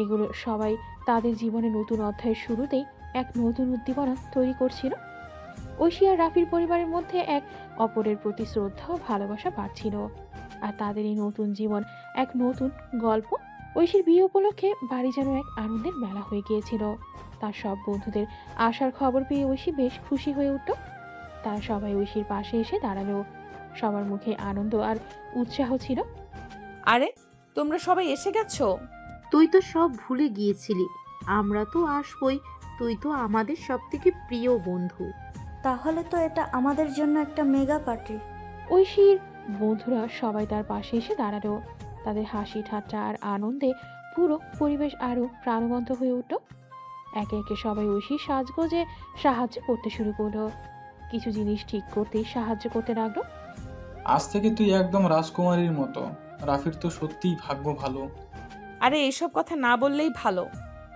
এগুলো সবাই তাদের জীবনে নতুন অধ্যায়ের শুরুতেই এক নতুন উদ্দীপনা তৈরি করছিল। ঐশী আর রাফির পরিবারের মধ্যে এক অপরের প্রতি শ্রদ্ধা ও ভালোবাসা বাড়ছিল, আর তাদের এই নতুন জীবন এক নতুন গল্প। ঐশীর বিয়ে উপলক্ষে বাড়ি যেন এক আনন্দের মেলা হয়ে গিয়েছিল। তার সব বন্ধুদের আসার খবর পেয়ে ঐশী বেশ খুশি হয়ে উঠল। তারা সবাই ঐশীর পাশে এসে দাঁড়ালো, সবার মুখে আনন্দ আর উৎসাহ ছিল। আরে তোমরা সবাই এসে গেছো? তুই তো সব ভুলে গিয়েছিলি। আমরা তো আসবই, তুই তো আমাদের সবথেকে প্রিয় বন্ধু। তাহলে তো এটা আমাদের জন্য একটা মেগা পার্টি। ঐশীর বন্ধুরা সবাই তার পাশে এসে দাঁড়ালো। তাদের হাসি ঠাট্টা আর আনন্দে পুরো পরিবেশ আরো প্রাণবন্ত হয়ে উঠল। একে একে সবাই ঐশীর সাজগোজে সাহায্য করতে শুরু করলো। কিছু জিনিস ঠিক করতে সাহায্য করতে লাগলো। আজ থেকে তুই একদম রাজকুমারীর মতো। রাফির তো সত্যিই ভাগ্য ভালো। আরে এসব কথা না বললেই ভালো।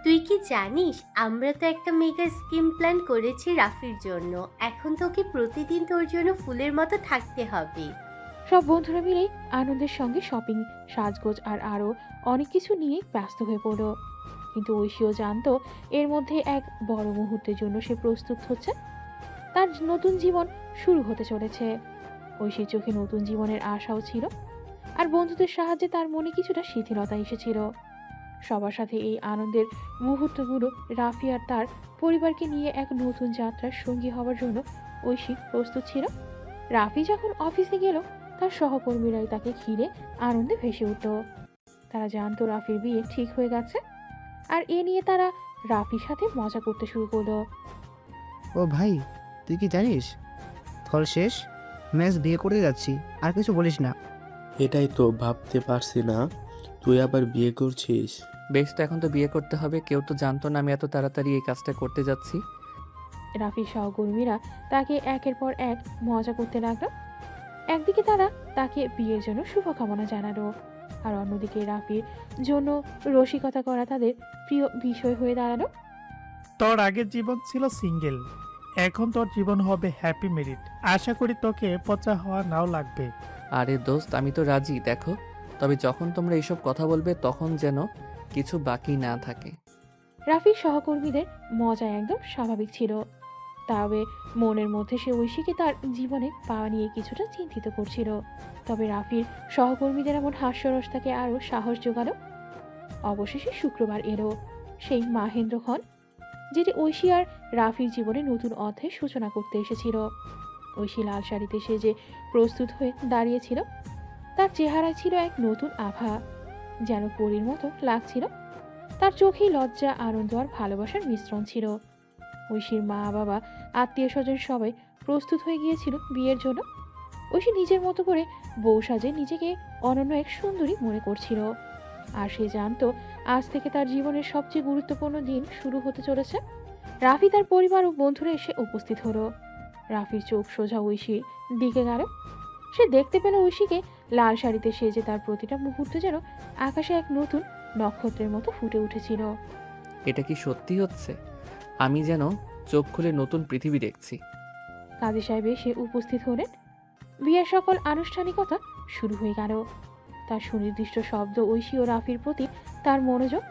তুই কি জানিস আমরা তো একটা মেগা স্কিম প্ল্যান করেছি রাফির জন্য। এখন তোকে প্রতিদিন তোর জন্য ফুলের মতো থাকতে হবে। সব বন্ধুরা মিলেই আনন্দের সঙ্গে শপিং, সাজগোজ আর আরো অনেক কিছু নিয়ে ব্যস্ত হয়ে পড়ল। কিন্তু ঐশীও জানতো এর মধ্যে এক বড় মুহূর্তের জন্য সে প্রস্তুত হচ্ছে। তার নতুন জীবন শুরু হতে চলেছে। ঐশীর চোখে নতুন জীবনের আশাও ছিল, আর বন্ধুদের সাহায্যে তার মনে কিছুটা শিথিলতা এসেছিল। সবার সাথে এই আনন্দের মুহূর্তগুলো রাফি আর তার পরিবারকে নিয়ে এক নতুন যাত্রার সঙ্গী হওয়ার জন্য ঐশী প্রস্তুত ছিল। রাফি যখন অফিসে গেল, তার সহকর্মীরাই তাকে ঘিরে আনন্দে ভেসে উঠল। তারা জানতো রাফির বিয়ে ঠিক হয়ে গেছে, আর এ নিয়ে তারা রাফির সাথে মজা করতে শুরু করলো। ও ভাই, তুই কি জানিস ফল শেষ, ম্যাচ বিয়ে করে যাচ্ছি। আর কিছু বলিস না। এটাই তো ভাবতে পারছি না, তুই আবার বিয়ে করছিস। বেশ, তো এখন তো বিয়ে করতে হবে। কেউ তো জানতো না আমি এত তাড়াতাড়ি এই কাজটা করতে যাচ্ছি। রাফির সহকর্মীরা তাকে একের পর এক মজা করতে লাগলো। একদিকে তারা তাকে বিয়ের জন্য শুভকামনা জানালো, আর অন্যদিকে রাফির জন্য রসিকতা করা তাদের প্রিয় বিষয় হয়ে দাঁড়ালো। তোর আগের জীবন ছিল সিঙ্গেল, এখন তোর জীবন হবে হ্যাপি মেরিড। আশা করি তোকে পচা হওয়া নাও লাগবে। আরে দোস্ত, আমি তো রাজি। দেখো, তবে যখন তোমরা এইসব কথা বলবে তখন যেন কিছু বাকি না থাকে। রাফির সহকর্মীদের মজা একদম স্বাভাবিক ছিল, তবে মনের মধ্যে সে ঐশীকে তার জীবনে পাওয়া নিয়ে কিছুটা চিন্তিত করছিল। তবে রাফির সহকর্মীদের এমন হাস্যরস তাকে আরও সাহস জোগালো। অবশেষে শুক্রবার এলো, সেই মাহেন্দ্রক্ষণ যেটি ঐশী আর রাফির জীবনে নতুন অধ্যায়ের সূচনা করতে এসেছিল। ঐশী লাল শাড়িতে সেজে প্রস্তুত হয়ে দাঁড়িয়েছিল। তার চেহারায় ছিল এক নতুন আভা, যেন পরীর মতো লাগছিল। তার চোখেই লজ্জা, আনন্দ আর ভালোবাসার মিশ্রণ ছিল। ঐশীর মা বাবা, আত্মীয় স্বজন সবাই প্রস্তুত হয়ে গিয়েছিল বিয়ের জন্য। ঐশী নিজের মতো করে বউ সাজে নিজেকে অনন্য এক সুন্দরী মনে করছিল, আর সে জানতো আজ থেকে তার জীবনের সবচেয়ে গুরুত্বপূর্ণ দিন শুরু হতে চলেছে। রাফি তার পরিবার ও বন্ধুরা এসে উপস্থিত হলো। রাফির চোখ সোজা ঐশীর দিকে গেল। সে দেখতে পেল ঐশীকে লাল শাড়িতে সেজে। তার প্রতিটা মুহূর্ত যেন আকাশে এক নতুন নক্ষত্রের মতো ফুটে উঠেছিল। এটা কি সত্যি হচ্ছে? আমি যেন চোখ খুলে নতুন পৃথিবী দেখছি। কাজী সাহেব এসে উপস্থিত হলেন। বিয়ের সকল আনুষ্ঠানিকতা শুরু হয়ে গেল। তার সুনির্দিষ্ট শব্দ ঐশী ও রাফির প্রতি তার মনোযোগ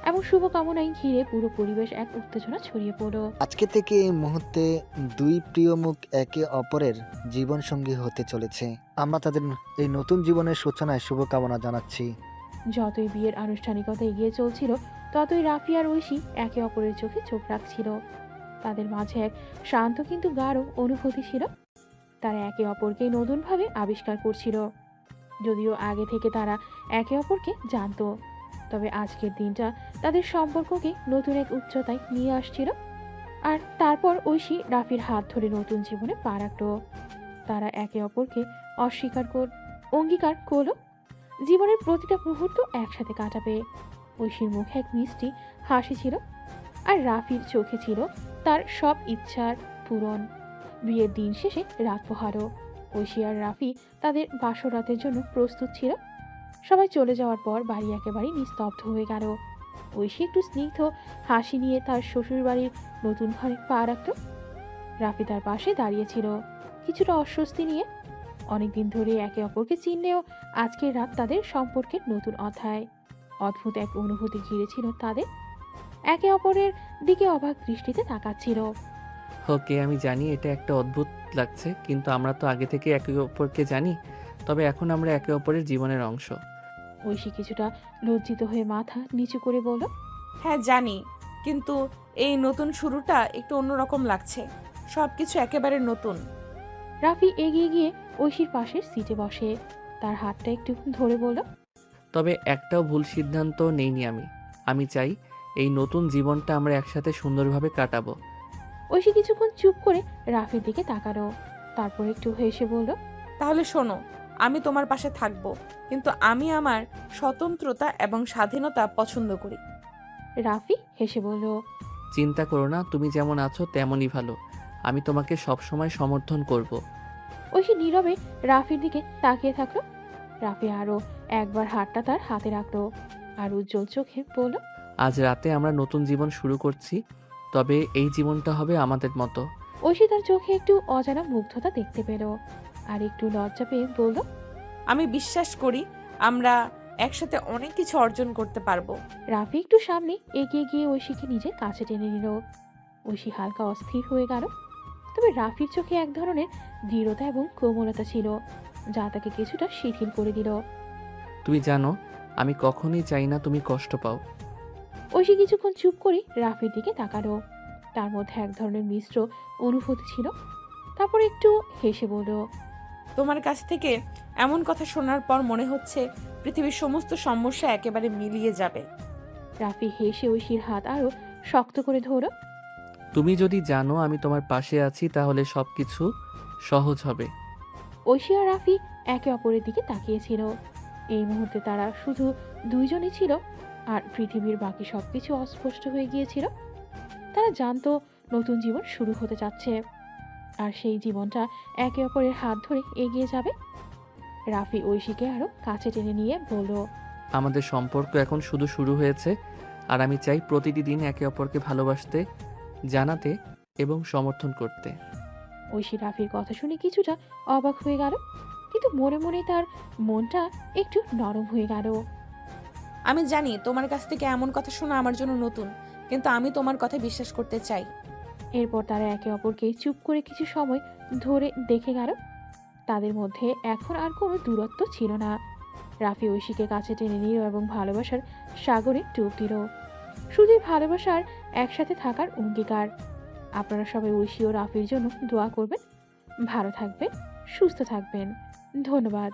এবং শুভকামনায় ঘিরে পুরো পরিবেশ এক উত্তেজনা ছড়িয়ে পড়ল। আজকে থেকে এই মুহূর্তে দুই প্রিয় মুখ একে অপরের জীবন সঙ্গী হতে চলেছে। আমরা তাদের এই নতুন জীবনের সূচনায় শুভকামনা জানাচ্ছি। যতই বিয়ের আনুষ্ঠানিকতা এগিয়ে চলছিল, ততই রাফি আর ঐশী একে অপরের চোখে চোখ রাখছিল। তাদের মাঝে এক শান্ত কিন্তু গাঢ় অনুভূতি ছিল। তারা একে অপরকে নতুনভাবে আবিষ্কার করছিল। যদিও আগে থেকে তারা একে অপরকে জানতো, তবে আজকের দিনটা তাদের সম্পর্ককে নতুন এক উচ্চতায় নিয়ে আসছিল। আর তারপর ঐশী রাফির হাত ধরে নতুন জীবনে পা রাখল। তারা একে অপরকে অঙ্গীকার করলো জীবনের প্রতিটা মুহূর্ত একসাথে কাটাবে। ঐশীর মুখে এক মিষ্টি হাসি ছিল, আর রাফির চোখে ছিল তার সব ইচ্ছার পূরণ। বিয়ের দিন শেষে রাত পোহারো। ঐশী আর রাফি তাদের বাসর রাতের জন্য প্রস্তুত ছিল। সবাই চলে যাওয়ার পর বাড়ি একেবারে নিস্তব্ধ হয়ে গেল। ঐশী একটু স্নিগ্ধ হাসি নিয়ে তার শ্বশুর বাড়ির নতুন ঘরে পা রাখত। রাফি তার পাশে দাঁড়িয়েছিল, কিছুটা অস্বস্তি নিয়ে। অনেকদিন ধরে একে অপরকে চিনলেও আজকের রাত তাদের সম্পর্কের নতুন অধ্যায়। অদ্ভুত এক অনুভূতি ঘিরেছিল তাদের। একে অপরের দিকে অবাক দৃষ্টিতে তাকাচ্ছিল। ওকে, আমি জানি এটা একটা অদ্ভুত লাগছে, কিন্তু আমরা তো আগে থেকে একে অপরকে জানি। তবে এখন আমরা একে অপরের জীবনের অংশ। ঐশী কিছুটা লজ্জিত হয়ে মাথা নিচু করে বলল, হ্যাঁ জানি, কিন্তু এই নতুন শুরুটা একটু অন্যরকম লাগছে। সবকিছু একেবারে নতুন। রাফি এগিয়ে গিয়ে ঐশীর পাশের সিটে বসে তার হাতটা একটু ধরে বলল, তবে একটাও ভুল সিদ্ধান্ত নেইনি আমি চাই এই নতুন জীবনটা আমরা একসাথে সুন্দরভাবে কাটাবো। ঐশী কিছুক্ষণ চুপ করে রাফির দিকে তাকালো, তারপর একটু হেসে বলল, তাহলে শোনো, আমি তোমার পাশে থাকবো, কিন্তু আমি আমার স্বতন্ত্রতা এবং স্বাধীনতা পছন্দ করি। রাফি হেসে বলল, চিন্তা করো না, তুমি যেমন আছো তেমনই ভালো। আমি তোমাকে সবসময় সমর্থন করব। ঐশী নীরবে রাফির দিকে তাকিয়ে থাকলো। রাফি আরো একবার হাতটা তার হাতে রাখলো আর উজ্জ্বল চোখে বলল, আজ রাতে আমরা নতুন জীবন শুরু করছি, তবে এই জীবনটা হবে আমাদের মতো। ঐশী তার চোখে একটু অজানা মুগ্ধতা দেখতে পেল আর একটু লজ্জা পেয়ে বলল, আমি বিশ্বাস করি আমরা একসাথে অনেক কিছু অর্জন করতে পারবো। রাফি একটু সামনে এগিয়ে গিয়ে ঐশীকে নিজের কাছে টেনে নিল। ঐশী হালকা অস্থির হয়ে গেল, তবে রাফির চোখে এক ধরনের দৃঢ়তা এবং কোমলতা ছিল যা তাকে কিছুটা শিথিল করে দিল। তুমি জানো, আমি কখনোই চাই না তুমি কষ্ট পাও। ঐশী কিছুক্ষণ চুপ করে রাফির দিকে তাকালো, তার মধ্যে এক ধরনের মিশ্র অনুভূতি ছিল। তারপর একটু হেসে বলল, তোমার কাছ থেকে এমন কথা শোনার পর মনে হচ্ছে পৃথিবীর সমস্ত সমস্যা একেবারে মিলিয়ে যাবে। রাফি হেসে ঐশীর হাত আরো শক্ত করে ধরল। তুমি যদি জানো আমি তোমার পাশে আছি তাহলে সবকিছু সহজ হবে। ঐশী আর রাফি একে অপরের দিকে তাকিয়েছিল। এই মুহূর্তে তারা শুধু দুইজনই ছিল, আর পৃথিবীর বাকি সবকিছু অস্পষ্ট হয়ে গিয়েছিল। তারা জানতো নতুন জীবন শুরু হতে যাচ্ছে, আর সেই জীবনটা একে অপরের হাত ধরে এগিয়ে যাবে। রাফি ঐশীকে আরো কাছে টেনে নিয়ে বলল, আমাদের সম্পর্ক এখন শুধু শুরু হয়েছে, আর আমি চাই প্রতিটি দিন একে অপরকে ভালোবাসতে, জানাতে এবং সমর্থন করতে। ঐশী রাফির কথা শুনে কিছুটা অবাক হয়ে গেল, কিন্তু মনে মনে তার মনটা একটু নরম হয়ে গেল। আমি জানি তোমার কাছ থেকে এমন কথা শোনা আমার জন্য নতুন, কিন্তু আমি তোমার কথা বিশ্বাস করতে চাই। এরপর তারা একে অপরকে চুপ করে কিছু সময় ধরে দেখে গেল। তাদের মধ্যে এখন আর কোনো দূরত্ব ছিল না। রাফি ঐশীকে কাছে টেনে নিল এবং ভালোবাসার সাগরে ডুব দিল। শুধু ভালোবাসার একসাথে থাকার অঙ্গীকার। আপনারা সবাই ঐশী ও রাফির জন্য দোয়া করবেন। ভালো থাকবেন, সুস্থ থাকবেন। ধন্যবাদ।